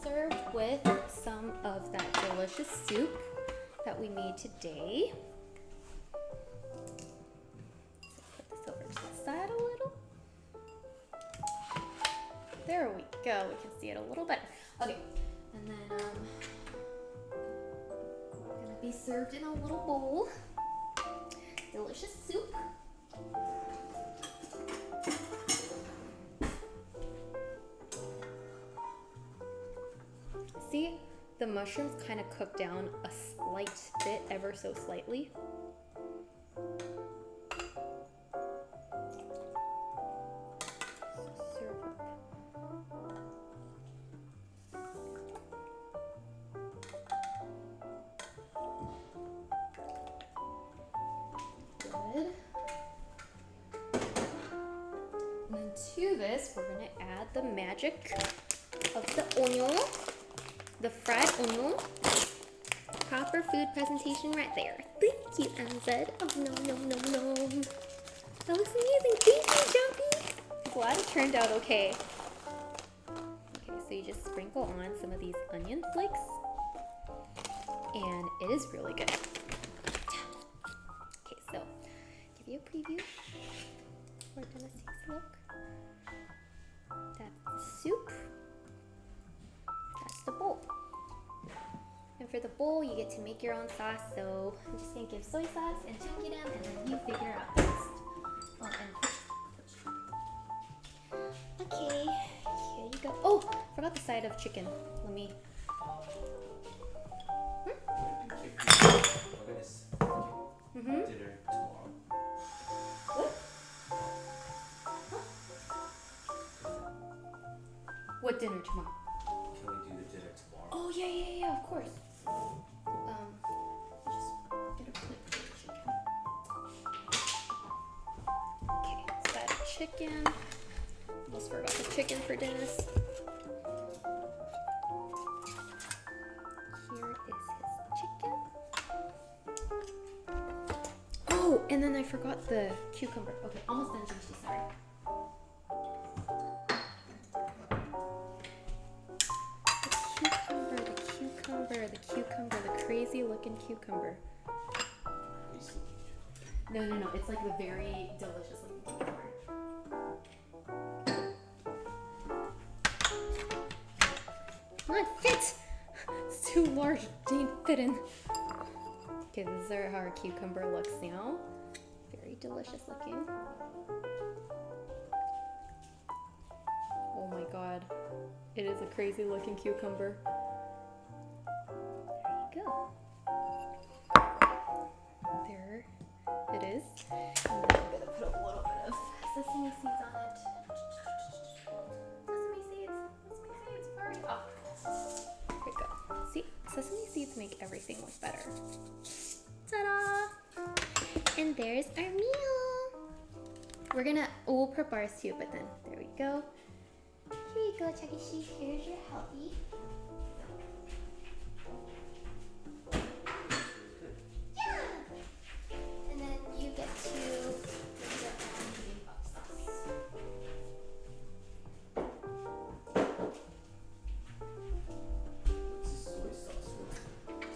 Speaker 2: served with some of that delicious soup that we made today. So put this over to the side a little. There we go. We can see it a little better. Okay, and then gonna be served in a little bowl. Delicious soup. See, the mushrooms kind of cook down a slight bit, ever so slightly. Serve up. Good. And then to this, we're gonna add the magic of the onion, the fried onion. Proper food presentation right there. Thank you, MZ. Oh no, no, no, no. That looks amazing. Thank you, Jumpy. I'm glad it turned out okay. Okay, so you just sprinkle on some of these onion flakes, and it is really good. Okay, so give you a preview. We're gonna take a look. That's the soup. That's the bowl. And for the bowl, you get to make your own sauce. So I'm just gonna give soy sauce and chunky them, and then you figure out the rest. Oh, and okay, here you go. Oh, forgot the side of chicken. Let me.
Speaker 4: Dinner tomorrow.
Speaker 2: What? What dinner tomorrow?
Speaker 4: Can we do the dinner tomorrow?
Speaker 2: Oh yeah, of course. Just get a plate for the chicken. Okay, side of chicken. Almost forgot the chicken for Dennis. Here is his chicken. Oh, and then I forgot the cucumber. Okay, almost done, Jinxie, sorry. The crazy looking cucumber. No, it's like the very delicious looking cucumber. Not fit! It's too large, it ain't fitting. Okay, this is how our cucumber looks now. Very delicious looking. Oh my god. It is a crazy looking cucumber. Go. There it is. And then I'm gonna put a little bit of sesame seeds on it. Sesame seeds, hurry up. There we go. See, sesame seeds make everything look better. Ta-da! And there's our meal. We'll prep ours too, but then there we go. Here you go, Chucky Sheep. Here's your healthy.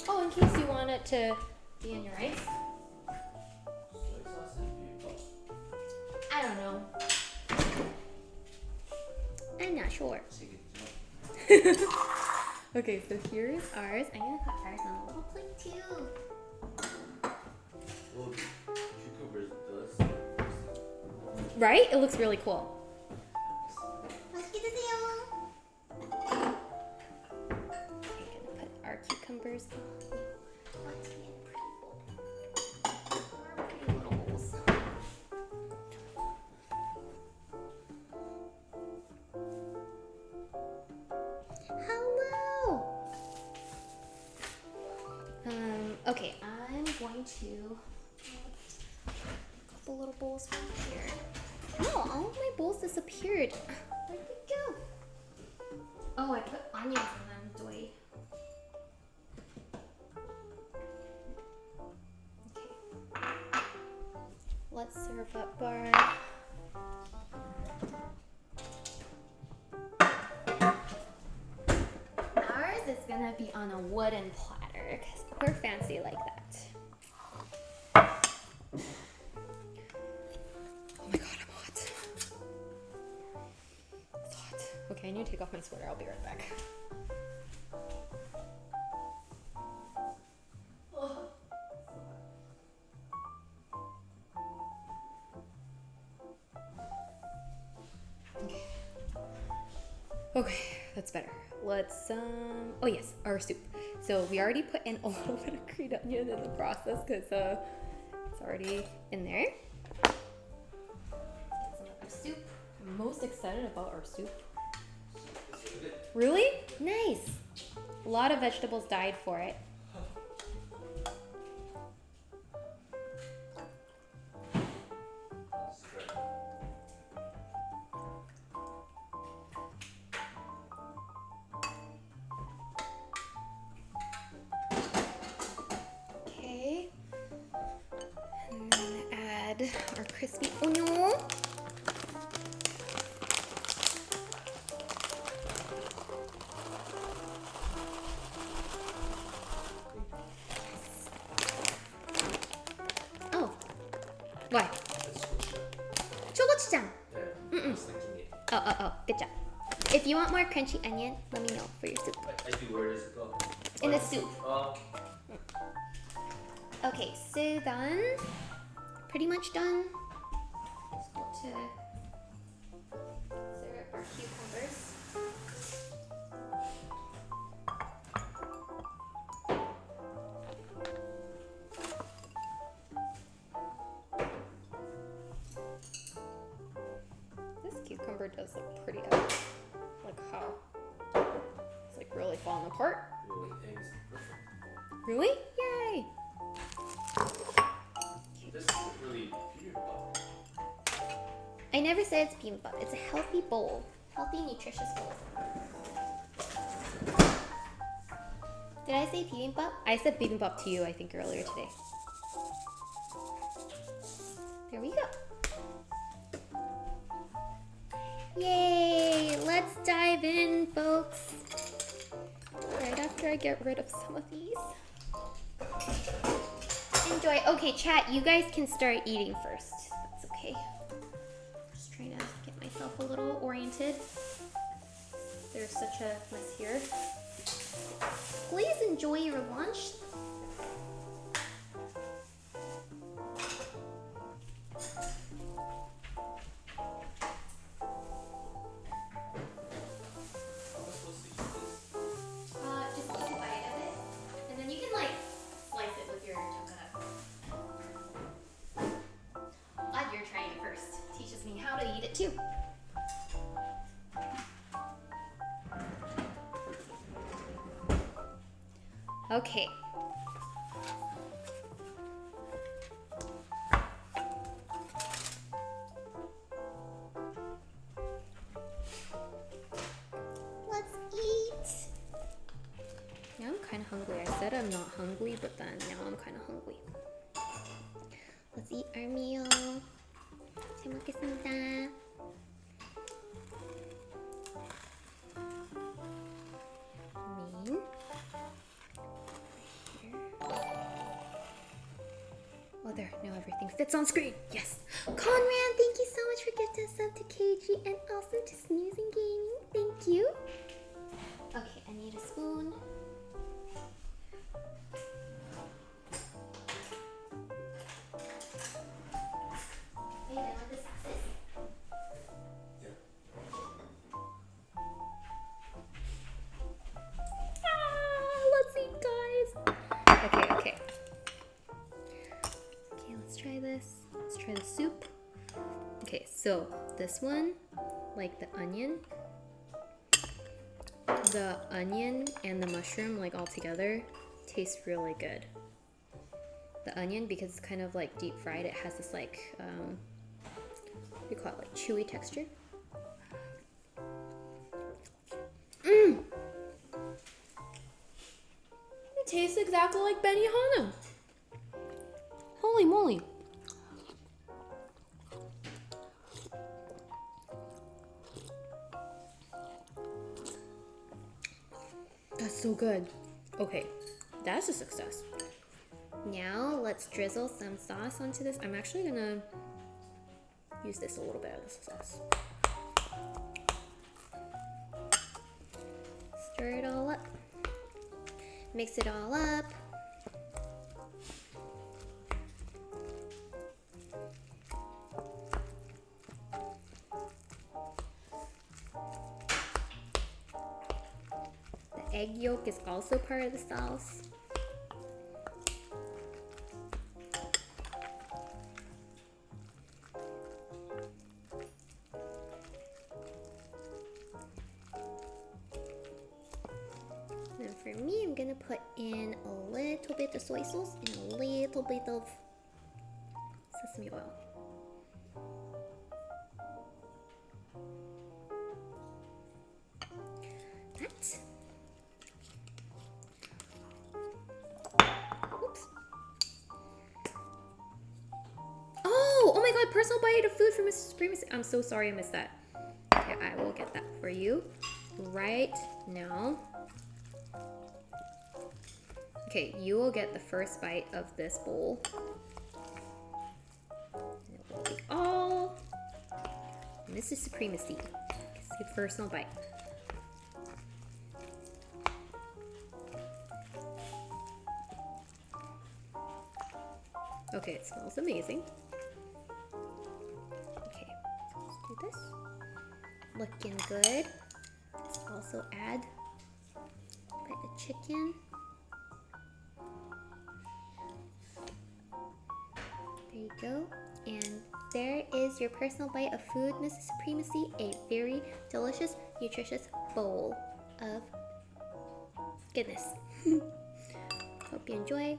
Speaker 2: In case you want it to be in your rice.
Speaker 4: Soy sauce and beef sauce.
Speaker 2: I don't know. I'm not sure. Okay, so here's ours. I'm gonna put ours on a little plate too.
Speaker 4: Well, cucumbers does.
Speaker 2: Right? It looks really cool. Cucumbers. Hello. Okay, I'm going to a couple little bowls from here. Oh, all of my bowls disappeared. Where'd they go? Oh, I put onions in them. Doy.
Speaker 1: let's serve up our ours is gonna be on a wooden platter because we're fancy like that. Oh my god, I'm hot. It's hot. Okay, I need to take off my sweater. I'll be right back. Okay, that's better. Let's oh yes, our soup. So we already put in a little bit of green onion in the process because it's already in there. Let's get some of our soup. I'm most excited about our soup.
Speaker 4: It's really good.
Speaker 1: Really? Nice. A lot of vegetables died for it.
Speaker 4: This is great.
Speaker 1: Okay. And then add our crispy onion. Oh. Why?
Speaker 4: That's good.
Speaker 1: 초고추장.
Speaker 4: Yeah. I was thinking it.
Speaker 1: Oh. Good job. If you want more crunchy onion, let me know for your soup.
Speaker 4: I do. Where does it go?
Speaker 1: In the soup.
Speaker 4: Oh.
Speaker 1: Okay, so done. Pretty much done. Let's go to syrup our cucumbers. This cucumber does look pretty out. Like how? It's like really falling apart.
Speaker 4: Really, eggs. Perfect.
Speaker 1: Really? Yay!
Speaker 4: This is really beautiful.
Speaker 1: I never said it's bibimbap. It's a healthy bowl. Healthy, nutritious bowl. Did I say bibimbap? I said bibimbap to you, I think, earlier today. There we go. Yay! Let's dive in, folks. Right after I get rid of some of these. Enjoy. Okay, chat, you guys can start eating first. That's okay. Just trying to get myself a little oriented. There's such a mess here. Please enjoy your lunch.
Speaker 4: How am I supposed to eat this?
Speaker 1: Just take a bite of it, and then you can like slice it with your chocolate. Glad you're trying it first. Teaches me how to eat it too. Okay. Let's eat. Now I'm kind of hungry. I said I'm not hungry, but then now I'm kind of hungry. Let's eat our meal. 잘 먹겠습니다. Mean. Here. Oh, there. Now everything fits on screen. Yes. Conran, thank you so much for gifting a sub to KG and also to Snoozing Gaming. Thank you. Okay, I need a spoon. Are you done with the sauces?
Speaker 4: Yeah.
Speaker 1: Let's eat, guys. Okay. Okay, let's try this. Let's try the soup. Okay, so this one, like the onion and the mushroom, like all together, tastes really good. The onion, because it's kind of like deep fried, it has this like, what do you call it, like chewy texture. It tastes exactly like Benihana. Holy moly. so good. Okay, that's a success. Now let's drizzle some sauce onto this. I'm actually gonna use this a little bit of this sauce. Stir it all up. Mix it all up. The egg yolk is also part of the sauce. And for me, I'm gonna put in a little bit of soy sauce and a little bit of sesame oil. That. Oops. Oh my god, personal bite of food from Mrs. Supremacy. I'm so sorry I missed that. Okay, I will get that for you right now. Okay, you will get the first bite of this bowl. And it will be all Mrs. Supremacy. It's a personal bite. Okay, it smells amazing. Okay, so let's do this. Looking good. Let's also add a bit of chicken. There you go. And there is your personal bite of food, Mrs. Supremacy. A very delicious, nutritious bowl of goodness. Hope you enjoy.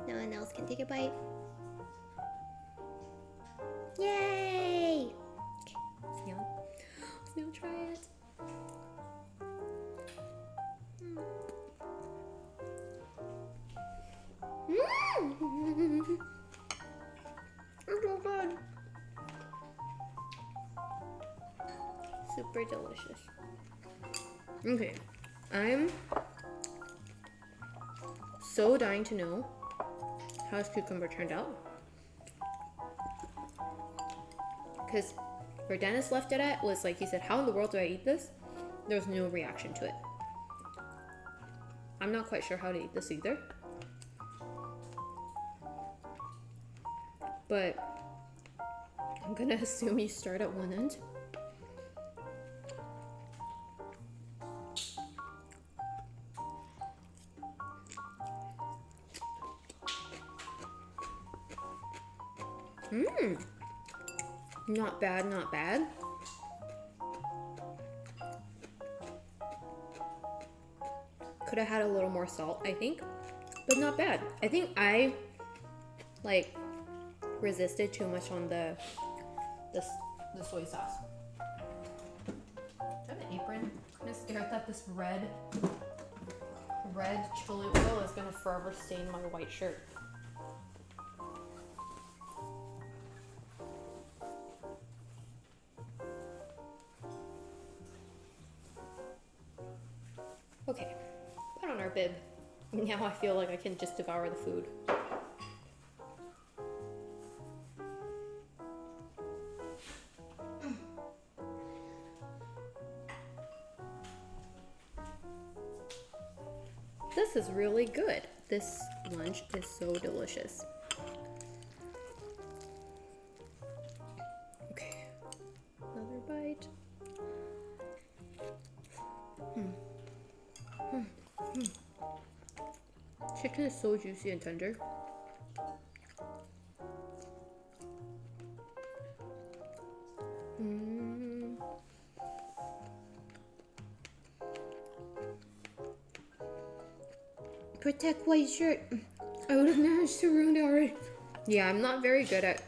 Speaker 1: No one else can take a bite. Yay! Okay, let's now try it. Mmm! It's so good. Super delicious. Okay, I'm so dying to know how this cucumber turned out. Because where Dennis left it at was like, he said, how in the world do I eat this? There's no reaction to it. I'm not quite sure how to eat this either. But I'm gonna assume you start at one end. Mmm. Not bad, not bad. Could have had a little more salt, I think, but not bad. I think I like resisted too much on the soy sauce. Do I have an apron? I'm kind of scared that this red chili oil is gonna forever stain my white shirt. Okay, put on our bib. Now I feel like I can just devour the food. This is really good. This lunch is so delicious. Okay, another bite. Chicken is so juicy and tender. Protect white shirt. I would have managed to ruin it already. Yeah, I'm not very good at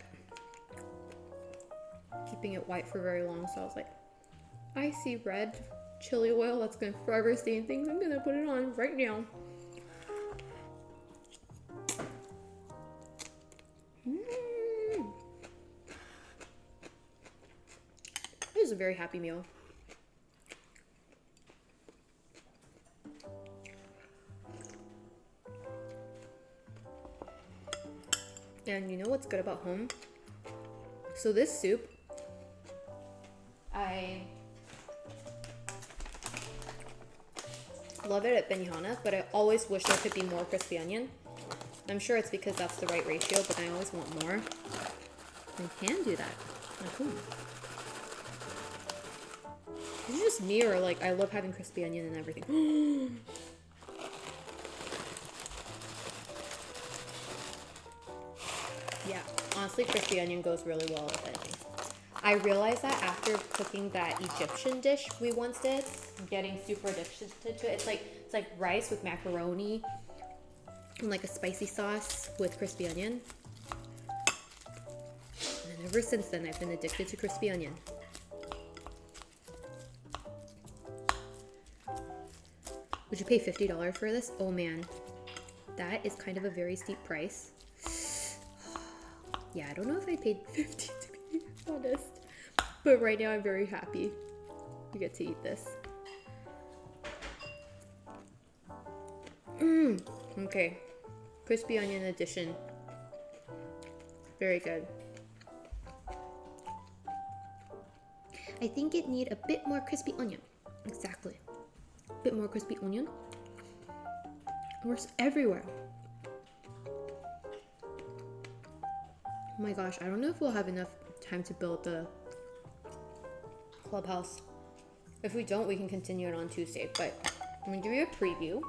Speaker 1: keeping it white for very long, so I was like, I see red chili oil that's gonna forever stain things. I'm gonna put it on right now. It was a very happy meal. And you know what's good about home? So this soup, I love it at Benihana, but I always wish there could be more crispy onion. I'm sure it's because that's the right ratio, but I always want more. I can do that at home. Is it just me, or like I love having crispy onion and everything? Yeah, honestly, crispy onion goes really well with anything. I realized that after cooking that Egyptian dish we once did, getting super addicted to it. It's like rice with macaroni and like a spicy sauce with crispy onion. And ever since then, I've been addicted to crispy onion. Would you pay $50 for this? Oh man, that is kind of a very steep price. Yeah, I don't know if I paid $50 to be honest, but right now I'm very happy we get to eat this. Okay, crispy onion edition. Very good. I think it need a bit more crispy onion. Exactly. A bit more crispy onion. Works everywhere. Oh my gosh, I don't know if we'll have enough time to build the clubhouse. If we don't, we can continue it on Tuesday, but I'm gonna give you a preview.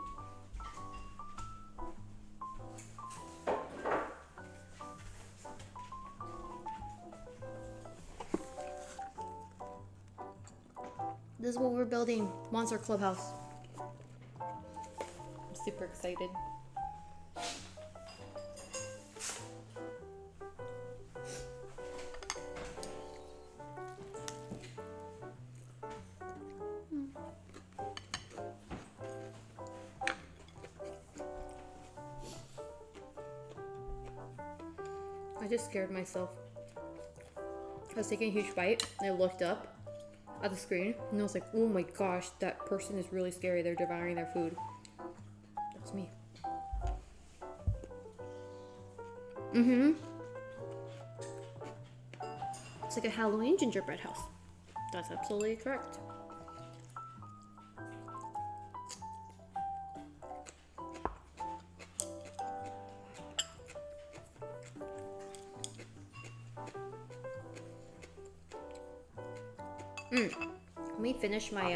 Speaker 1: This is what we're building, Monster Clubhouse. I'm super excited. I just scared myself. I was taking a huge bite and I looked up at the screen and I was like, oh my gosh, that person is really scary. They're devouring their food. That's me. It's like a Halloween gingerbread house. That's absolutely correct. Let me finish my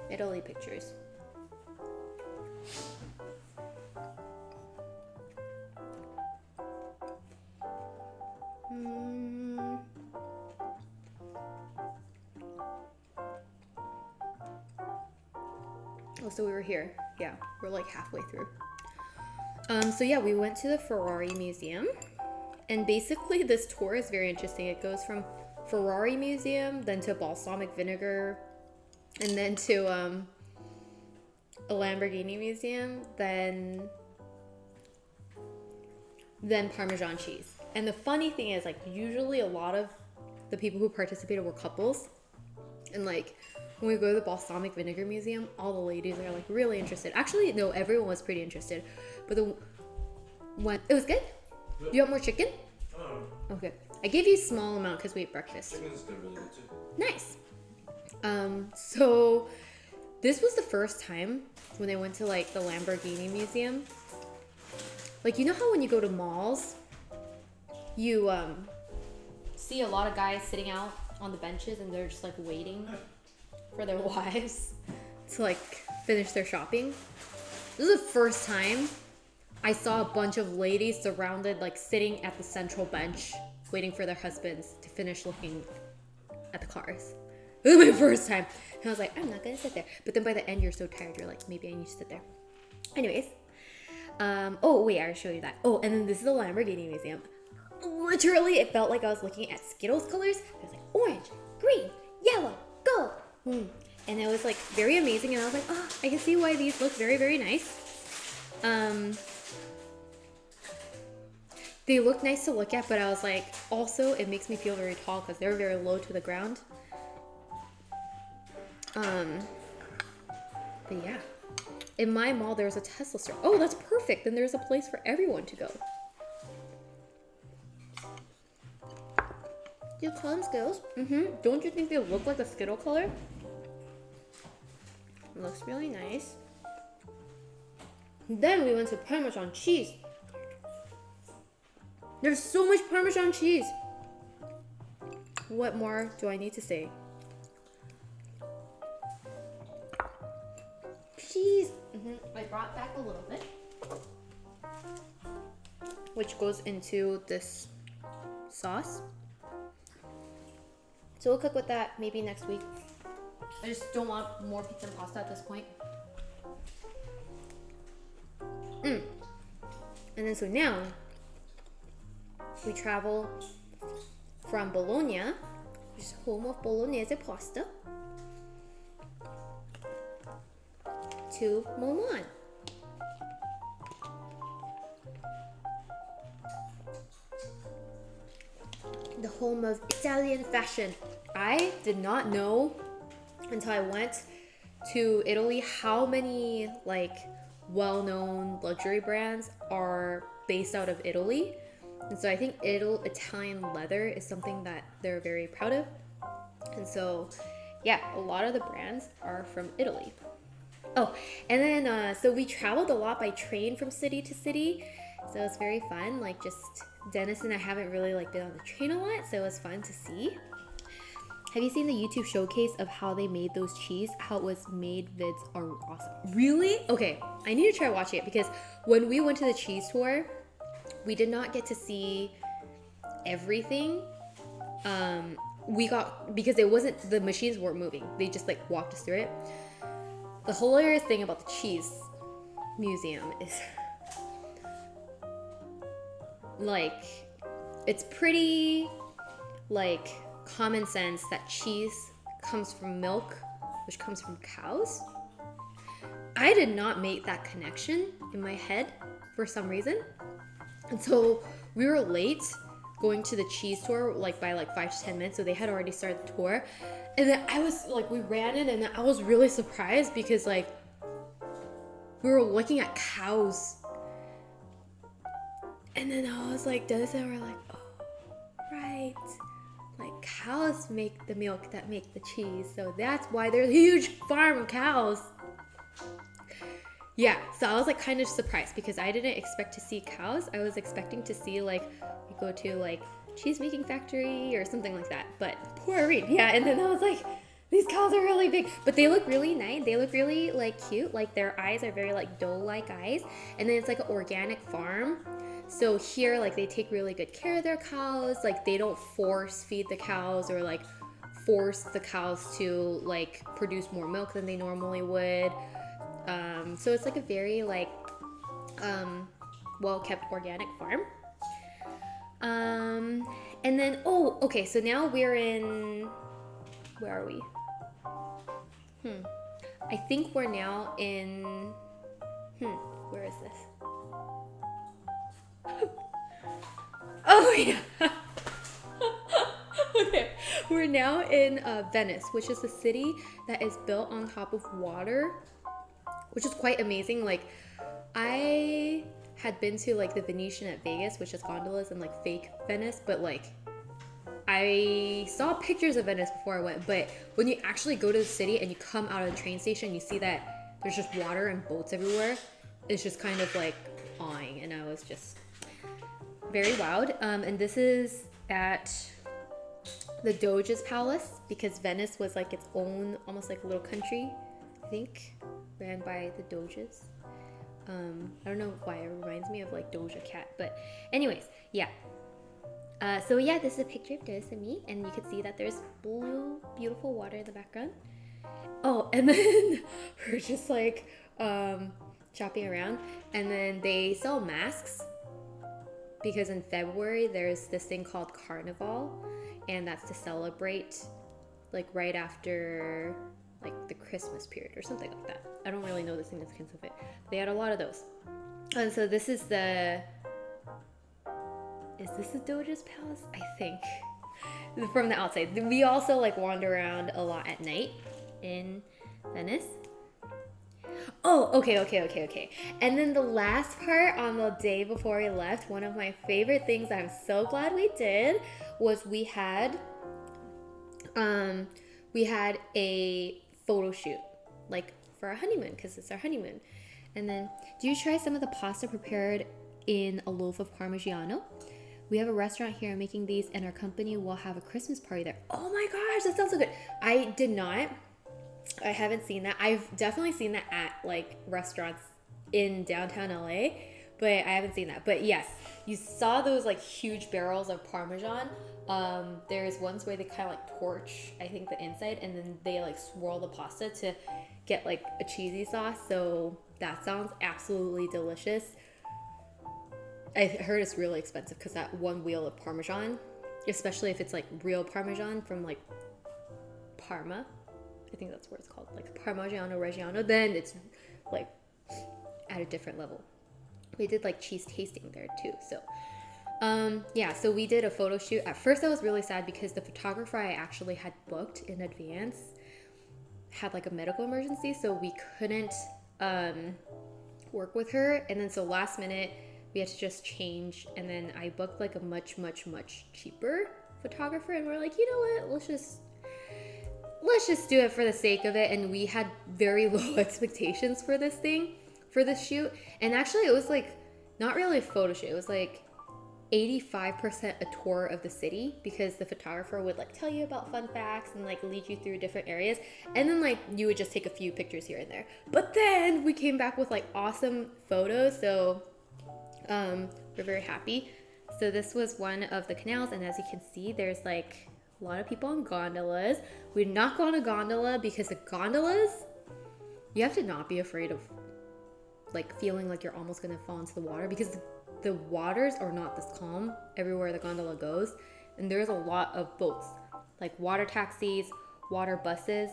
Speaker 1: Italy pictures. Oh, so we were here. Yeah, we're like halfway through. So yeah, we went to the Ferrari Museum. And basically this tour is very interesting. It goes from Ferrari Museum, then to balsamic vinegar, and then to a Lamborghini Museum, then Parmesan cheese. And the funny thing is, like, usually a lot of the people who participated were couples. And like, when we go to the balsamic vinegar museum, all the ladies are like really interested. Actually, no, everyone was pretty interested. But when it was good. You want more chicken?
Speaker 4: Oh,
Speaker 1: Okay. I gave you a small amount because we ate breakfast.
Speaker 4: chicken's good, really good too.
Speaker 1: Nice. So this was the first time when I went to like the Lamborghini Museum. Like, you know how when you go to malls, you see a lot of guys sitting out on the benches and they're just like waiting for their wives to like finish their shopping. This is the first time I saw a bunch of ladies surrounded, like sitting at the central bench, waiting for their husbands to finish looking at the cars. This was my first time. And I was like, I'm not gonna sit there. But then by the end, you're so tired, you're like, maybe I need to sit there. Anyways. Oh, wait, I already showed you that. Oh, and then this is the Lamborghini Museum. Literally, it felt like I was looking at Skittles colors. It was like orange, green, yellow, gold. And it was like very amazing. And I was like, oh, I can see why these look very, very nice. They look nice to look at, but I was like, also, it makes me feel very tall because they're very low to the ground. But yeah. in my mall, there's a Tesla store. Oh, that's perfect. Then there's a place for everyone to go. Do you call them Skittles? Don't you think they look like a Skittle color? It looks really nice. Then we went to Parmesan cheese. There's so much Parmesan cheese. What more do I need to say? Cheese. I brought back a little bit, which goes into this sauce. So we'll cook with that maybe next week. I just don't want more pizza and pasta at this point. And then so now we travel from Bologna, which is home of Bolognese pasta, to Milan. The home of Italian fashion. I did not know until I went to Italy how many like well-known luxury brands are based out of Italy. And so I think Italian leather is something that they're very proud of. And so yeah, a lot of the brands are from Italy. Oh, and then so we traveled a lot by train from city to city. So it was very fun. Like just Dennis and I haven't really like been on the train a lot, so it was fun to see. Have you seen the YouTube showcase of how they made those cheese? How it was made vids are awesome. Really? Okay, I need to try watching it because when we went to the cheese tour, we did not get to see everything. Because it wasn't, the machines weren't moving. They just like walked us through it. The hilarious thing about the cheese museum is like, it's pretty like common sense that cheese comes from milk, which comes from cows. I did not make that connection in my head for some reason. And so we were late going to the cheese tour like by like 5 to 10 minutes. So they had already started the tour. And then I was like, we ran in and I was really surprised because like we were looking at cows. And then I was like, Dennis and I were like, oh, right. Like cows make the milk that make the cheese. So that's why there's a huge farm of cows. Yeah, so I was like kind of surprised because I didn't expect to see cows. I was expecting to see like, we go to like cheese making factory or something like that. But poor Reed, yeah. And then I was like, these cows are really big, but they look really nice. They look really like cute. Like their eyes are very like doe-like eyes. And then it's like an organic farm. So here, like they take really good care of their cows. Like they don't force feed the cows or like force the cows to like produce more milk than they normally would. So it's like a very like well-kept organic farm. And then, oh, okay, so now we're in, where are we? I think we're now in, where is this? Oh yeah. Okay, we're now in Venice, which is a city that is built on top of water, which is quite amazing. Like I had been to like the Venetian at Vegas, which is gondolas and like fake Venice, but like I saw pictures of Venice before I went, but when you actually go to the city and you come out of the train station, you see that there's just water and boats everywhere. It's just kind of like awing, and I was just very wowed. And this is at the Doge's Palace because Venice was like its own, almost like a little country, I think, ran by the Doges. I don't know why it reminds me of like Doja Cat, but anyways, yeah. So yeah, this is a picture of Dennis and me, and you can see that there's blue, beautiful water in the background. Oh, and then we're just like shopping around, and then they sell masks because in February there's this thing called Carnival, and that's to celebrate like right after like the Christmas period or something like that. I don't really know the significance of it. They had a lot of those. And so this is the, is this the Doge's Palace? I think. From the outside. We also like wander around a lot at night in Venice. Oh, okay. And then the last part on the day before we left, one of my favorite things I'm so glad we did was we had a photo shoot, like for our honeymoon, because it's our honeymoon. And then, do you try some of the pasta prepared in a loaf of Parmigiano? We have a restaurant here making these, and our company will have a Christmas party there. Oh my gosh, that sounds so good. I did not. I haven't seen that. I've definitely seen that at like restaurants in downtown LA, but I haven't seen that. But yes, you saw those like huge barrels of Parmesan. There's ones where they kind of like torch, I think, the inside, and then they like swirl the pasta to get like a cheesy sauce. So that sounds absolutely delicious. I heard it's really expensive because that one wheel of Parmesan, especially if it's like real Parmesan from like Parma, I think that's what it's called, like Parmigiano Reggiano, then it's like at a different level. We did like cheese tasting there too. So yeah, so we did a photo shoot. At first I was really sad because the photographer I actually had booked in advance had like a medical emergency, so we couldn't work with her. And then so last minute we had to just change, and then I booked like a much cheaper photographer, and we're like, you know what, let's just do it for the sake of it. And we had very low expectations for this shoot. And actually it was like not really a photo shoot, it was like 85% a tour of the city, because the photographer would like tell you about fun facts and like lead you through different areas, and then like you would just take a few pictures here and there. But then we came back with like awesome photos, so we're very happy. So this was one of the canals, and as you can see, there's like a lot of people on gondolas. We did not go on a gondola because the gondolas, you have to not be afraid of like feeling like you're almost gonna fall into the water, because the waters are not this calm everywhere the gondola goes. And there's a lot of boats, like water taxis, water buses.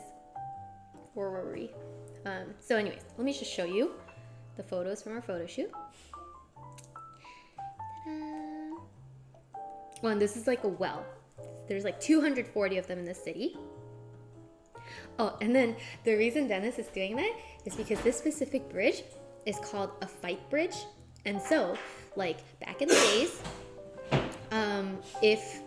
Speaker 1: Where were we? So anyways, let me just show you the photos from our photo shoot. Ta-da. Well, and this is like a well. There's like 240 of them in the city. Oh, and then the reason Dennis is doing that is because this specific bridge is called a fight bridge. And so, like, back in the days, if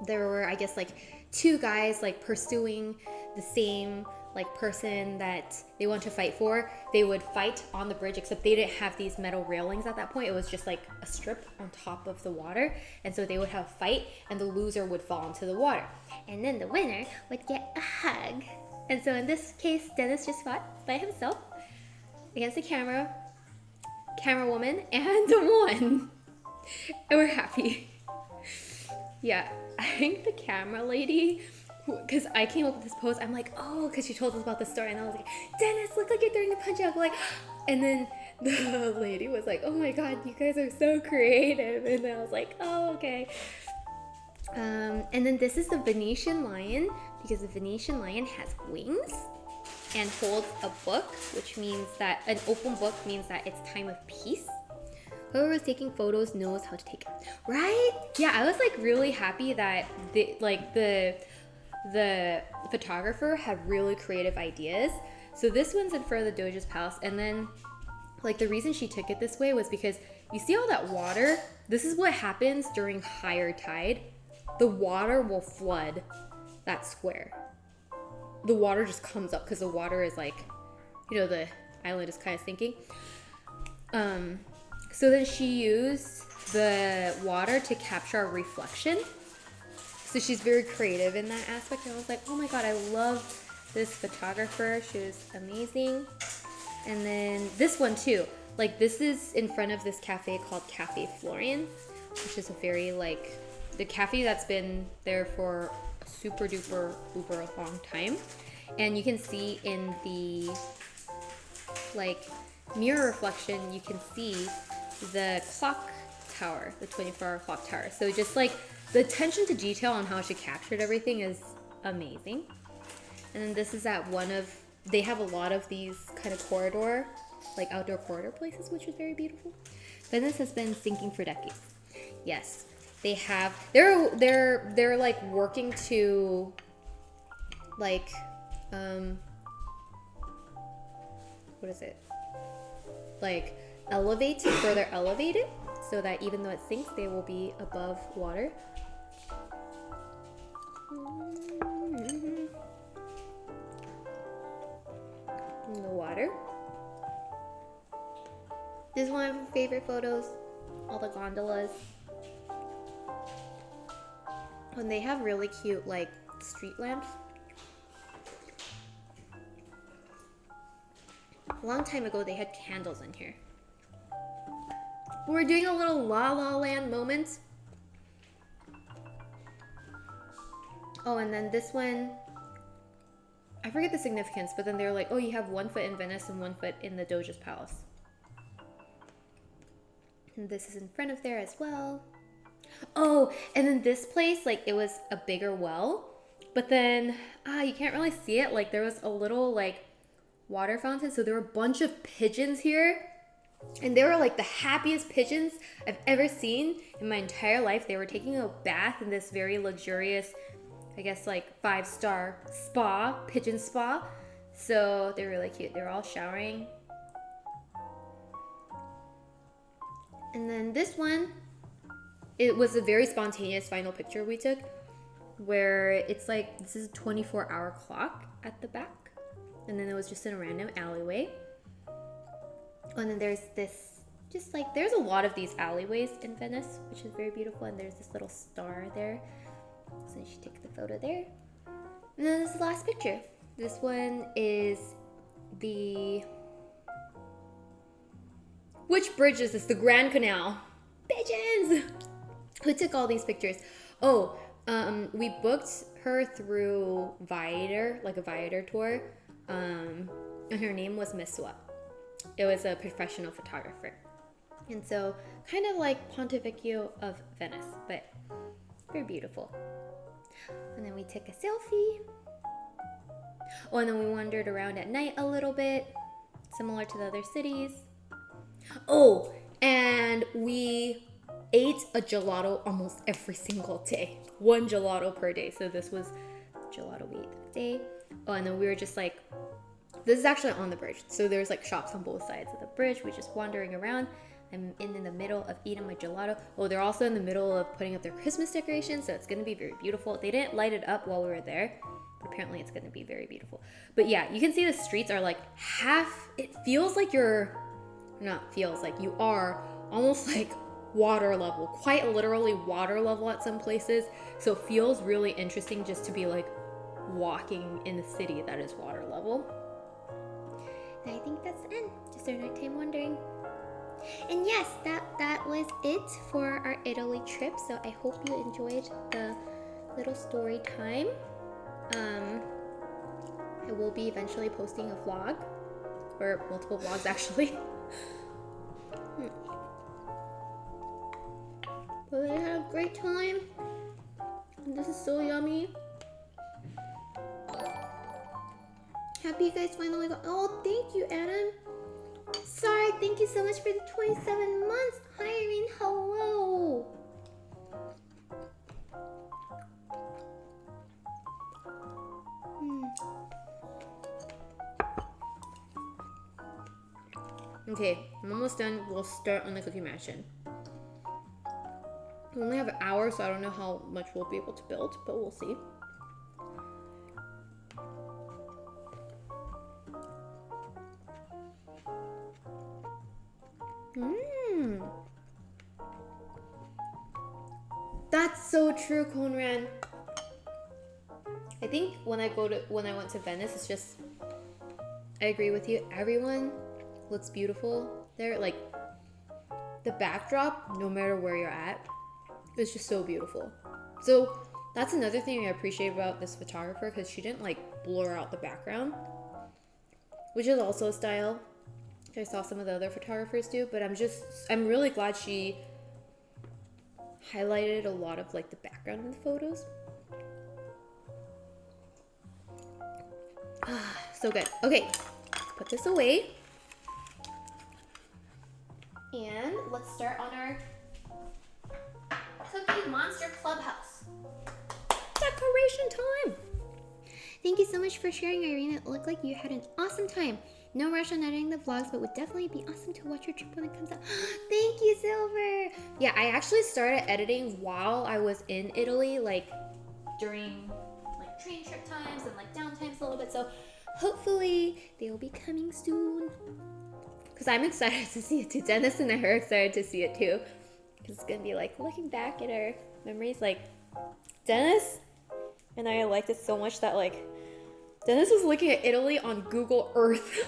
Speaker 1: there were, I guess, like, two guys, like, pursuing the same, like, person that they want to fight for, they would fight on the bridge, except they didn't have these metal railings at that point. It was just, like, a strip on top of the water. And so they would have a fight, and the loser would fall into the water. And then the winner would get a hug. And so in this case, Dennis just fought by himself against the camera woman, and won. And we're happy. Yeah, I think the camera lady, because I came up with this pose, I'm like, oh, because she told us about the story, and I was like, Dennis, look like you're throwing a punch out, like, and then the lady was like, oh my god, you guys are so creative. And then I was like, oh, okay. And then this is the Venetian lion, because the Venetian lion has wings and holds a book, which means that an open book means that it's time of peace. Whoever is taking photos knows how to take it, right? Yeah, I was like really happy that the photographer had really creative ideas. So this one's in front of the Doge's palace, and then like the reason she took it this way was because you see all that water? This is what happens during higher tide. The water will flood that square. The water just comes up because the water is like, you know, the island is kind of sinking. So then she used the water to capture a reflection. So she's very creative in that aspect. And I was like, oh my god, I love this photographer. She was amazing. And then this one too. Like this is in front of this cafe called Cafe Florian, which is a very like, the cafe that's been there for super duper uber long time. And you can see in the like mirror reflection, you can see the clock tower, the 24-hour clock tower. So just like the attention to detail on how she captured everything is amazing. And then this is at one of, they have a lot of these kind of corridor, like outdoor corridor places, which is very beautiful. Venice has been sinking for decades. Yes. They have, they're like working to like what is it? Like further elevate it, so that even though it sinks, they will be above water. In the water. This is one of my favorite photos. All the gondolas. And they have really cute like street lamps. A long time ago they had candles in here. We're doing a little La La Land moment. Oh, and then this one, I forget the significance, but then they're like, oh, you have 1 foot in Venice and 1 foot in the Doge's palace. And this is in front of there as well. Oh, and then this place, like, it was a bigger well, but then, you can't really see it. Like, there was a little, like, water fountain, so there were a bunch of pigeons here, and they were, like, the happiest pigeons I've ever seen in my entire life. They were taking a bath in this very luxurious, I guess, like, 5-star spa, pigeon spa, so they're really cute. They're all showering. And then this one, it was a very spontaneous final picture we took, where it's like, this is a 24-hour clock at the back, and then it was just in a random alleyway. And then there's this, just like, there's a lot of these alleyways in Venice, which is very beautiful, and there's this little star there, so you should take the photo there. And then this is the last picture. This one is the, which bridge is this? The Grand Canal. Pigeons! Who took all these pictures? Oh, we booked her through Viator, like a Viator tour, and her name was Miswa. It was a professional photographer. And so, kind of like Pontevedra of Venice, but very beautiful. And then we took a selfie. Oh, and then we wandered around at night a little bit, similar to the other cities. Oh, and we ate a gelato almost every single day. 1 gelato per day. So this was gelato we ate that day. Oh, and then we were just like, this is actually on the bridge. So there's like shops on both sides of the bridge. We're just wandering around. I'm in the middle of eating my gelato. Oh, they're also in the middle of putting up their Christmas decorations. So it's going to be very beautiful. They didn't light it up while we were there, but apparently it's going to be very beautiful. But yeah, you can see the streets are like half, it feels like you're, not feels like you are almost like water level, quite literally water level at some places. So it feels really interesting just to be like walking in a city that is water level. And I think that's the end. Just our nighttime wandering. And yes, that was it for our Italy trip. So I hope you enjoyed the little story time. I will be eventually posting a vlog, or multiple vlogs actually. But I had a great time. And this is so yummy. Happy you guys finally got. Oh, thank you, Adam. Sorry, thank you so much for the 27 months. Hi, Irene. Hello. Okay, I'm almost done. We'll start on the Cookie Mansion. We only have an hour, so I don't know how much we'll be able to build, but we'll see. That's so true, Conran. I think when I went to Venice, it's just, I agree with you. Everyone looks beautiful there. Like the backdrop, no matter where you're at, it's just so beautiful. So that's another thing I appreciate about this photographer, because she didn't like blur out the background, which is also a style I saw some of the other photographers do, but I'm really glad she highlighted a lot of like the background in the photos. So good. Okay, let's put this away. And let's start on our Cookie Monster Clubhouse. Decoration time! Thank you so much for sharing, Irene. It looked like you had an awesome time. No rush on editing the vlogs, but would definitely be awesome to watch your trip when it comes out. Thank you, Silver. Yeah, I actually started editing while I was in Italy, like during like train trip times and like downtimes a little bit. So hopefully they will be coming soon. Because I'm excited to see it too. Dennis and I are excited to see it too. Because it's gonna be like looking back at our memories. Like Dennis and I liked it so much that like Dennis was looking at Italy on Google Earth.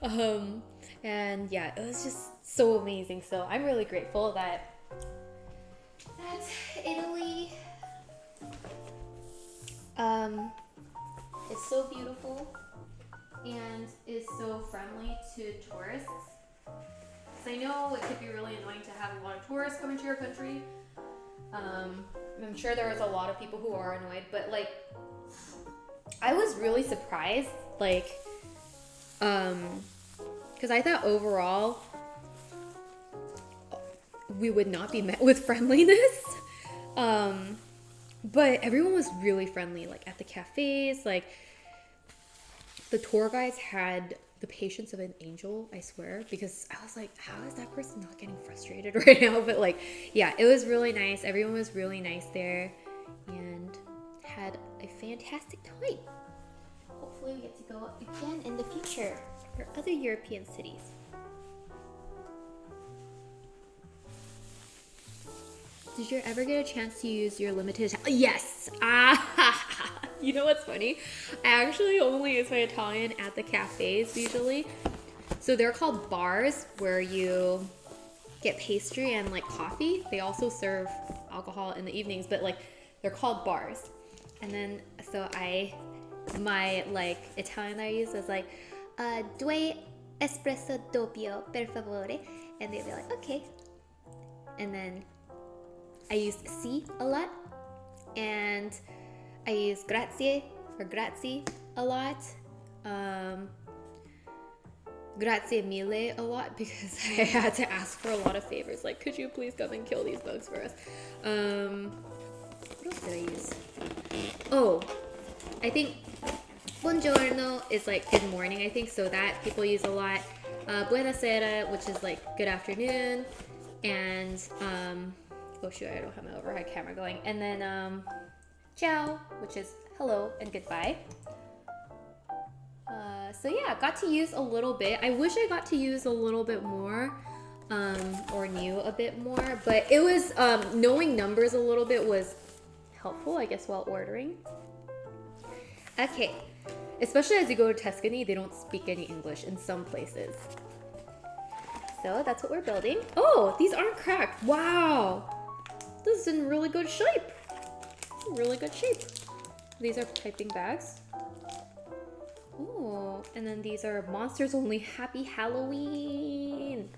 Speaker 1: And yeah, it was just so amazing. So I'm really grateful that Italy is so beautiful and is so friendly to tourists. Because I know it could be really annoying to have a lot of tourists coming to your country. I'm sure there was a lot of people who are annoyed, but like I was really surprised, like, because I thought overall we would not be met with friendliness. But everyone was really friendly, like at the cafes, like the tour guides had the patience of an angel, I swear, because I was like, how is that person not getting frustrated right now? But like, yeah, it was really nice. Everyone was really nice there and had a fantastic time. Hopefully we get to go again in the future or other European cities. Did you ever get a chance to use your limited Yes! You know what's funny? I actually only use my Italian at the cafes usually. So they're called bars where you get pastry and like coffee. They also serve alcohol in the evenings, but like they're called bars. And then so my like Italian I use was like due espresso doppio per favore, and they'd be like okay. And then I used si a lot, and I use grazie or grazie a lot, grazie mille a lot because I had to ask for a lot of favors, like could you please come and kill these bugs for us. What else did I use? Oh, I think buongiorno is like good morning, I think, so that people use a lot. Buonasera, which is like good afternoon, and oh shoot, I don't have my overhead camera going. And then ciao, which is hello and goodbye. So yeah, got to use a little bit. I wish I got to use a little bit more, or knew a bit more, but it was, knowing numbers a little bit was helpful, I guess, while ordering. Okay, especially as you go to Tuscany, they don't speak any English in some places. So that's what we're building. Oh, these aren't cracked. Wow. This is in really good shape. Really good shape. These are piping bags. Oh, and then these are Monsters Only Happy Halloween.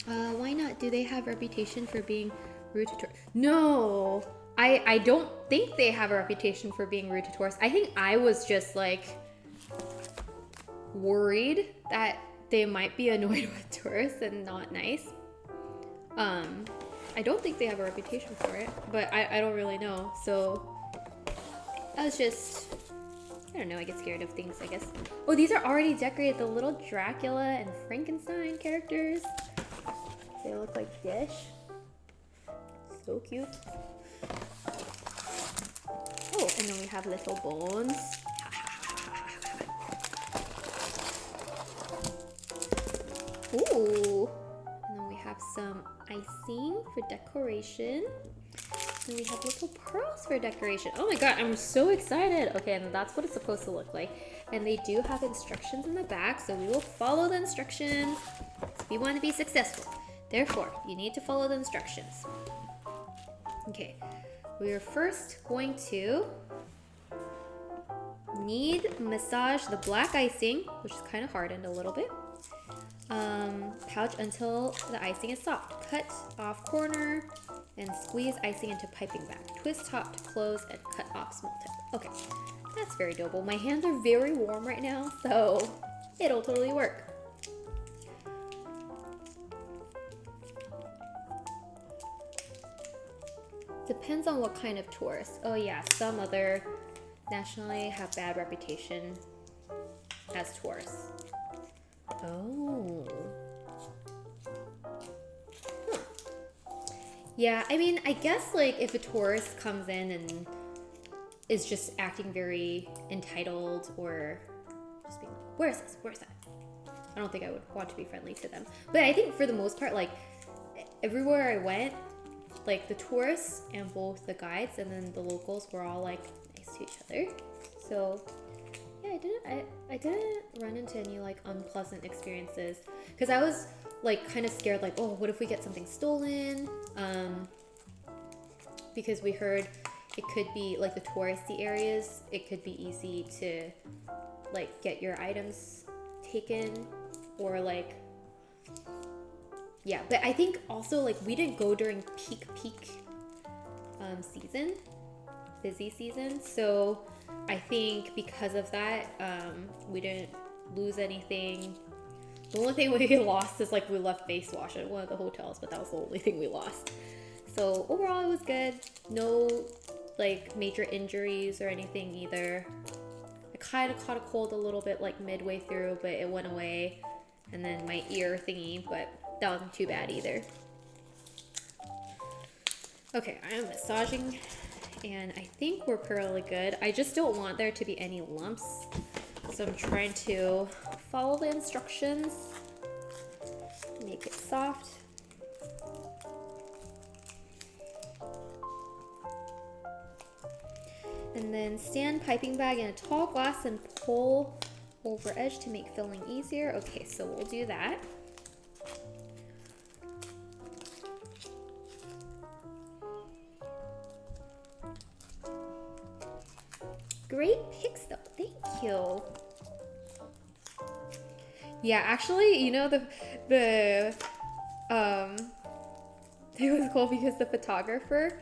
Speaker 1: Why not? Do they have reputation for being rude to tourists? No, I don't think they have a reputation for being rude to tourists. I think I was just like worried that they might be annoyed with tourists and not nice. I don't think they have a reputation for it, but I don't really know. So I was just, I don't know, I get scared of things, I guess. Oh, these are already decorated. The little Dracula and Frankenstein characters. They look like dish. So cute. Oh, and then we have little bones. Ooh. And then we have some icing for decoration. And we have little pearls for decoration. Oh my god, I'm so excited. Okay, and that's what it's supposed to look like. And they do have instructions in the back, so we will follow the instructions if we want to be successful. Therefore, you need to follow the instructions. Okay, we are first going to massage the black icing, which is kind of hardened a little bit. Pouch until the icing is soft. Cut off corner and squeeze icing into piping bag. Twist top to close and cut off small tip. Okay, that's very doable. My hands are very warm right now, so it'll totally work. Depends on what kind of tourist. Oh yeah, some other
Speaker 2: nationally have bad reputation as tourists. Oh. Huh. Yeah, I mean, I guess like if a tourist comes in and is just acting very entitled or just being like, where's this? Where's that? I don't think I would want to be friendly to them. But I think for the most part, like everywhere I went, like the tourists and both the guides and then the locals were all like nice to each other. So yeah, I didn't run into any like unpleasant experiences because I was like kind of scared, like, oh, what if we get something stolen? Because we heard it could be like the touristy areas, it could be easy to like get your items taken or like, yeah. But I think also like we didn't go during peak season, busy season, so I think because of that we didn't lose anything. The only thing we lost is like we left face wash at one of the hotels, but that was the only thing we lost. So overall it was good. No like major injuries or anything either. I kind of caught a cold a little bit like midway through, but it went away. And then my ear thingy, but that wasn't too bad either. Okay, I am massaging and I think we're pretty good. I just don't want there to be any lumps. So I'm trying to follow the instructions, make it soft. And then stand piping bag in a tall glass and pull over edge to make filling easier. Okay, so we'll do that. Great picks though, thank you. Yeah, actually, you know, it was cool because the photographer,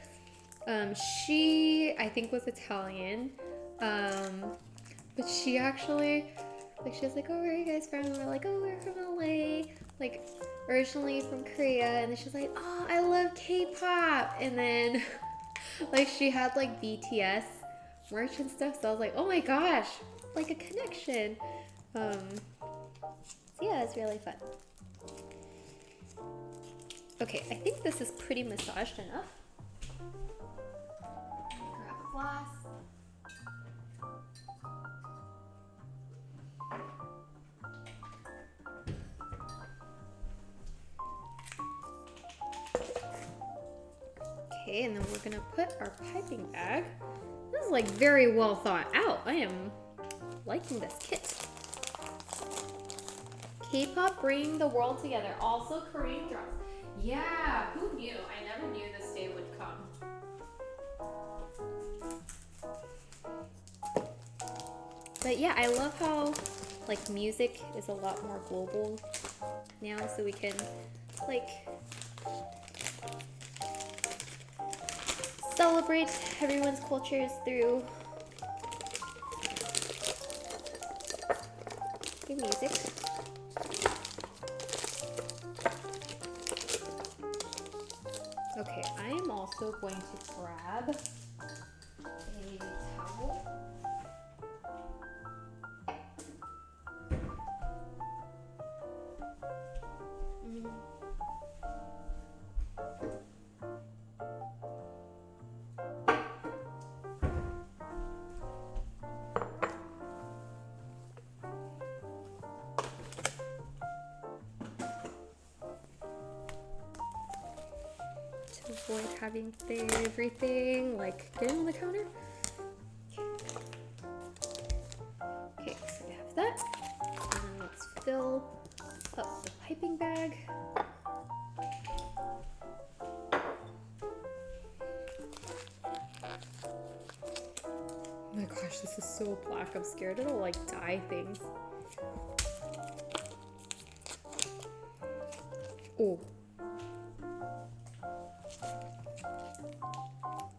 Speaker 2: she, I think was Italian, but she actually, like, she was like, oh, where are you guys from? And we're like, oh, we're from LA, like, originally from Korea, and then she's like, oh, I love K-pop, and then, like, she had, like, BTS merch and stuff, so I was like, oh my gosh, like a connection. So yeah, it's really fun. Okay, I think this is pretty massaged enough. Grab a glass. Okay, and then we're gonna put our piping bag. This is like very well thought out. I am liking this kit. K-pop bringing the world together. Also Korean drums. Yeah, who knew? I never knew this day would come. But yeah, I love how like music is a lot more global now, so we can like celebrate everyone's cultures through music. Okay, I am also going to grab a towel. To avoid having everything like getting on the counter. Okay, so we have that. And then let's fill up the piping bag. Oh my gosh, this is so black. I'm scared it'll like dye things. Oh.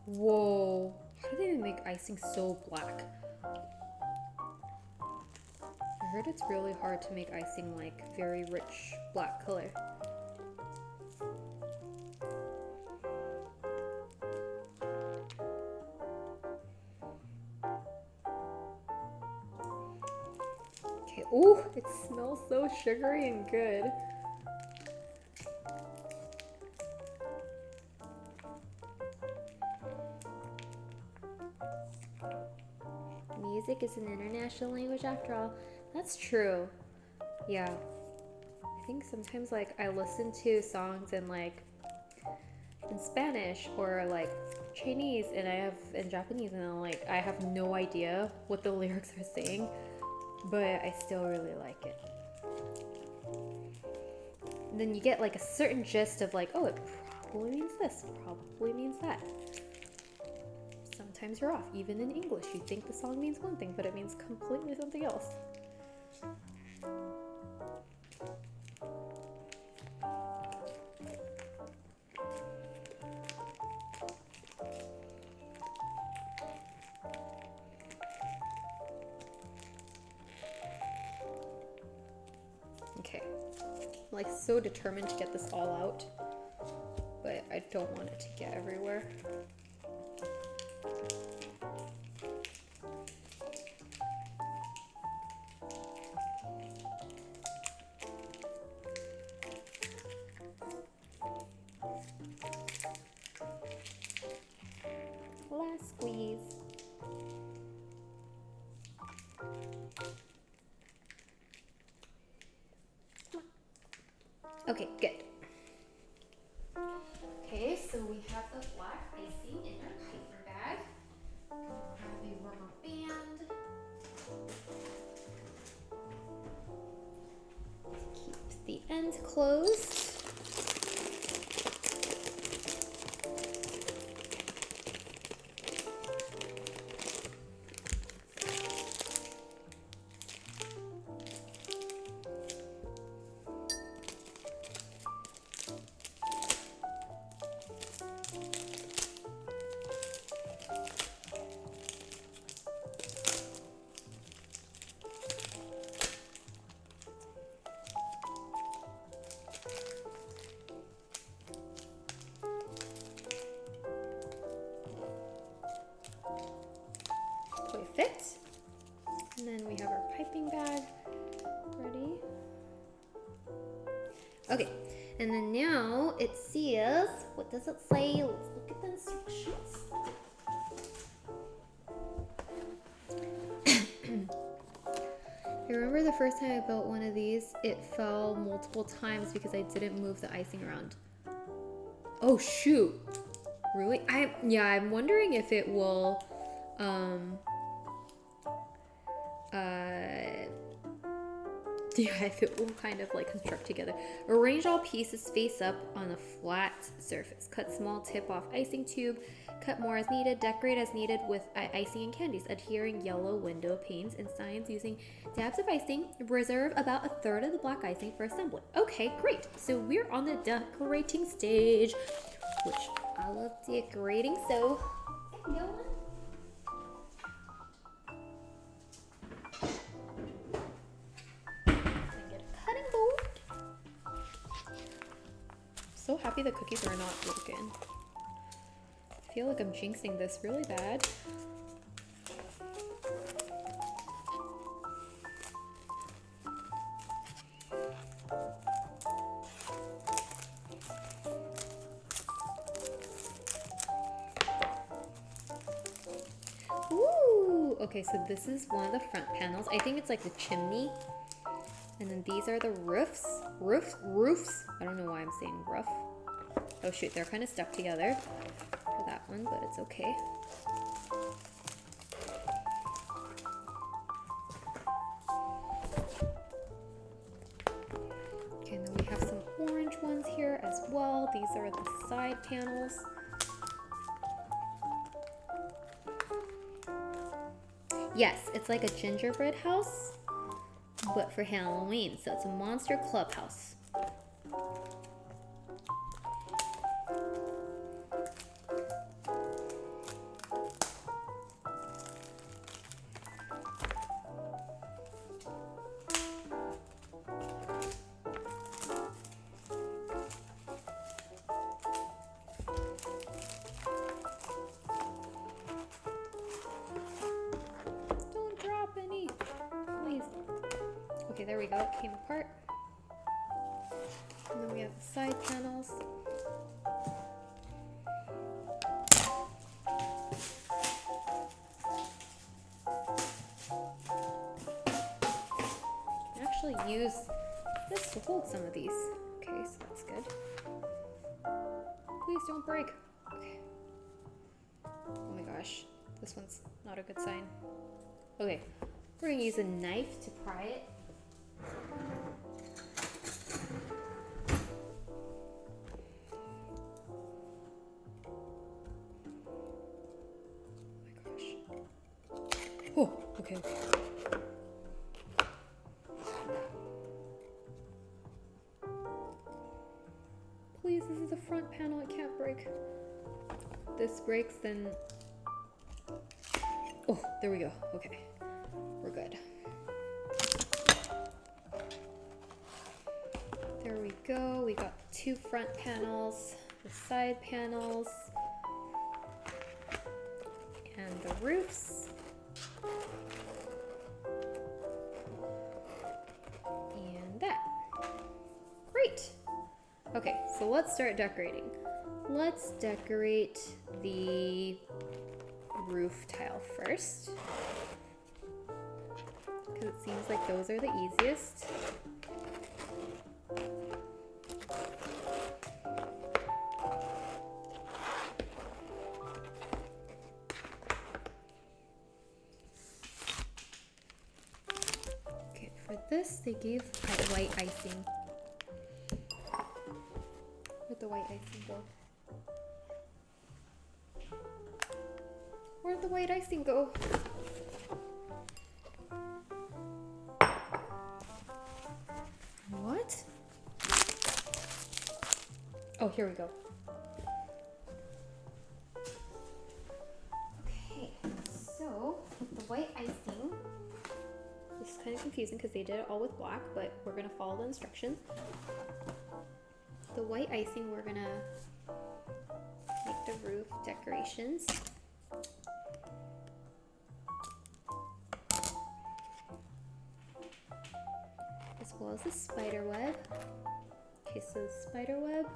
Speaker 2: Whoa. How do they make icing so black? I heard it's really hard to make icing like very rich black color.
Speaker 1: Ooh, it smells so sugary and good. Music is an international language after all. That's true. Yeah. I think sometimes like I listen to songs in Spanish or like Chinese and in Japanese and I have no idea what the lyrics are saying, but I still really like it. And then you get like a certain gist of like, oh, it probably means this, probably means that. Sometimes you're off. Even in English, you think the song means one thing, but it means completely something else. Okay. I'm like so determined to get this all out, but I don't want it to get everywhere. Last squeeze. Okay, good. Okay, so we have the black icing in our piping bag. Grab a rubber band. Keep the ends closed. Perfect. And then we have our piping bag ready. Okay, and then now it says, what does it say? Let's look at the instructions. I remember the first time I built one of these, it fell multiple times because I didn't move the icing around. Oh shoot. Really? I'm wondering if it will if it will kind of like construct together. Arrange all pieces face up on a flat surface. Cut small tip off icing tube. Cut more as needed. Decorate as needed with icing and candies. Adhering yellow window panes and signs using dabs of icing. Reserve about a third of the black icing for assembly. Okay, great. So we're on the decorating stage, which I love decorating. So get going. So happy the cookies are not broken. I feel like I'm jinxing this really bad. Ooh! Okay, so this is one of the front panels. I think it's like the chimney. And then these are the roofs. Roofs? I don't know why I'm saying roof. Oh shoot, they're kind of stuck together for that one, but it's okay. Okay, and then we have some orange ones here as well. These are the side panels. Yes, it's like a gingerbread house, but for Halloween. So it's a monster clubhouse. Don't drop any, please. Okay, there we go. It came apart. And then we have the side panels. I can actually use this to hold some of these. Okay, so that's good. Please don't break. Okay. Oh my gosh, this one's not a good sign. Okay, we're gonna use a knife to pry it. Oh, okay. Please, this is the front panel, it can't break. If this breaks, then... Oh, there we go, okay. We're good. There we go, we got the 2 front panels, the side panels, and the roofs. And that. Great. Okay, so let's start decorating. Let's decorate the roof tile first, because it seems like those are the easiest. Okay, for this they gave white icing. Where'd the white icing go? Where'd the white icing go? What? Oh, here we go. Okay, so with the white icing, this is kind of confusing because they did it all with black, but we're gonna follow the instructions. The white icing, we're gonna make the roof decorations. As well as the spider web. Okay, so the spider web.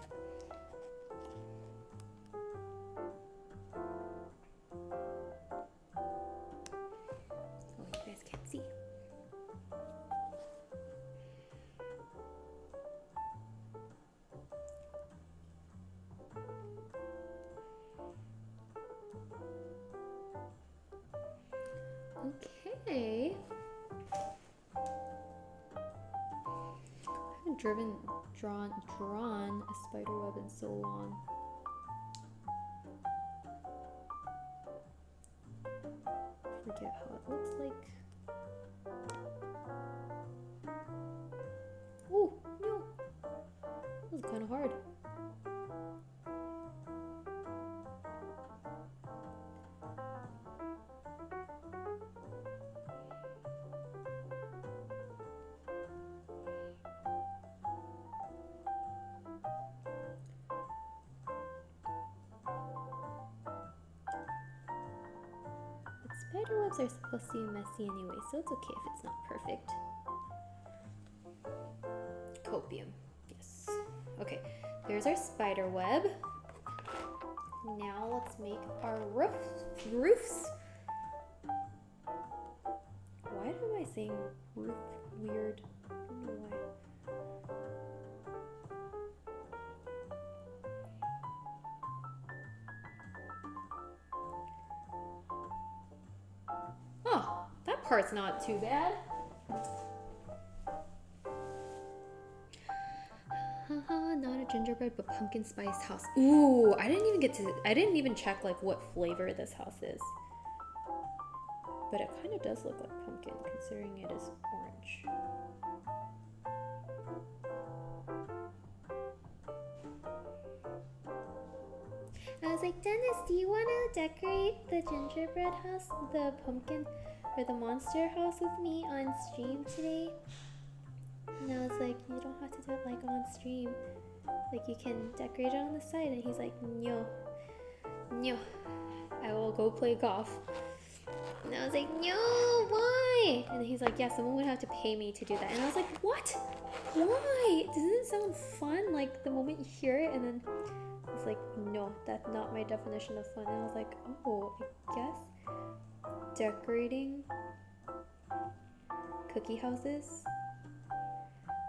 Speaker 1: Oh, you guys can't see. Okay. I haven't drawn a spider web in so long. Forget how it looks like. Oh no, that was kind of hard. Spider webs are supposed to be messy anyway, so it's okay if it's not perfect. Copium, yes. Okay, there's our spider web. Now let's make our roofs. Why am I saying roof weird? I don't know why. Oh, that part's not too bad. Haha, not a gingerbread but pumpkin spice house. Ooh, I didn't even check like what flavor this house is. But it kind of does look like pumpkin considering it is orange. I was like, Dennis, do you want to decorate the gingerbread house, the pumpkin, or the monster house with me on stream today? And I was like, you don't have to do it like on stream. Like you can decorate it on the side. And he's like, no, I will go play golf. And I was like, no, why? And he's like, yeah, someone would have to pay me to do that. And I was like, what? Why? Doesn't it sound fun? Like the moment you hear it, and then he's like, no, that's not my definition of fun. And I was like, oh, I guess decorating cookie houses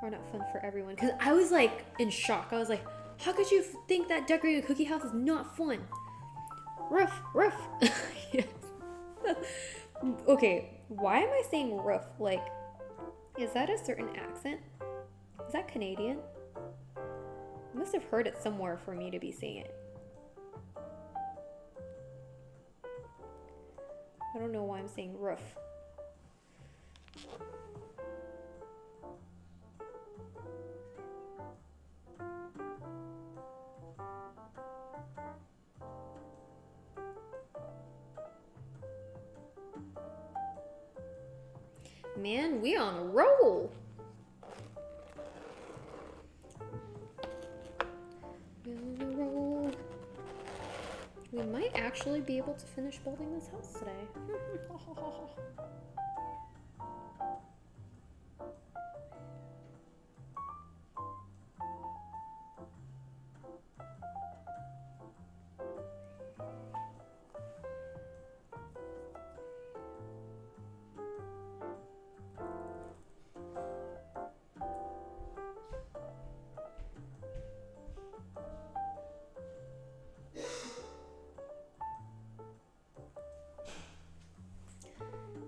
Speaker 1: are not fun for everyone. Because I was like in shock. I was like, how could you think that decorating a cookie house is not fun? Roof, roof. Yes. Okay, why am I saying roof? Like, is that a certain accent? Is that Canadian? I must have heard it somewhere for me to be saying it. I don't know why I'm saying roof. Man, we on a roll. We on a roll. We might actually be able to finish building this house today.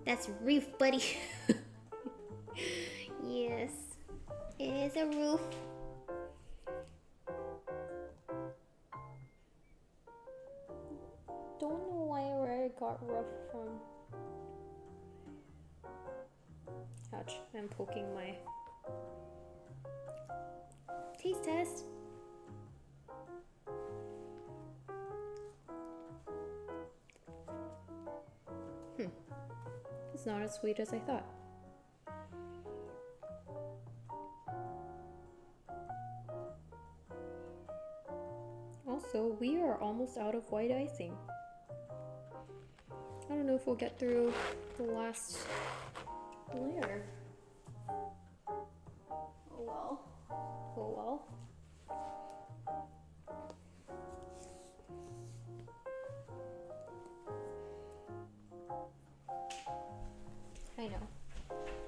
Speaker 1: That's roof, buddy. Yes, it is a roof. Don't know where I got roof from. Ouch, I'm poking my taste test. It's not as sweet as I thought. Also, we are almost out of white icing. I don't know if we'll get through the last layer. Oh well. Oh well. I know.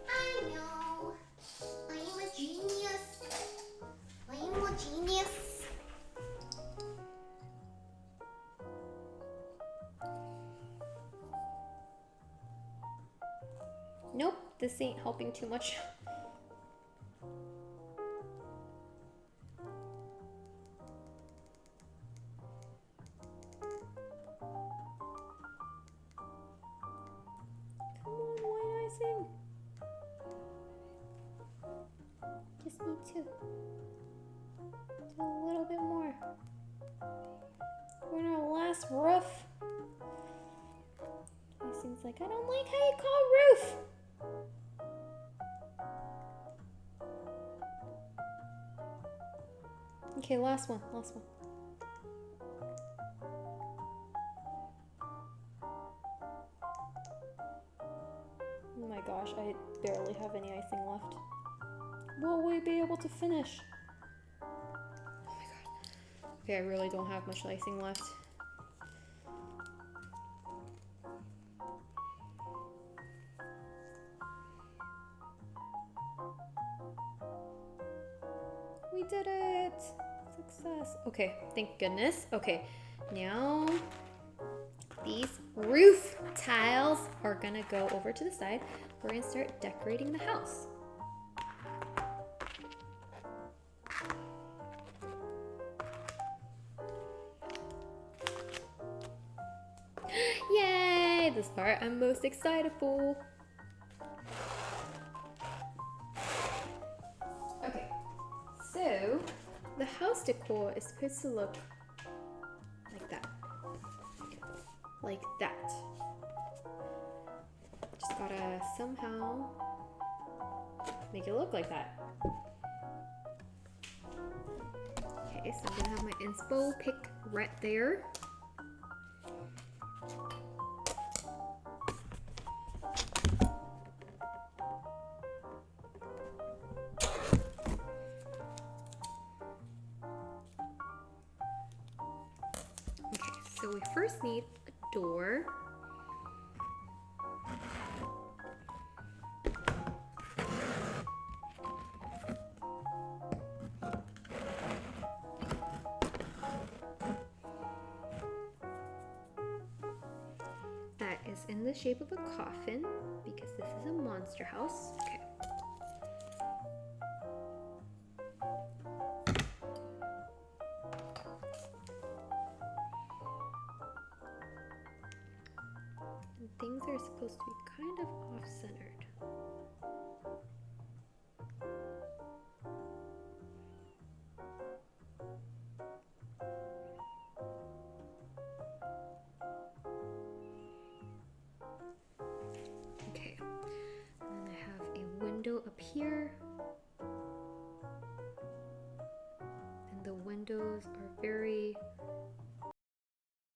Speaker 5: I know. I am a genius. I am a genius.
Speaker 1: Nope, this ain't helping too much. Come on, white icing. Just need to do a little bit more. We're on our last roof. Icing's like, I don't like how you call roof. Okay, last one, last one. Oh my gosh, I barely have any icing left. Will we be able to finish? Oh my god. Okay, I really don't have much icing left. We did it! Success. Okay, thank goodness. Okay, now these roof tiles are gonna go over to the side. We're gonna start decorating the house. Yay! This part I'm most excited for. Okay, so the house decor is supposed to look like that. Like that. Just gotta somehow make it look like that. Okay, so I'm gonna have my inspo pick right there. so we first need a door. That is in the shape of a coffin because this is a monster house. Okay. And things are supposed to be kind of off-centered. Okay, and then I have a window up here. And the windows are very